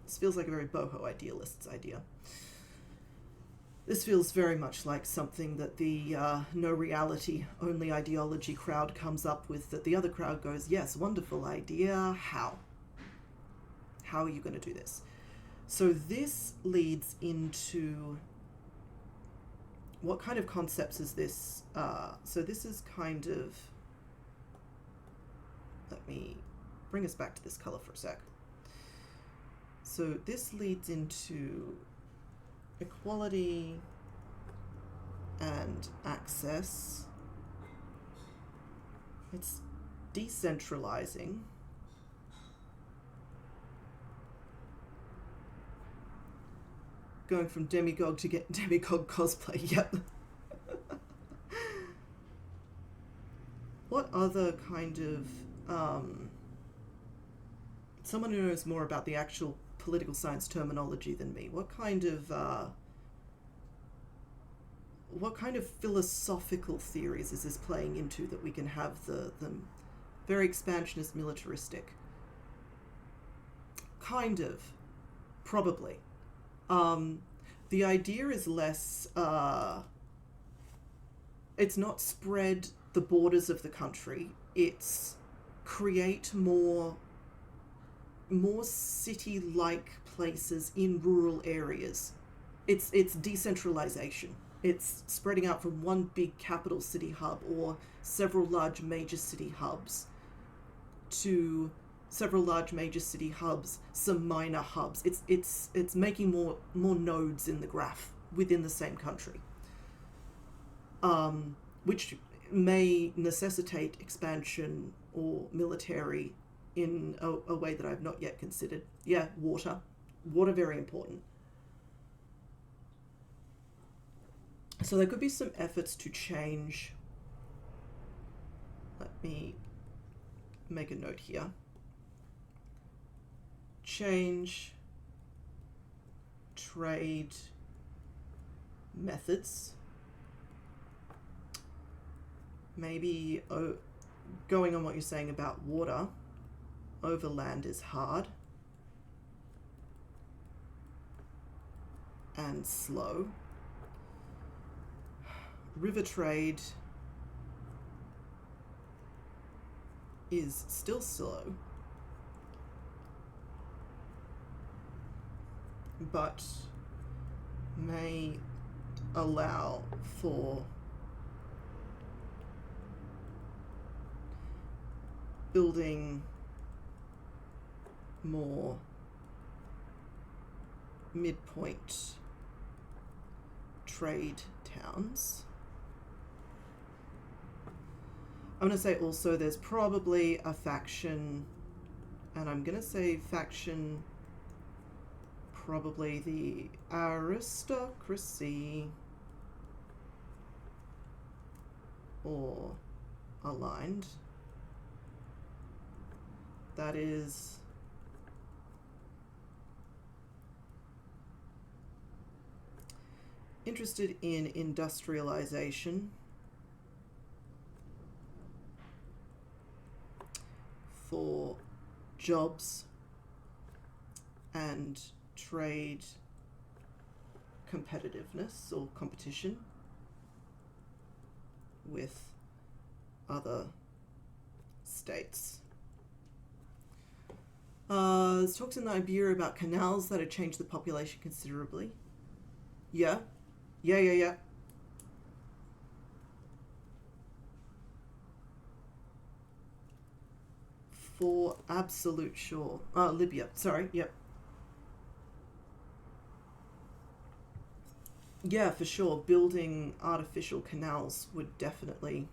this feels like a very boho idealist's idea. This feels very much like something that the no reality, only ideology crowd comes up with, that the other crowd goes, yes, wonderful idea, how? How are you going to do this? So this leads into... what kind of concepts is this? So this is kind of... Let me bring us back to this color for a sec. So this leads into equality and access. It's decentralizing. Going from demigod to get demigod cosplay, yep. What other kind of, someone who knows more about the actual political science terminology than me, what kind of philosophical theories is this playing into that we can have the very expansionist militaristic? Kind of, probably. The idea is less, it's not spread the borders of the country, it's create more city-like places in rural areas. It's decentralization. It's spreading out from one big capital city hub or several large major city hubs to several large major city hubs, some minor hubs. It's making more nodes in the graph within the same country, which may necessitate expansion or military in a way that I've not yet considered. Yeah, water, very important. So there could be some efforts to change. Let me make a note here. Change trade methods. Maybe going on what you're saying about water, overland is hard and slow. River trade is still slow, but may allow for building more midpoint trade towns. I'm going to say also there's probably a faction, and I'm going to say faction, probably the aristocracy or aligned, that is interested in industrialization for jobs and trade competitiveness or competition with other states. There's talks in Iberia about canals that have changed the population considerably. Yeah. for absolute sure. Libya, sorry, yep. Yeah, for sure. Building artificial canals would definitely...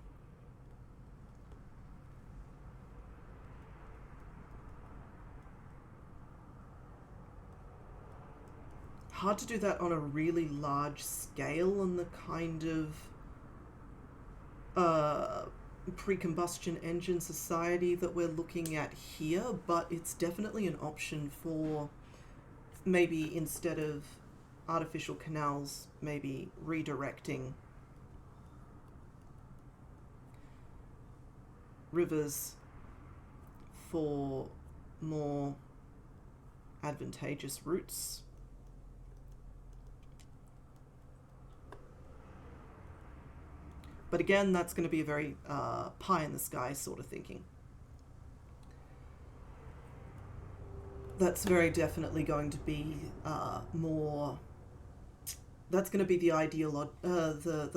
Hard to do that on a really large scale on the kind of pre-combustion engine society that we're looking at here, but it's definitely an option for maybe instead of artificial canals, maybe redirecting rivers for more advantageous routes. But again, that's going to be a very pie in the sky sort of thinking. That's very definitely going to be more... That's going to be the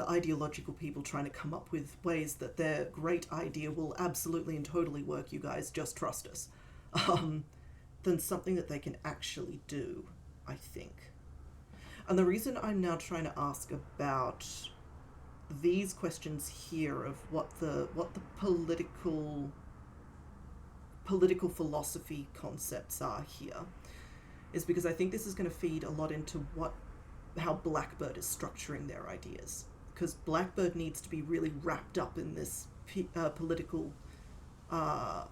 ideological people trying to come up with ways that their great idea will absolutely and totally work, you guys, just trust us, than something that they can actually do, I think. And the reason I'm now trying to ask about these questions here of what the political philosophy concepts are here is because I think this is going to feed a lot into how Blackbird is structuring their ideas, because Blackbird needs to be really wrapped up in this political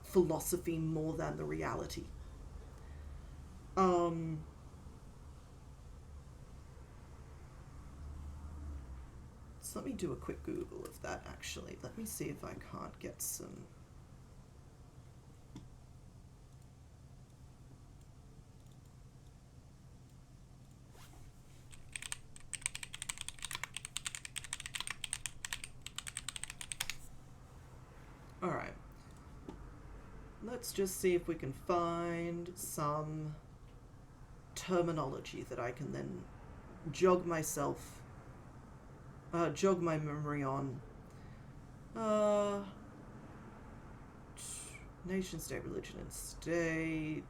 philosophy more than the reality. So let me do a quick Google of that, actually. Let me see if I can't get some... Alright. Let's just see if we can find some terminology that I can then jog my memory on. Nation, state, religion, and state.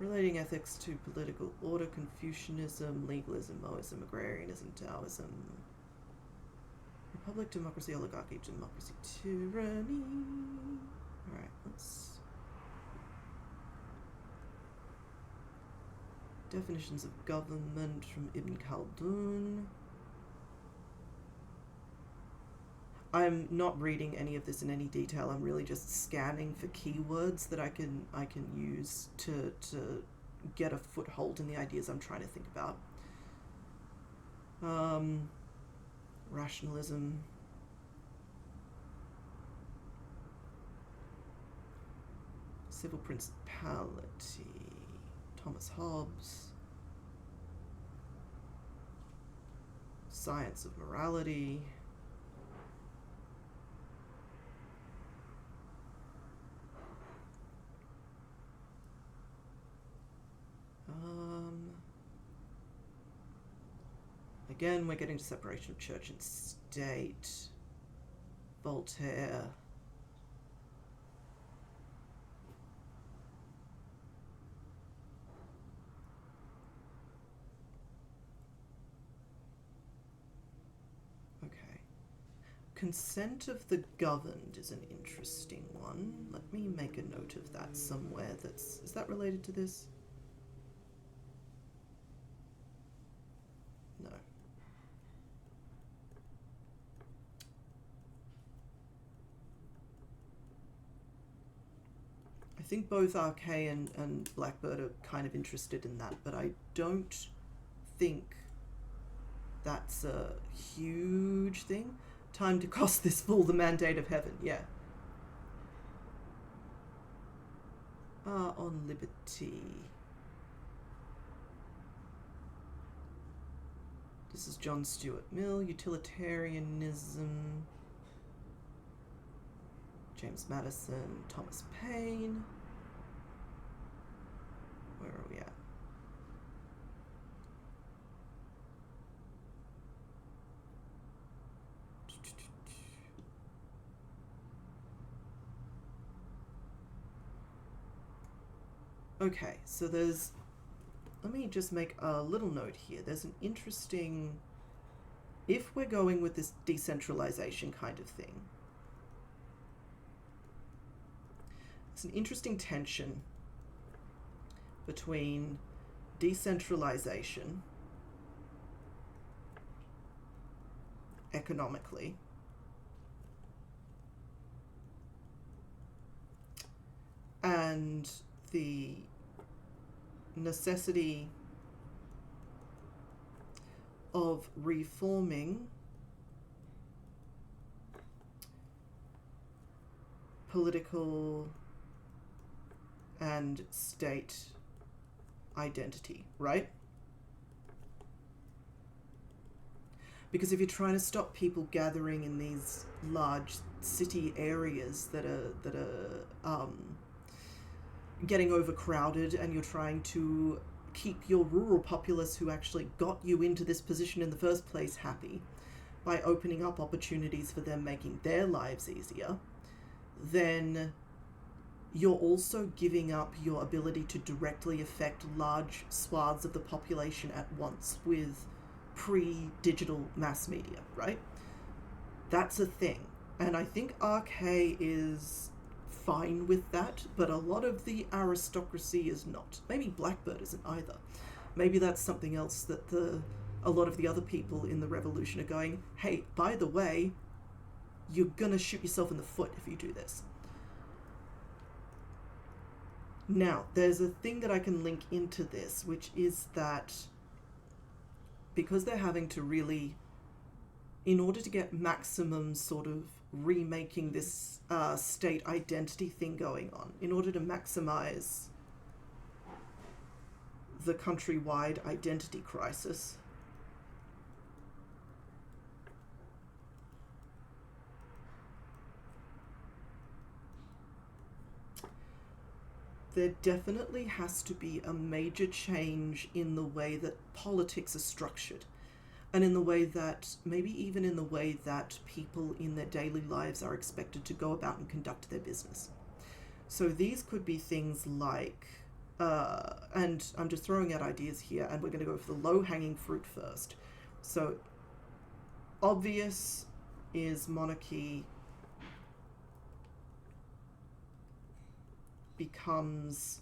Relating ethics to political order, Confucianism, legalism, Moism, agrarianism, Taoism. Republic, democracy, oligarchy, democracy, tyranny. Alright, let's... Definitions of government from Ibn Khaldun. I'm not reading any of this in any detail. I'm really just scanning for keywords that I can use to get a foothold in the ideas I'm trying to think about. Rationalism. Civil principality. Thomas Hobbes. Science of morality. Again, we're getting to separation of church and state. Voltaire. Okay. Consent of the governed is an interesting one. Let me make a note of that somewhere. Is that related to this? No. I think both RK and Blackbird are kind of interested in that, but I don't think that's a huge thing. Time to cost this fool the mandate of heaven, yeah. On liberty. This is John Stuart Mill, utilitarianism. James Madison, Thomas Paine. Where are we at? Okay, so there's... Let me just make a little note here. There's an interesting... If we're going with this decentralization kind of thing, it's an interesting tension between decentralization economically and the necessity of reforming political and state identity, right? Because if you're trying to stop people gathering in these large city areas that are getting overcrowded, and you're trying to keep your rural populace who actually got you into this position in the first place happy by opening up opportunities for them, making their lives easier, then you're also giving up your ability to directly affect large swaths of the population at once with pre-digital mass media, right? That's a thing. And I think RK is fine with that, but a lot of the aristocracy is not. Maybe Blackbird isn't either. Maybe that's something else that a lot of the other people in the revolution are going, hey, by the way, you're gonna shoot yourself in the foot if you do this. Now, there's a thing that I can link into this, which is that because they're having to really, in order to get maximum sort of remaking this state identity thing going on, in order to maximize the countrywide identity crisis, there definitely has to be a major change in the way that politics are structured, and in the way that, maybe even in the way that people in their daily lives are expected to go about and conduct their business. So these could be things like, and I'm just throwing out ideas here, and we're going to go for the low-hanging fruit first. So obvious is monarchy becomes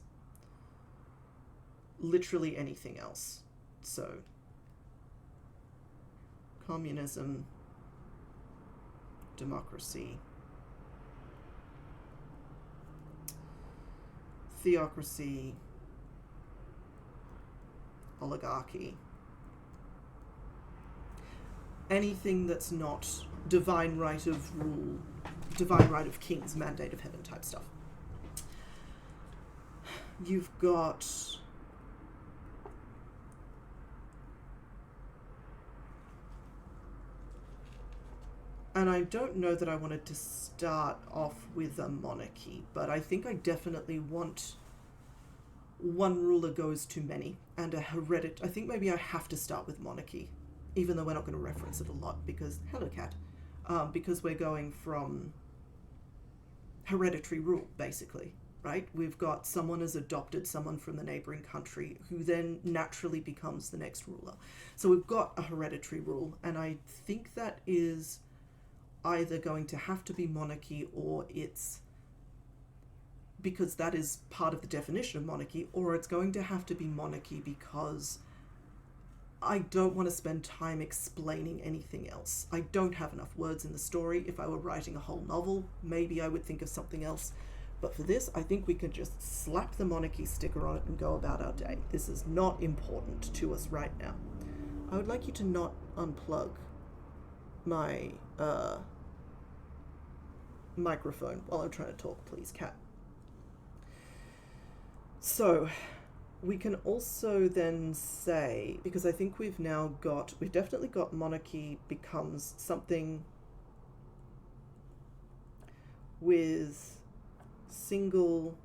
literally anything else. So communism, democracy, theocracy, oligarchy, anything that's not divine right of rule, divine right of kings, mandate of heaven type stuff. You've got and I don't know that I wanted to start off with a monarchy, but I think I definitely want one ruler goes too many, and a hereditary. I think maybe I have to start with monarchy, even though we're not going to reference it a lot, because, hello cat, because we're going from hereditary rule, basically, right? We've got someone has adopted someone from the neighboring country who then naturally becomes the next ruler. So we've got a hereditary rule, and I think that is either going to have to be monarchy, or it's because that is part of the definition of monarchy, or it's going to have to be monarchy because I don't want to spend time explaining anything else. I don't have enough words in the story. If I were writing a whole novel, maybe I would think of something else. But for this, I think we could just slap the monarchy sticker on it and go about our day. This is not important to us right now. I would like you to not unplug my microphone while I'm trying to talk, please, cat. So we can also then say, because I think we've definitely got monarchy becomes something with single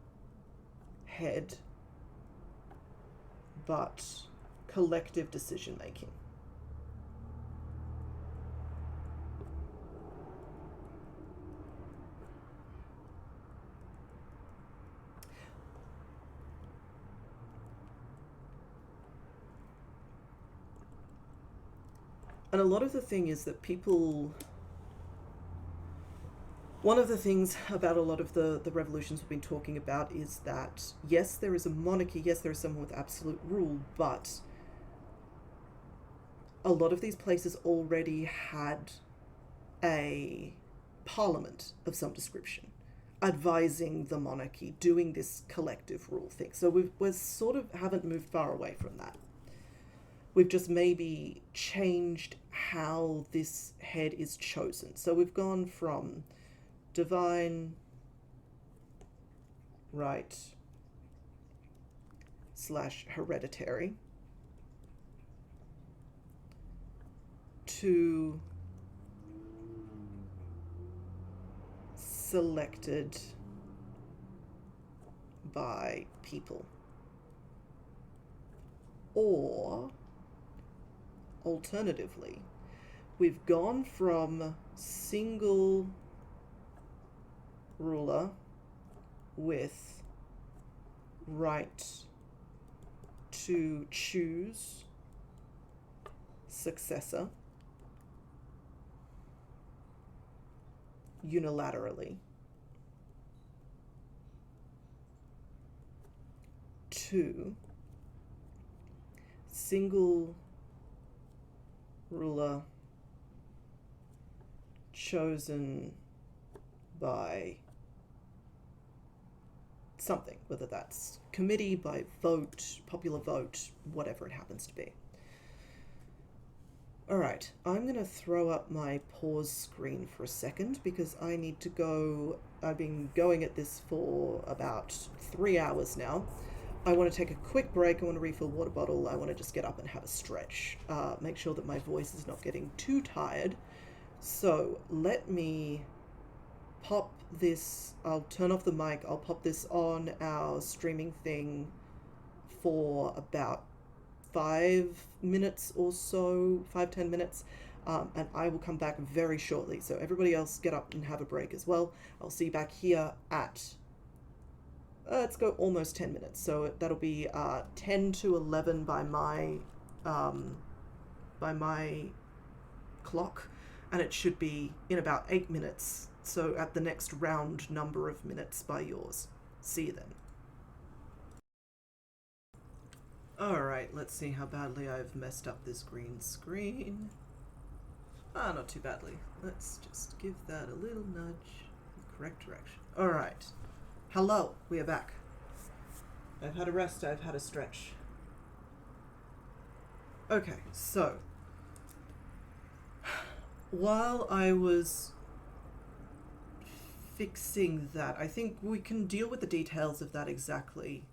head but collective decision making. And a lot of the thing is that people... One of the things about a lot of the revolutions we've been talking about is that, yes, there is a monarchy, yes, there is someone with absolute rule, but a lot of these places already had a parliament of some description advising the monarchy, doing this collective rule thing. So we're sort of haven't moved far away from that. We've just maybe changed how this head is chosen. So we've gone from divine right / hereditary to selected by people. Or alternatively, we've gone from single ruler with right to choose successor unilaterally to single ruler chosen by something, whether that's committee, by vote, popular vote, whatever it happens to be. All right, I'm going to throw up my pause screen for a second because I need to go. I've been going at this for about 3 hours now. I want to take a quick break. I want to refill water bottle. I want to just get up and have a stretch. Make sure that my voice is not getting too tired. So let me pop this. I'll turn off the mic. I'll pop this on our streaming thing for about 5 minutes or so, 5-10 minutes, and I will come back very shortly. So everybody else get up and have a break as well. I'll see you back here at let's go almost 10 minutes. So that'll be 10 to 11 by my clock, and it should be in about 8 minutes. So at the next round number of minutes by yours. See you then. Alright, let's see how badly I've messed up this green screen. Not too badly. Let's just give that a little nudge in the correct direction. Alright. Hello, we are back. I've had a rest, I've had a stretch. Okay, so while I was fixing that, I think we can deal with the details of that exactly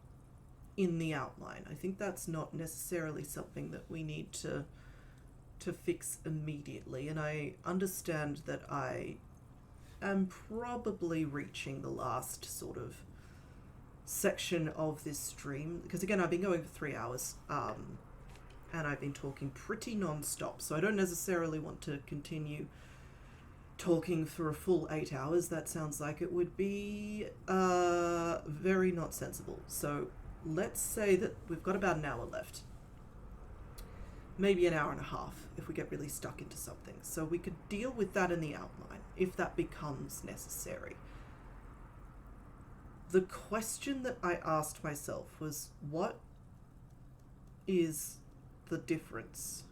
in the outline. I think that's not necessarily something that we need to fix immediately, and I understand that I am probably reaching the last sort of section of this stream, because again, I've been going for 3 hours, and I've been talking pretty non-stop, so I don't necessarily want to continue talking for a full 8 hours. That sounds like it would be very not sensible. So let's say that we've got about an hour left. Maybe an hour and a half if we get really stuck into something. So we could deal with that in the outline if that becomes necessary. The question that I asked myself was, what is the difference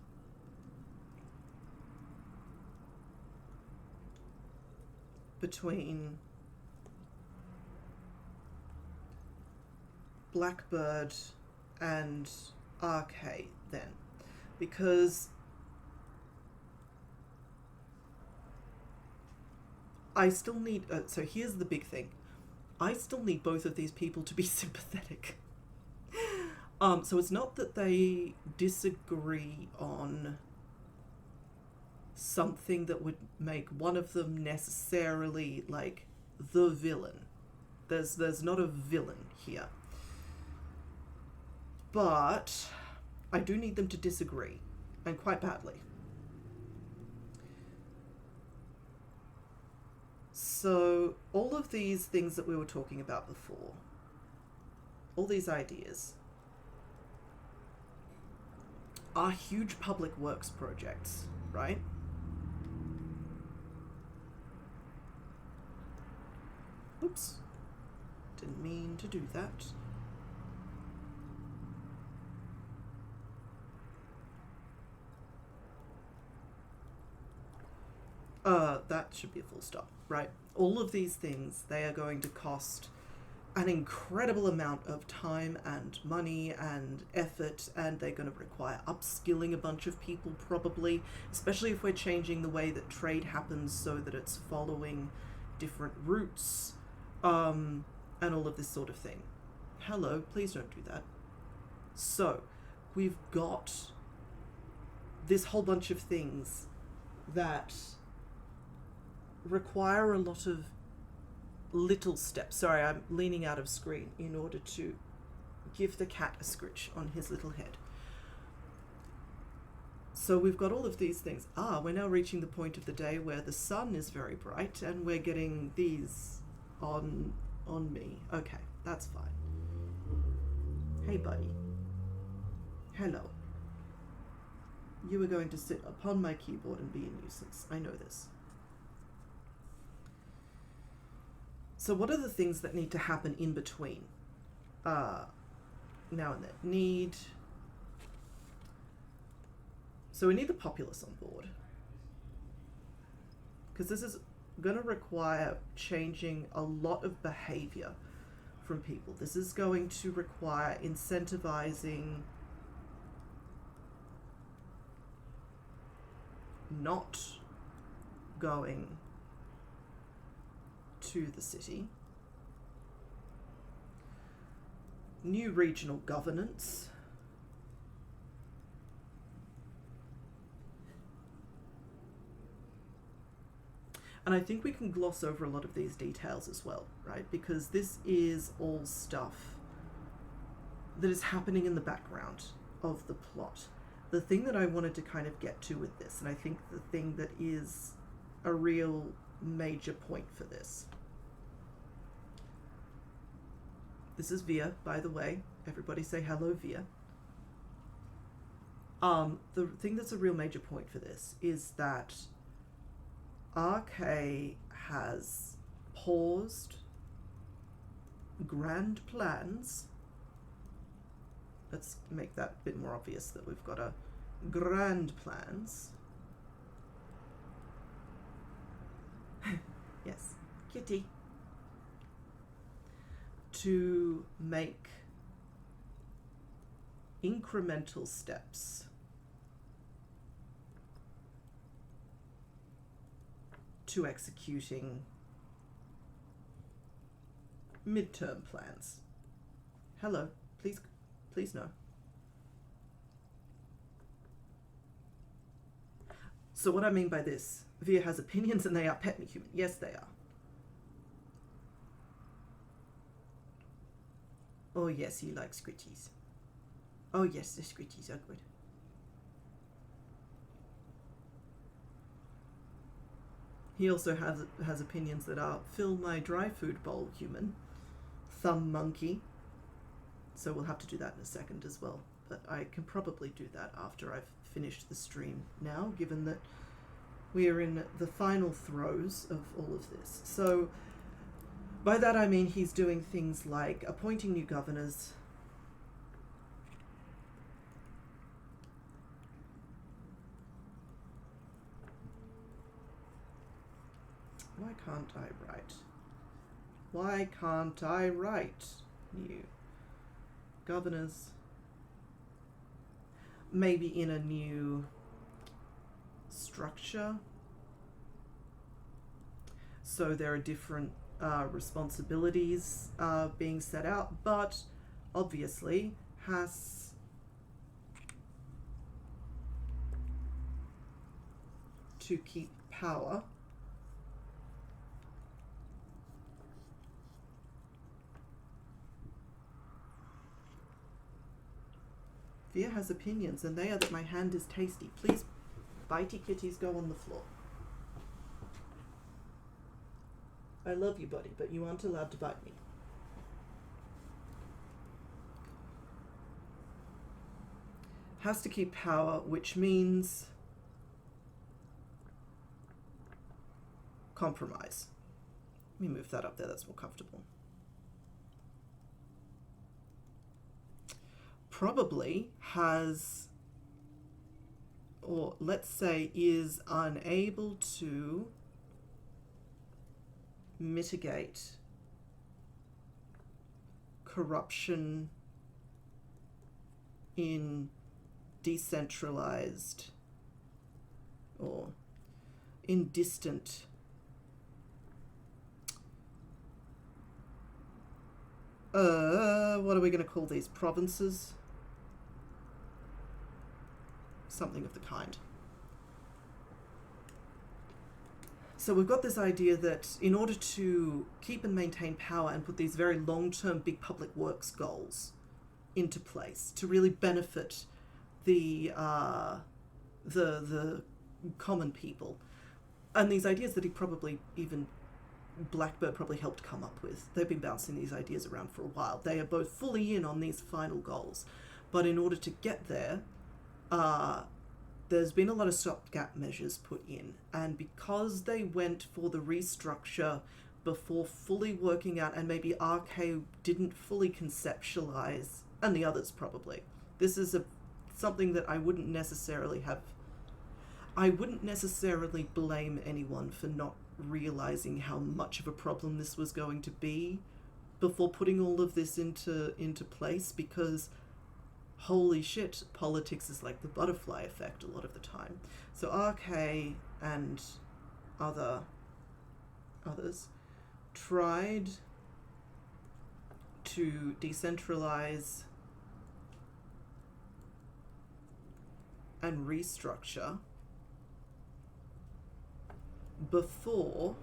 between Blackbird and RK then? Because I still need, so here's the big thing. I still need both of these people to be sympathetic. So it's not that they disagree on something that would make one of them necessarily like the villain. There's not a villain here. But I do need them to disagree, and quite badly. So all of these things that we were talking about before, all these ideas, are huge public works projects, right? Oops. Didn't mean to do that. That should be a full stop, right? All of these things, they are going to cost an incredible amount of time and money and effort, and they're going to require upskilling a bunch of people probably, especially if we're changing the way that trade happens so that it's following different routes, and all of this sort of thing. Hello, please don't do that. So, we've got this whole bunch of things that require a lot of little steps. Sorry, I'm leaning out of screen in order to give the cat a scritch on his little head. So we've got all of these things. We're now reaching the point of the day where the sun is very bright and we're getting these on me. Okay, that's fine. Hey, buddy. Hello. You are going to sit upon my keyboard and be a nuisance. I know this. So what are the things that need to happen in between now and then? So we need the populace on board, because this is going to require changing a lot of behavior from people. This is going to require incentivizing not going to the city, new regional governance, and I think we can gloss over a lot of these details as well, right? Because this is all stuff that is happening in the background of the plot. The thing that I wanted to kind of get to with this, and I think the thing that is a real major point for this. This is Via, by the way. Everybody say hello, Via. The thing that's a real major point for this is that RK has paused grand plans. Let's make that a bit more obvious that we've got a grand plans. Yes, kitty. To make incremental steps to executing midterm plans. Hello, please no. So what I mean by this, Via has opinions and they are pet me human. Yes, they are. Oh yes, he likes scritchies. Oh yes, the scritchies are good. He also has opinions that are fill my dry food bowl human, thumb monkey. So we'll have to do that in a second as well. But I can probably do that after I've finished the stream now, given that we are in the final throes of all of this. So by that I mean he's doing things like appointing new governors, why can't I write? Why can't I write new governors? Maybe in a new structure. So there are different responsibilities being set out, but obviously has to keep power. Via has opinions, and they are that my hand is tasty. Please, bitey kitties, go on the floor. I love you, buddy, but you aren't allowed to bite me. Has to keep power, which means compromise. Let me move that up there, that's more comfortable. Probably has, or let's say is unable to mitigate corruption in decentralized or in distant what are we going to call these, provinces? Something of the kind. So we've got this idea that in order to keep and maintain power and put these very long-term big public works goals into place to really benefit the common people, and these ideas that he probably, even Blackbird probably helped come up with. They've been bouncing these ideas around for a while. They are both fully in on these final goals, but in order to get there, there's been a lot of stopgap measures put in, and because they went for the restructure before fully working out, and maybe RK didn't fully conceptualize, and the others probably, this is something that I wouldn't necessarily blame anyone for not realizing how much of a problem this was going to be before putting all of this into place, because holy shit, politics is like the butterfly effect a lot of the time. So RK and others tried to decentralize and restructure before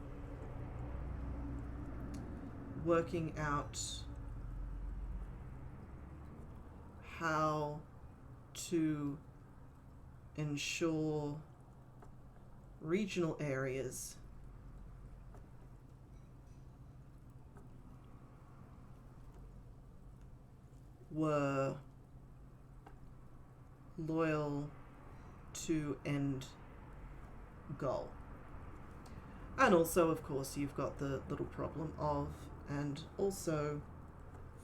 working out how to ensure regional areas were loyal to end goal. And also, of course, you've got the little problem of, and also,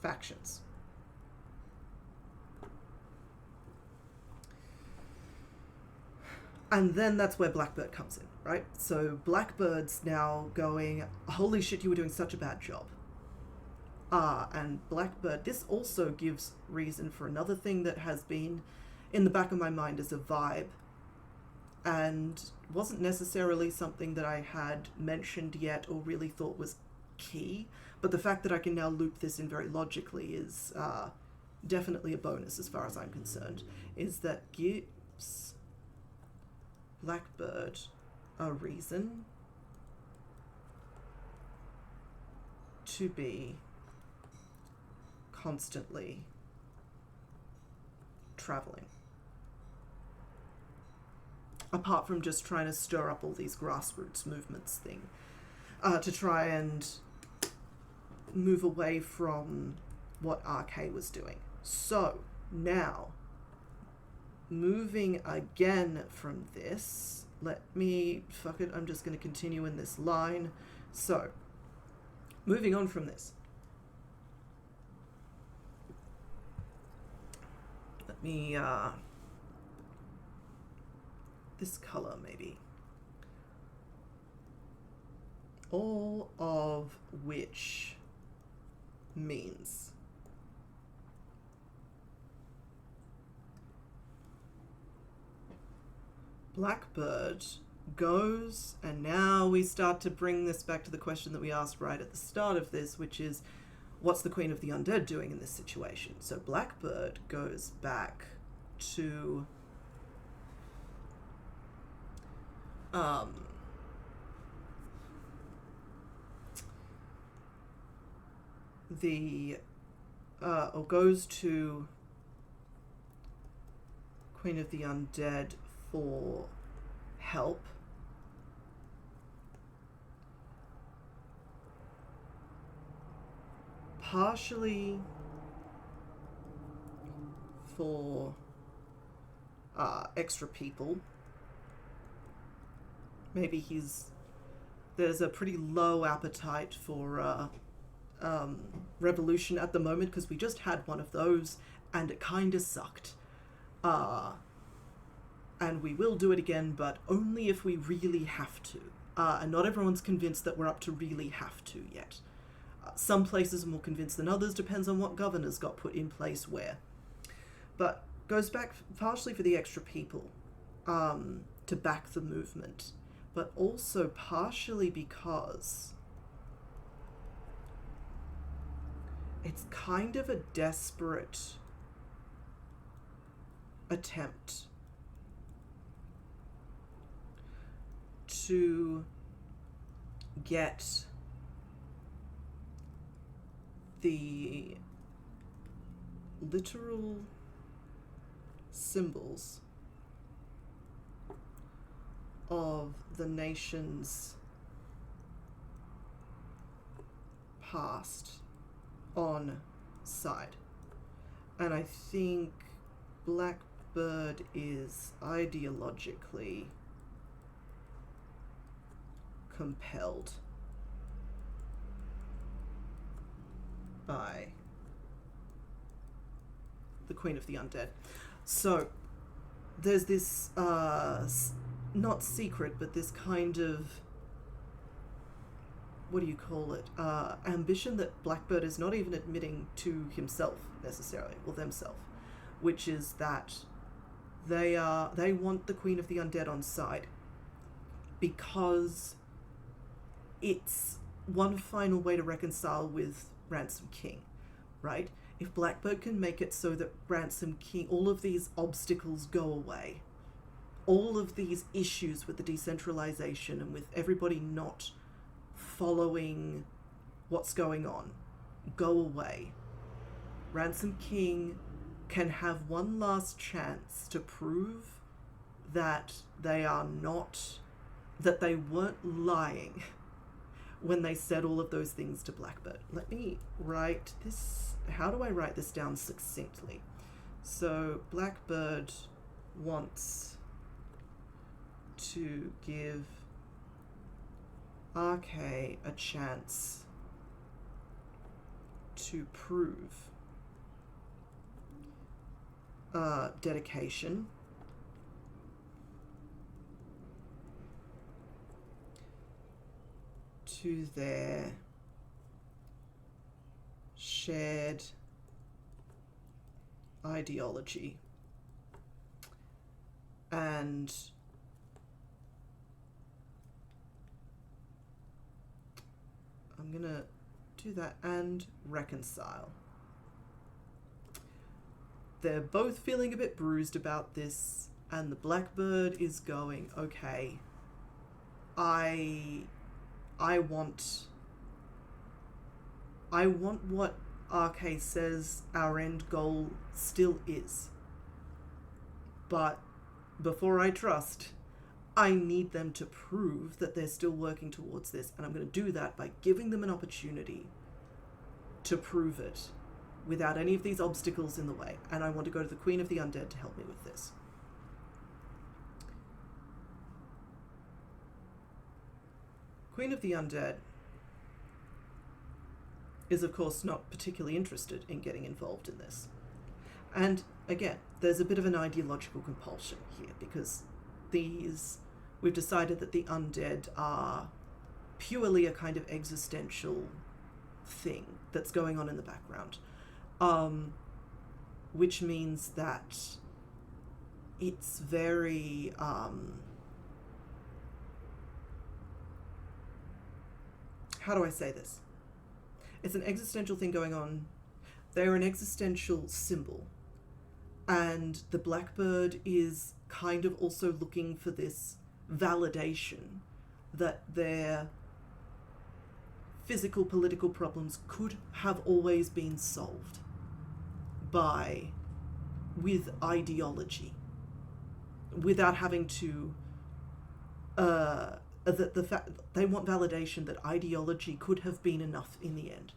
factions. And then that's where Blackbird comes in, right? So Blackbird's now going, holy shit, you were doing such a bad job. And Blackbird, this also gives reason for another thing that has been in the back of my mind as a vibe, and wasn't necessarily something that I had mentioned yet or really thought was key, but the fact that I can now loop this in very logically is definitely a bonus as far as I'm concerned, is that gives Blackbird a reason to be constantly traveling. Apart from just trying to stir up all these grassroots movements thing, to try and move away from what RK was doing. So now, moving again from this, I'm just going to continue in this line. So, moving on from this. Let me, this color maybe. All of which means Blackbird goes, and now we start to bring this back to the question that we asked right at the start of this, which is, what's the Queen of the Undead doing in this situation? So Blackbird goes back to or goes to Queen of the Undead for help. Partially for extra people. Maybe there's a pretty low appetite for revolution at the moment because we just had one of those and it kind of sucked. And we will do it again, but only if we really have to. And not everyone's convinced that we're up to really have to yet. Some places are more convinced than others, depends on what governors got put in place where. But goes back partially for the extra people to back the movement, but also partially because it's kind of a desperate attempt to get the literal symbols of the nation's past on side. And I think Blackbird is ideologically compelled by the Queen of the Undead. So there's this not secret, but this kind of, what do you call it, ambition that Blackbird is not even admitting to himself necessarily, or themselves, which is that they want the Queen of the Undead on side because it's one final way to reconcile with Ransom King, right? If Blackbird can make it so that Ransom King, all of these obstacles go away, all of these issues with the decentralization and with everybody not following what's going on go away, Ransom King can have one last chance to prove that they weren't lying when they said all of those things to Blackbird. Let me write this. How do I write this down succinctly? So Blackbird wants to give RK a chance to prove dedication to their shared ideology. And I'm gonna do that and reconcile. They're both feeling a bit bruised about this, and the Blackbird is going, okay, I want what RK says our end goal still is. But before I trust, I need them to prove that they're still working towards this, and I'm going to do that by giving them an opportunity to prove it without any of these obstacles in the way. And I want to go to the Queen of the Undead to help me with this. Queen of the Undead is, of course, not particularly interested in getting involved in this. And again, there's a bit of an ideological compulsion here, because we've decided that the undead are purely a kind of existential thing that's going on in the background, which means that it's very how do I say this? It's an existential thing going on. They're an existential symbol. And the Blackbird is kind of also looking for this validation that their physical political problems could have always been solved with ideology, without having to the fact they want validation that ideology could have been enough in the end.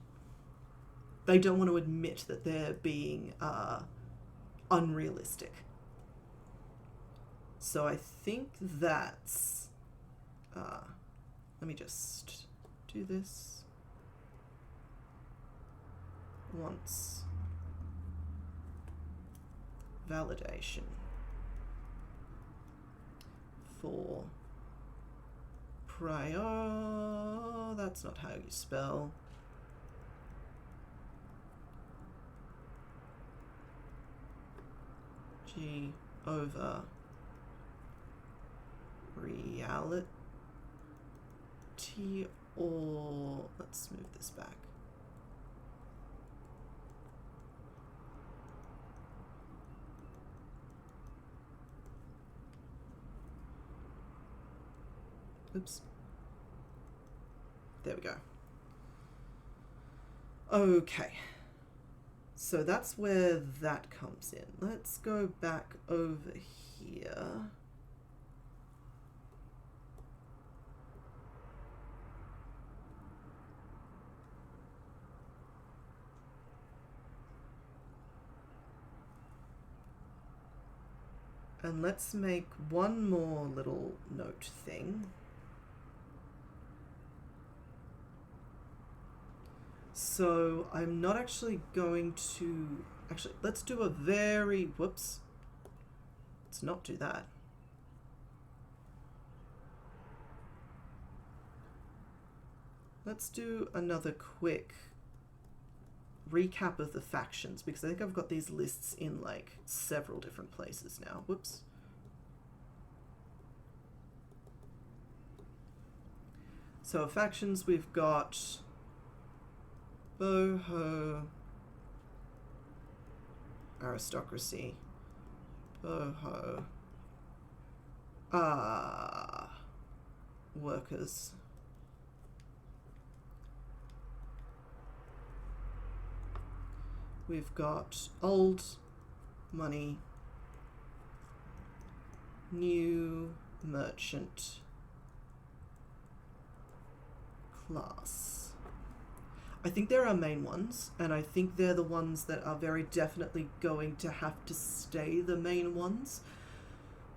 They don't want to admit that they're being unrealistic. So I think that's, let me just do this once. Validation for prior, that's not how you spell. G over reality, or let's move this back. Oops. There we go. Okay. So that's where that comes in. Let's go back over here. And let's make one more little note thing. So I'm not actually going to, actually, let's do a very, whoops, let's not do that. Let's do another quick recap of the factions, because I think I've got these lists in like several different places now. Whoops. So factions, we've got boho, aristocracy, boho, workers, we've got old money, new merchant class. I think they're our main ones, and I think they're the ones that are very definitely going to have to stay the main ones,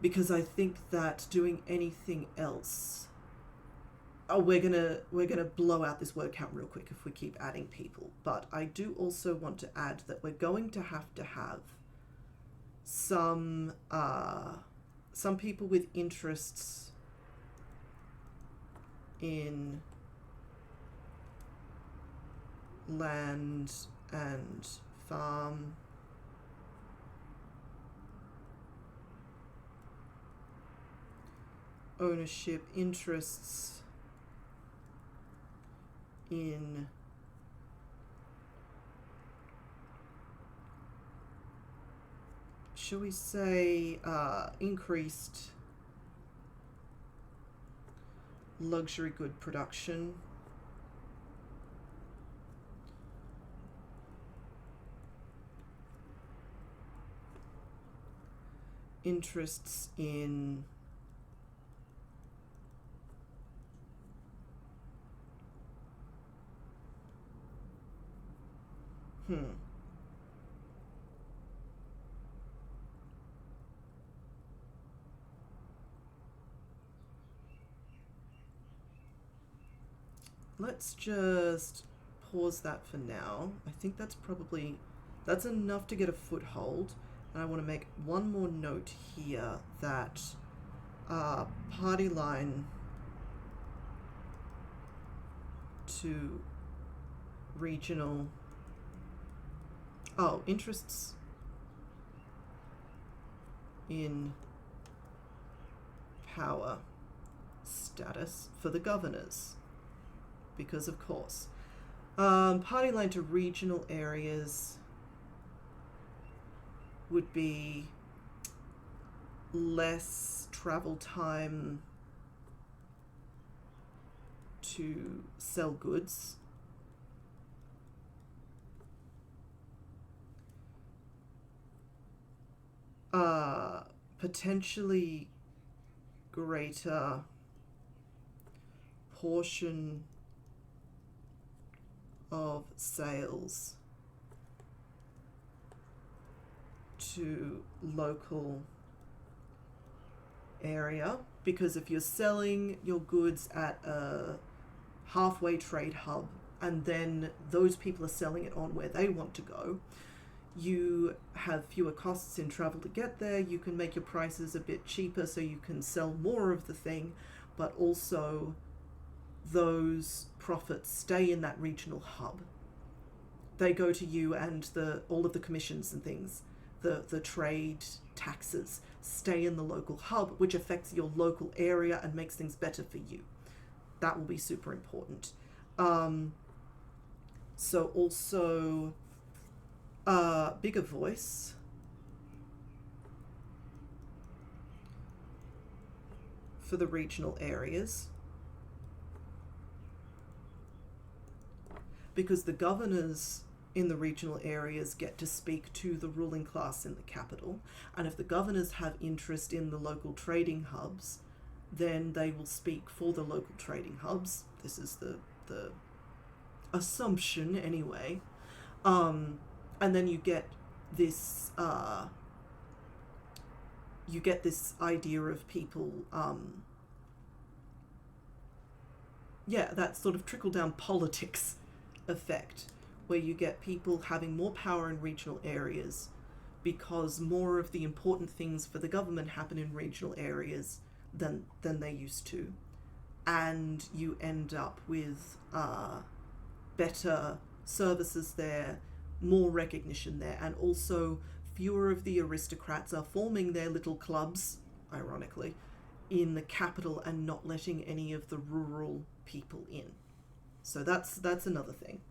because I think that doing anything else, we're gonna blow out this word count real quick if we keep adding people. But I do also want to add that we're going to have some people with interests in land and farm, ownership, interests in shall we say increased luxury good production, interests in let's just pause that for now. I think that's enough to get a foothold. And I want to make one more note here that party line to regional, interests in power status for the governors, because of course. Party line to regional areas would be less travel time to sell goods. Potentially greater portion of sales to local area, because if you're selling your goods at a halfway trade hub and then those people are selling it on where they want to go, you have fewer costs in travel to get there. You can make your prices a bit cheaper so you can sell more of the thing, but also those profits stay in that regional hub. They go to you, and all of the commissions and things, the trade taxes stay in the local hub, which affects your local area and makes things better for you. That will be super important. So also bigger voice for the regional areas, because the governors in the regional areas get to speak to the ruling class in the capital, and if the governors have interest in the local trading hubs, then they will speak for the local trading hubs. This is the assumption anyway. And then you get this idea of people, that sort of trickle down politics effect, where you get people having more power in regional areas because more of the important things for the government happen in regional areas than they used to, and you end up with better services there, more recognition there, and also fewer of the aristocrats are forming their little clubs, ironically, in the capital and not letting any of the rural people in. So that's another thing.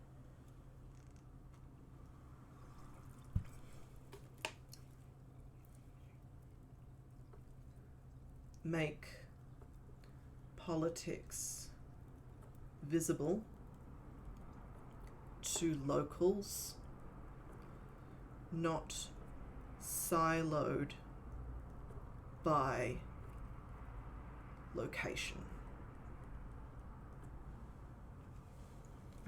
Make politics visible to locals, not siloed by location.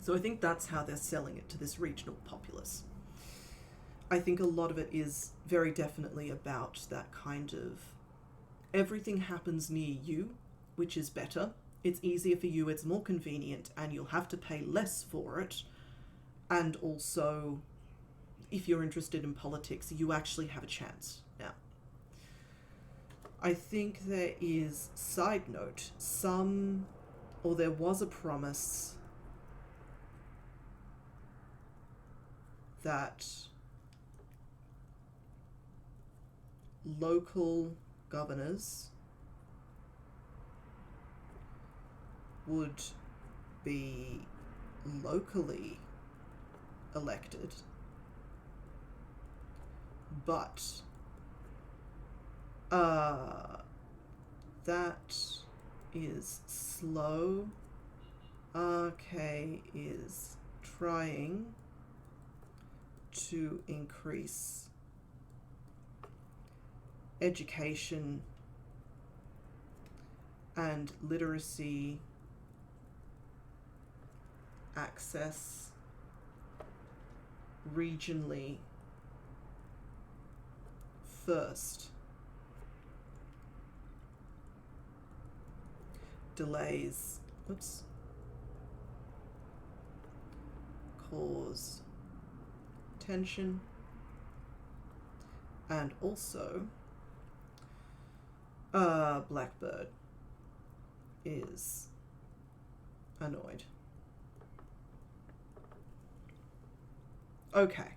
So I think that's how they're selling it to this regional populace. I think a lot of it is very definitely about that kind of everything happens near you, which is better. It's easier for you, it's more convenient, and you'll have to pay less for it. And also, if you're interested in politics, you actually have a chance now. I think there is, side note, there was a promise that local governors would be locally elected, but that is slow. RK is trying to increase education and literacy access regionally first. Delays, cause tension, and also Blackbird is annoyed. Okay.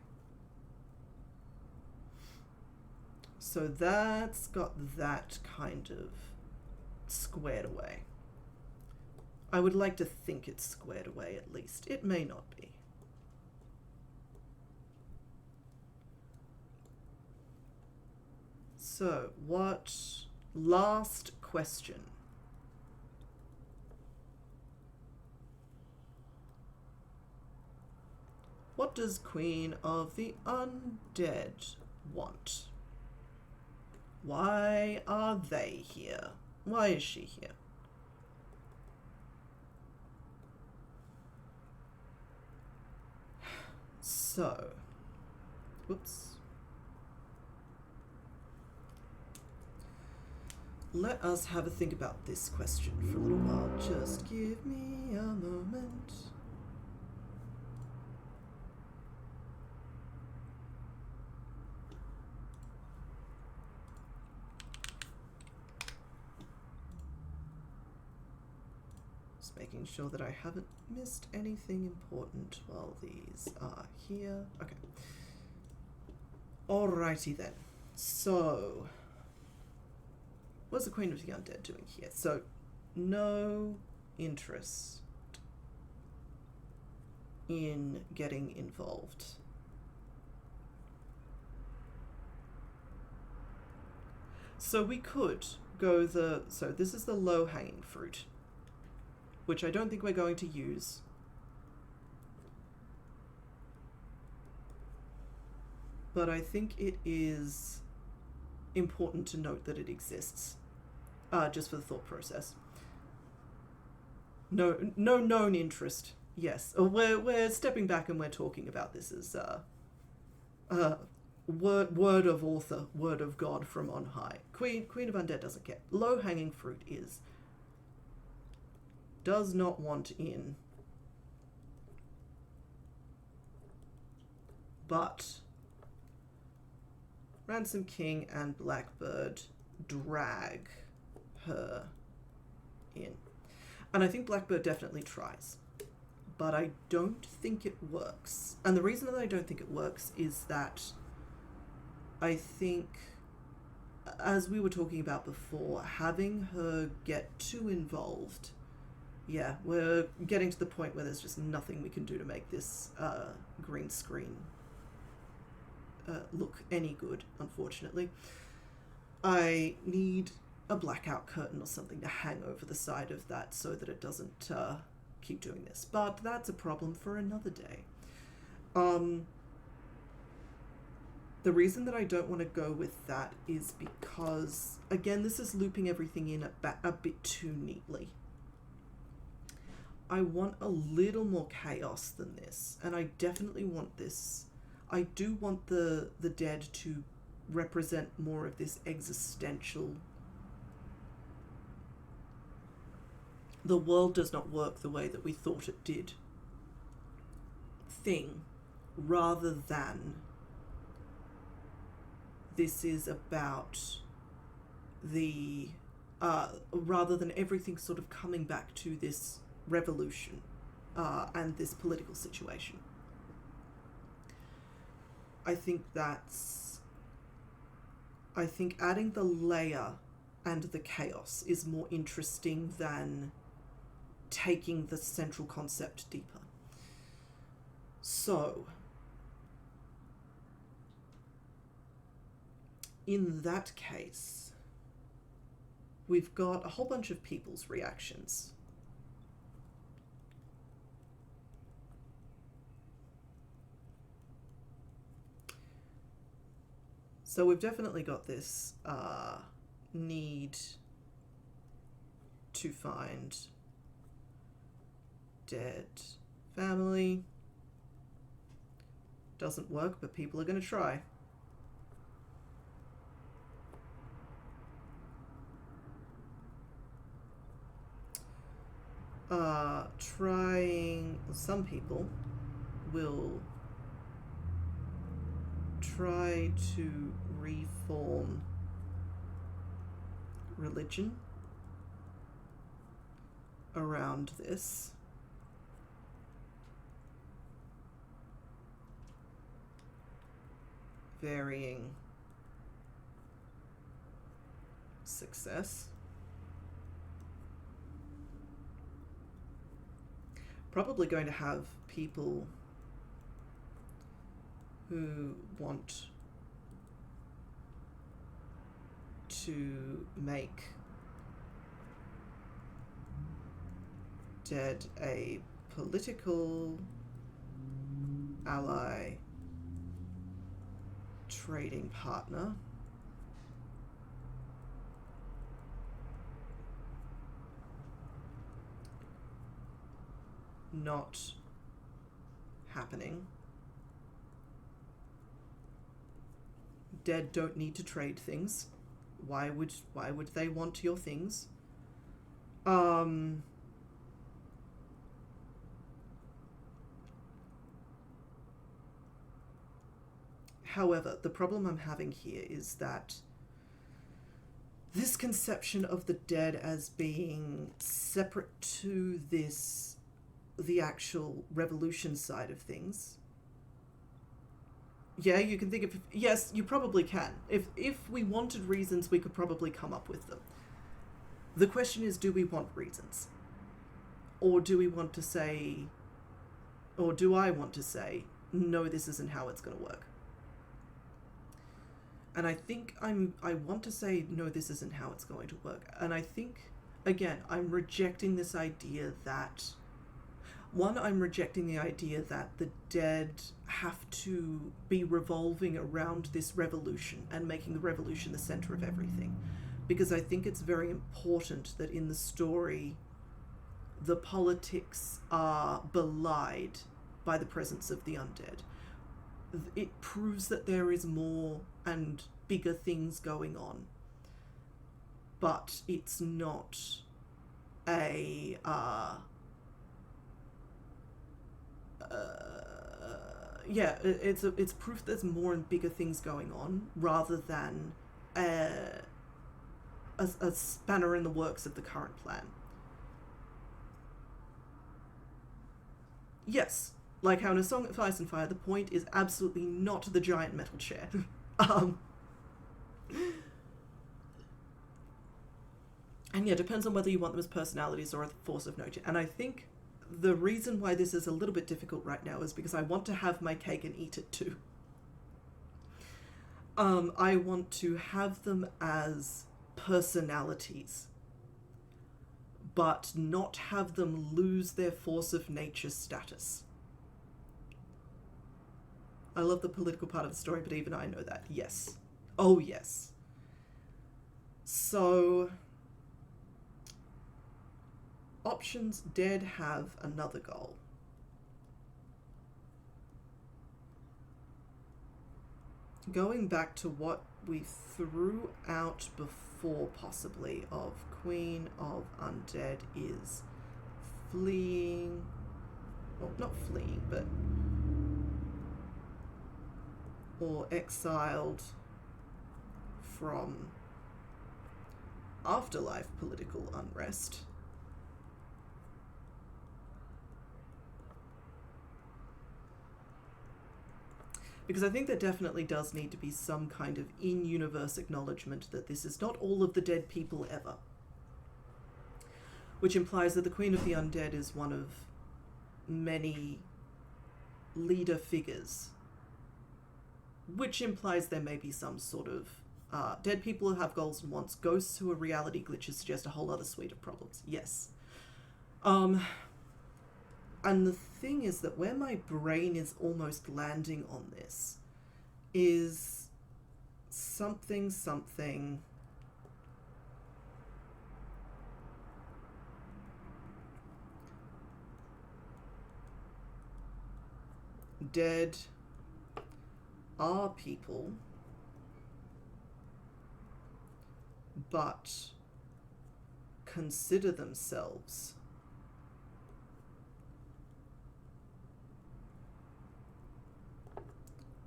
So that's got that kind of squared away. I would like to think it's squared away at least. It may not be. So, last question. What does Queen of the Undead want? Why are they here? Why is she here? So, let us have a think about this question for a little while. Just give me a moment. Just making sure that I haven't missed anything important while these are here. Okay. Alrighty then. So, what's the Queen of the Undead doing here? So, no interest in getting involved. So we could go so this is the low-hanging fruit, which I don't think we're going to use. But I think it is important to note that it exists, just for the thought process. No known interest. Yes, we're stepping back and we're talking about this as word of author, word of God from on high. Queen of Undead doesn't care. Low hanging fruit does not want in, but Ransom King and Blackbird drag her in. And I think Blackbird definitely tries, but I don't think it works. And the reason that I don't think it works is that I think, as we were talking about before, having her get too involved, yeah, we're getting to the point where there's just nothing we can do to make this green screen look any good, unfortunately. I need a blackout curtain or something to hang over the side of that so that it doesn't keep doing this. But that's a problem for another day. The reason that I don't want to go with that is because, again, this is looping everything in a bit too neatly. I want a little more chaos than this, and I definitely want this. I do want the dead to represent more of this existential, the world does not work the way that we thought it did thing, rather than this is about the, rather than everything sort of coming back to this revolution and this political situation. I think adding the layer and the chaos is more interesting than taking the central concept deeper. So, in that case, we've got a whole bunch of people's reactions. So we've definitely got this need to find dead family. Doesn't work, but people are going to try. Some people will try to reform religion around this. Varying success. Probably going to have people who want to make dead a political ally, trading partner, not happening. Dead don't need to trade things. Why would they want your things? However, the problem I'm having here is that this conception of the dead as being separate to the actual revolution side of things. Yeah, you can think of... Yes, you probably can. If we wanted reasons, we could probably come up with them. The question is, do we want reasons? Or do we want to say... Or do I want to say, no, this isn't how it's going to work? And I think I want to say, no, this isn't how it's going to work. And I think, again, I'm rejecting this idea that... One, I'm rejecting the idea that the dead have to be revolving around this revolution and making the revolution the center of everything. Because I think it's very important that in the story, the politics are belied by the presence of the undead. It proves that there is more and bigger things going on. But it's not a... it's proof there's more and bigger things going on rather than a spanner in the works of the current plan. Yes, like how in A Song of Ice and Fire, the point is absolutely not the giant metal chair. And yeah, depends on whether you want them as personalities or a force of nature. And I think the reason why this is a little bit difficult right now is because I want to have my cake and eat it too. I want to have them as personalities, but not have them lose their force of nature status. I love the political part of the story, but even I know that. Yes. Oh, yes. So... Options dead have another goal. Going back to what we threw out before, possibly, of Queen of Undead is fleeing... Well, not fleeing, but... or exiled from afterlife political unrest. Because I think there definitely does need to be some kind of in-universe acknowledgement that this is not all of the dead people ever. Which implies that the Queen of the Undead is one of many leader figures. Which implies there may be some sort of... dead people who have goals and wants. Ghosts who are reality glitches suggest a whole other suite of problems. Yes. And the thing is that where my brain is almost landing on this is something... Dead are people, but consider themselves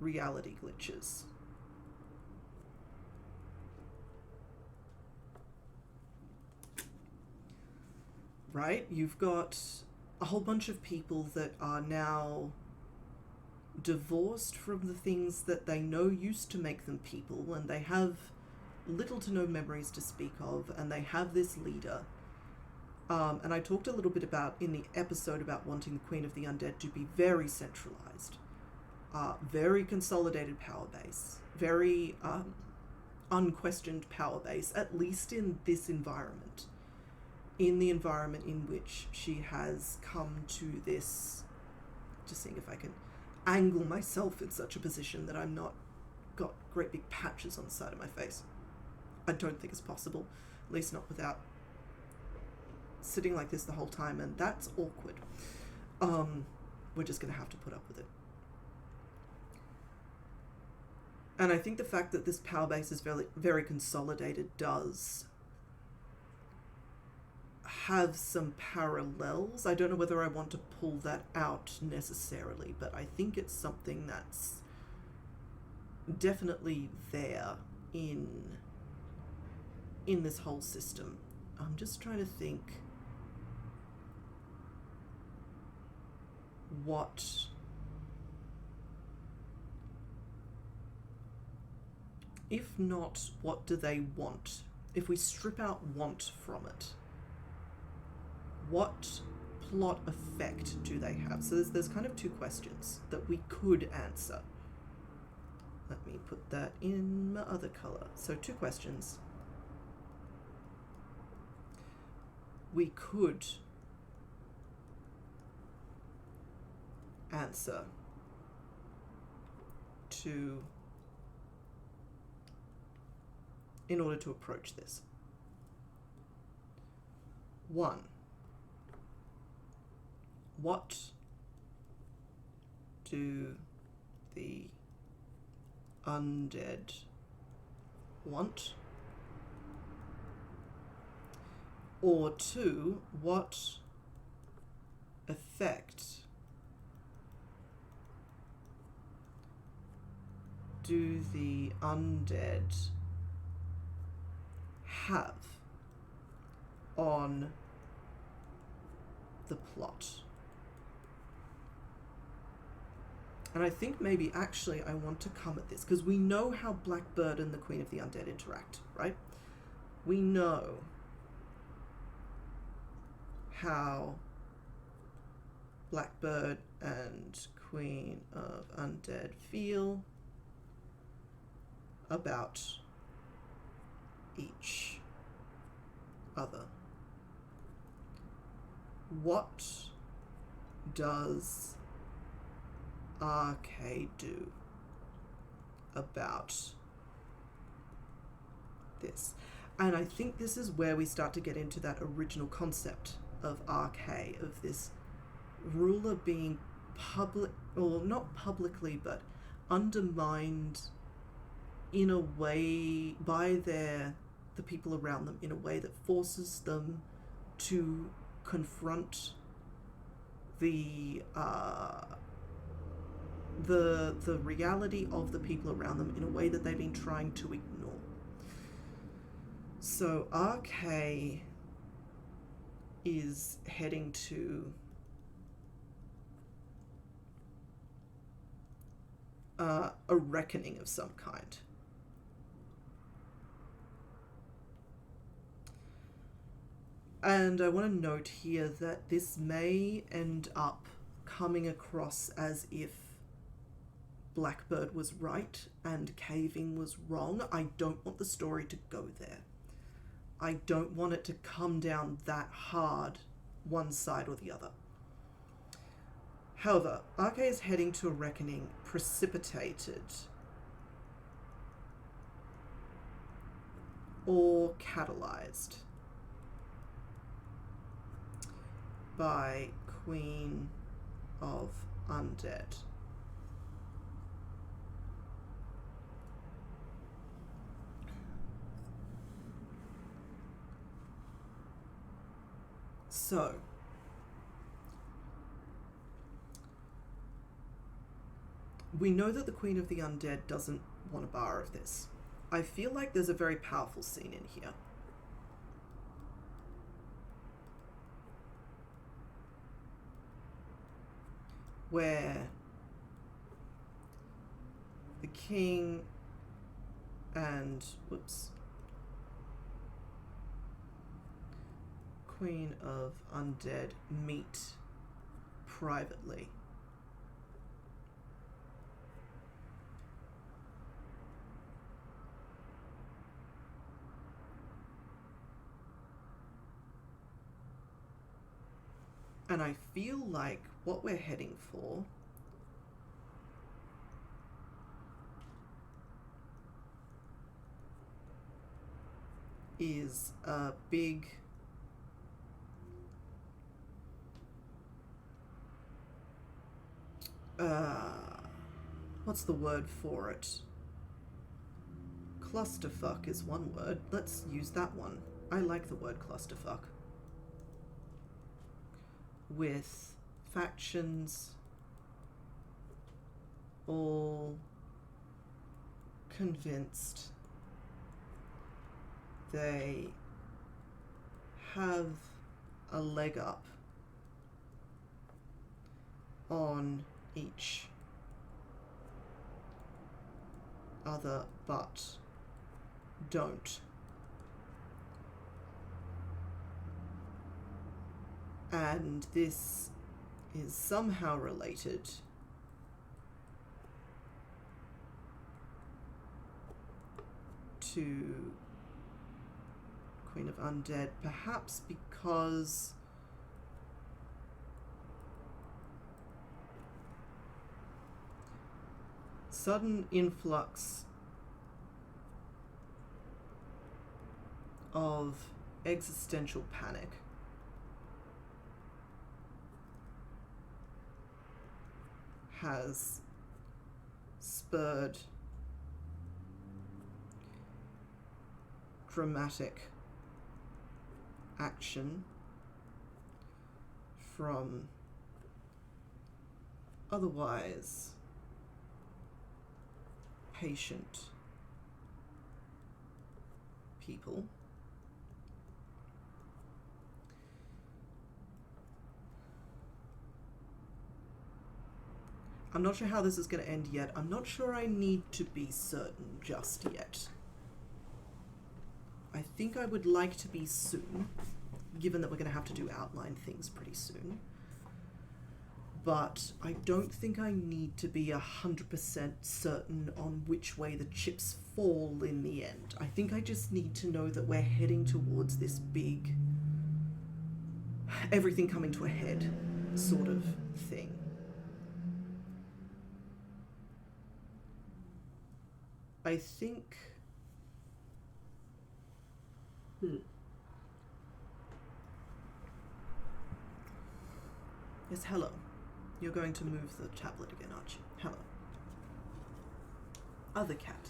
reality glitches. Right? You've got a whole bunch of people that are now divorced from the things that they know used to make them people, and they have little to no memories to speak of, and they have this leader. And I talked a little bit about, in the episode, about wanting the Queen of the Undead to be very centralized. Very consolidated power base, very unquestioned power base, at least in this environment. In the environment in which she has come to this, just seeing if I can angle myself in such a position that I'm not got great big patches on the side of my face. I don't think it's possible, at least not without sitting like this the whole time, and that's awkward. We're just going to have to put up with it. And I think the fact that this power base is very, very consolidated does have some parallels. I don't know whether I want to pull that out necessarily, but I think it's something that's definitely there in this whole system. I'm just trying to think if not, what do they want? If we strip out want from it, what plot effect do they have? So there's kind of two questions that we could answer. Let me put that in my other color. So two questions. We could answer in order to approach this. One, what do the undead want? Or two, what effect do the undead have on the plot? And I think maybe actually I want to come at this because we know how Blackbird and the Queen of the Undead interact, right? We know how Blackbird and Queen of Undead feel about each other. What does RK do about this? And I think this is where we start to get into that original concept of RK, of this ruler being public, or not publicly, but undermined in a way by the people around them, in a way that forces them to confront the reality of the people around them in a way that they've been trying to ignore. So RK is heading to a reckoning of some kind. And I want to note here that this may end up coming across as if Blackbird was right and Caving was wrong. I don't want the story to go there. I don't want it to come down that hard, one side or the other. However, RK is heading to a reckoning precipitated or catalyzed by Queen of Undead. So, we know that the Queen of the Undead doesn't want a bar of this. I feel like there's a very powerful scene in here. Where the king and, Queen of Undead meet privately. And I feel like what we're heading for is a big what's the word for it? Clusterfuck is one word. Let's use that one. I like the word clusterfuck. With factions all convinced they have a leg up on each other, but don't. And this is somehow related to Queen of Undead, perhaps because sudden influx of existential panic has spurred dramatic action from otherwise patient people. I'm not sure how this is going to end yet. I'm not sure I need to be certain just yet. I think I would like to be soon, given that we're going to have to do outline things pretty soon. But I don't think I need to be 100% certain on which way the chips fall in the end. I think I just need to know that we're heading towards this big, everything coming to a head sort of thing. I think... Yes, hello. You're going to move the tablet again, aren't you? Hello. Other cat.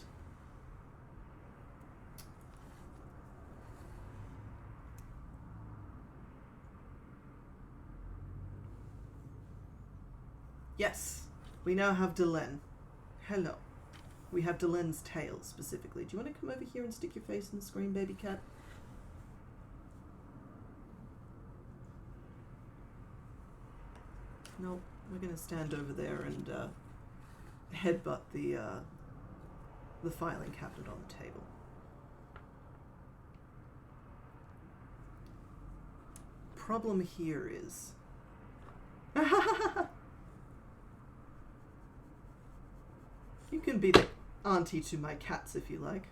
Yes, we now have Delenn. Hello. We have Delenn's tail, specifically. Do you want to come over here and stick your face in the screen, baby cat? No, we're going to stand over there and headbutt the filing cabinet on the table. Problem here is... You can be the auntie to my cats if you like.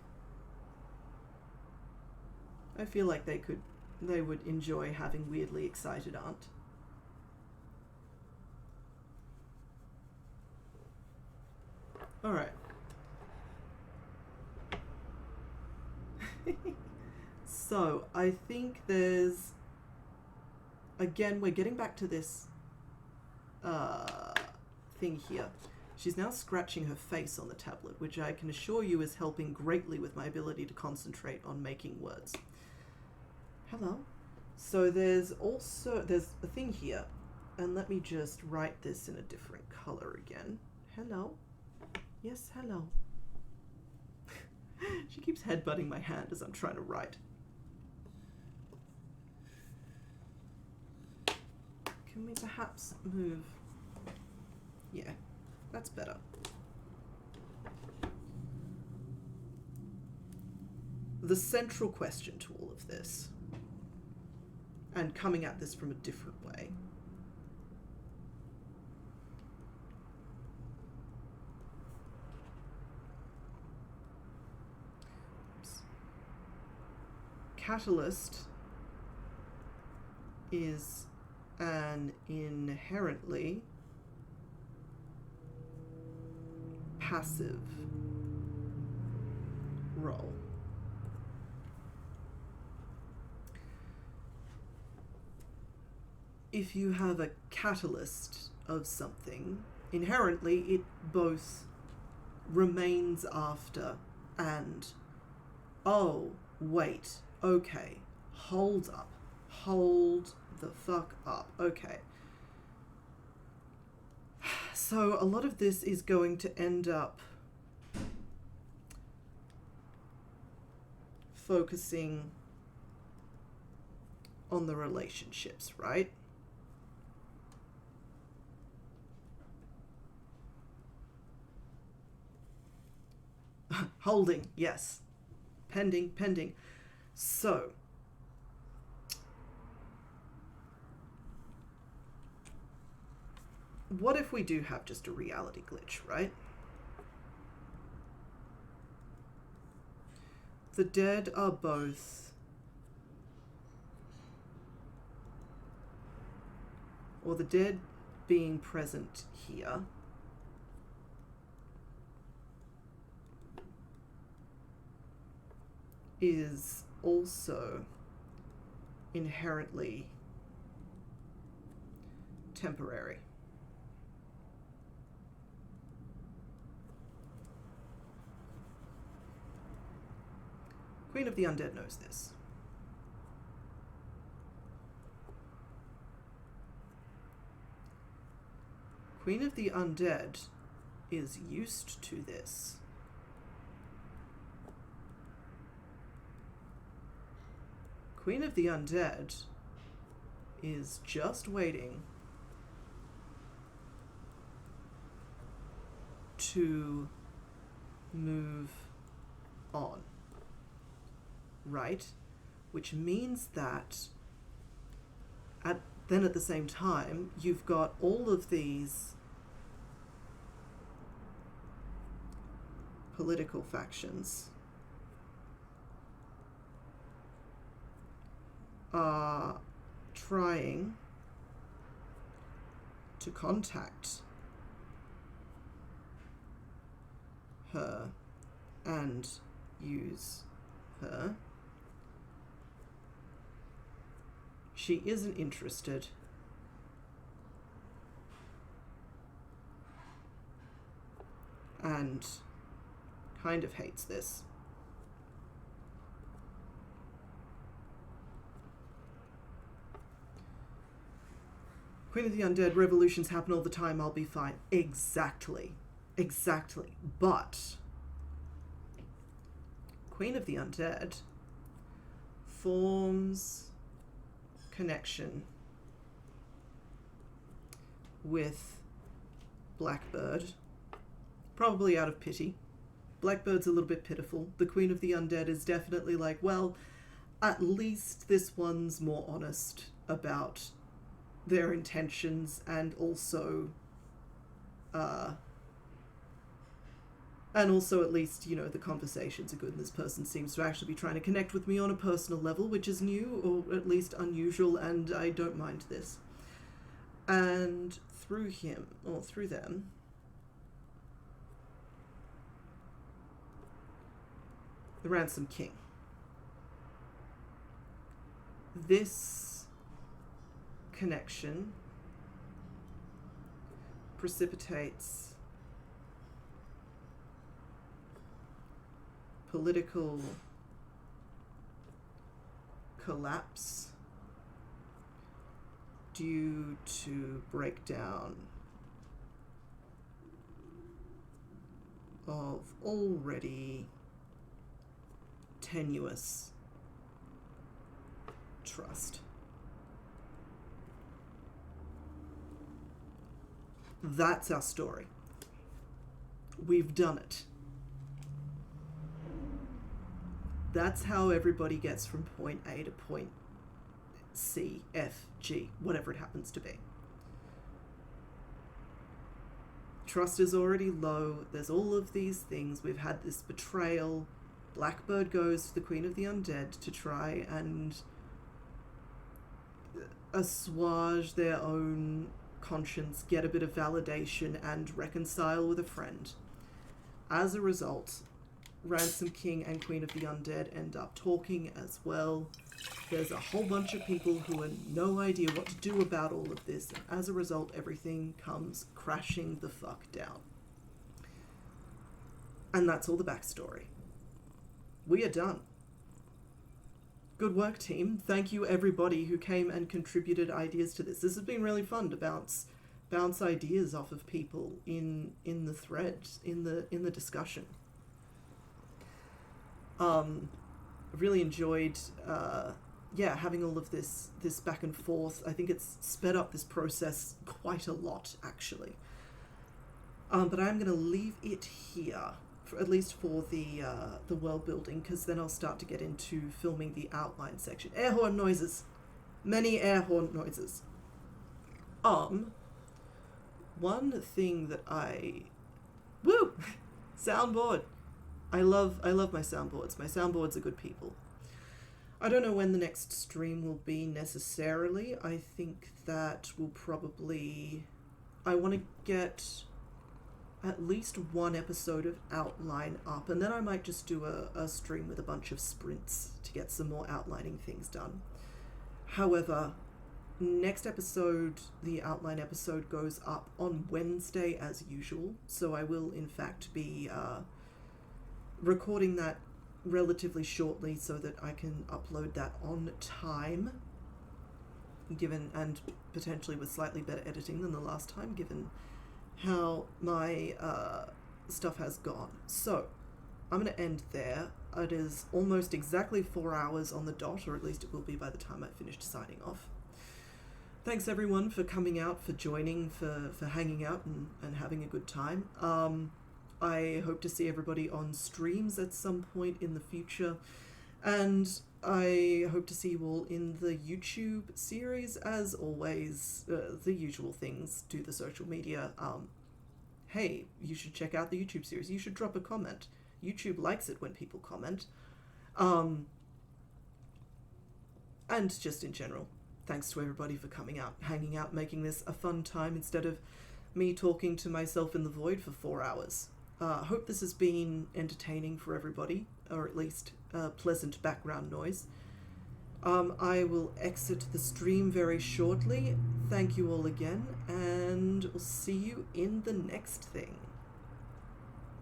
I feel like they would enjoy having weirdly excited aunt. Alright. So, I think there's... Again, we're getting back to this thing here. She's now scratching her face on the tablet, which I can assure you is helping greatly with my ability to concentrate on making words. Hello. So there's a thing here, and let me just write this in a different color again. Hello. Yes, hello. She keeps headbutting my hand as I'm trying to write. Can we perhaps move? Yeah, that's better. The central question to all of this, and coming at this from a different way, Catalyst is an inherently passive role. If you have a catalyst of something, inherently it both remains after and Oh, wait. Okay. Hold up. Hold the fuck up. Okay. So a lot of this is going to end up focusing on the relationships, right? Holding, yes. Pending. So, what if we do have just a reality glitch, right? The dead are both, or the dead being present here is also inherently temporary. Queen of the Undead knows this. Queen of the Undead is used to this. Queen of the Undead is just waiting to move on, right? Which means that at the same time, you've got all of these political factions are trying to contact her and use her. She isn't interested. And kind of hates this. Queen of the Undead, revolutions happen all the time, I'll be fine. Exactly. But Queen of the Undead forms connection with Blackbird, probably out of pity. Blackbird's a little bit pitiful. The Queen of the Undead is definitely like, well, at least this one's more honest about their intentions, and also at least, you know, the conversations are good and this person seems to actually be trying to connect with me on a personal level, which is new, or at least unusual, and I don't mind this. And through him, or through them, the Ransom King. This connection precipitates political collapse due to breakdown of already tenuous trust. That's our story. We've done it. That's how everybody gets from point A to point C, F, G, whatever it happens to be. Trust is already low. There's all of these things. We've had this betrayal. Blackbird goes to the Queen of the Undead to try and assuage their own conscience, get a bit of validation, and reconcile with a friend. As a result, Ransom King and Queen of the Undead end up talking as well. There's a whole bunch of people who have no idea what to do about all of this, and as a result, everything comes crashing the fuck down. And that's all the backstory. We are done. Good work, team. Thank you, everybody who came and contributed ideas to this. This has been really fun to bounce ideas off of people in the threads, in the discussion. Really enjoyed having all of this back and forth. I think it's sped up this process quite a lot, actually. But I'm going to leave it here, at least for the world building, because then I'll start to get into filming the outline section. Air horn noises. Many air horn noises. One thing that woo! Soundboard. I love my soundboards. My soundboards are good people. I don't know when the next stream will be necessarily. I think that will probably... I want to get at least one episode of outline up, and then I might just do a stream with a bunch of sprints to get some more outlining things done. However, next episode, the outline episode, goes up on Wednesday as usual, so I will in fact be recording that relatively shortly so that I can upload that on time, and potentially with slightly better editing than the last time, given how my stuff has gone. So I'm going to end there. It is almost exactly 4 hours on the dot, or at least it will be by the time I've finished signing off. Thanks everyone for coming out, for joining, for hanging out and having a good time. I hope to see everybody on streams at some point in the future, and I hope to see you all in the YouTube series. As always, the usual things, do the social media. Hey, you should check out the YouTube series. You should drop a comment. YouTube likes it when people comment. And just in general, thanks to everybody for coming out, hanging out, making this a fun time instead of me talking to myself in the void for 4 hours. Hope this has been entertaining for everybody, or at least pleasant background noise. I will exit the stream very shortly. Thank you all again, and we'll see you in the next thing.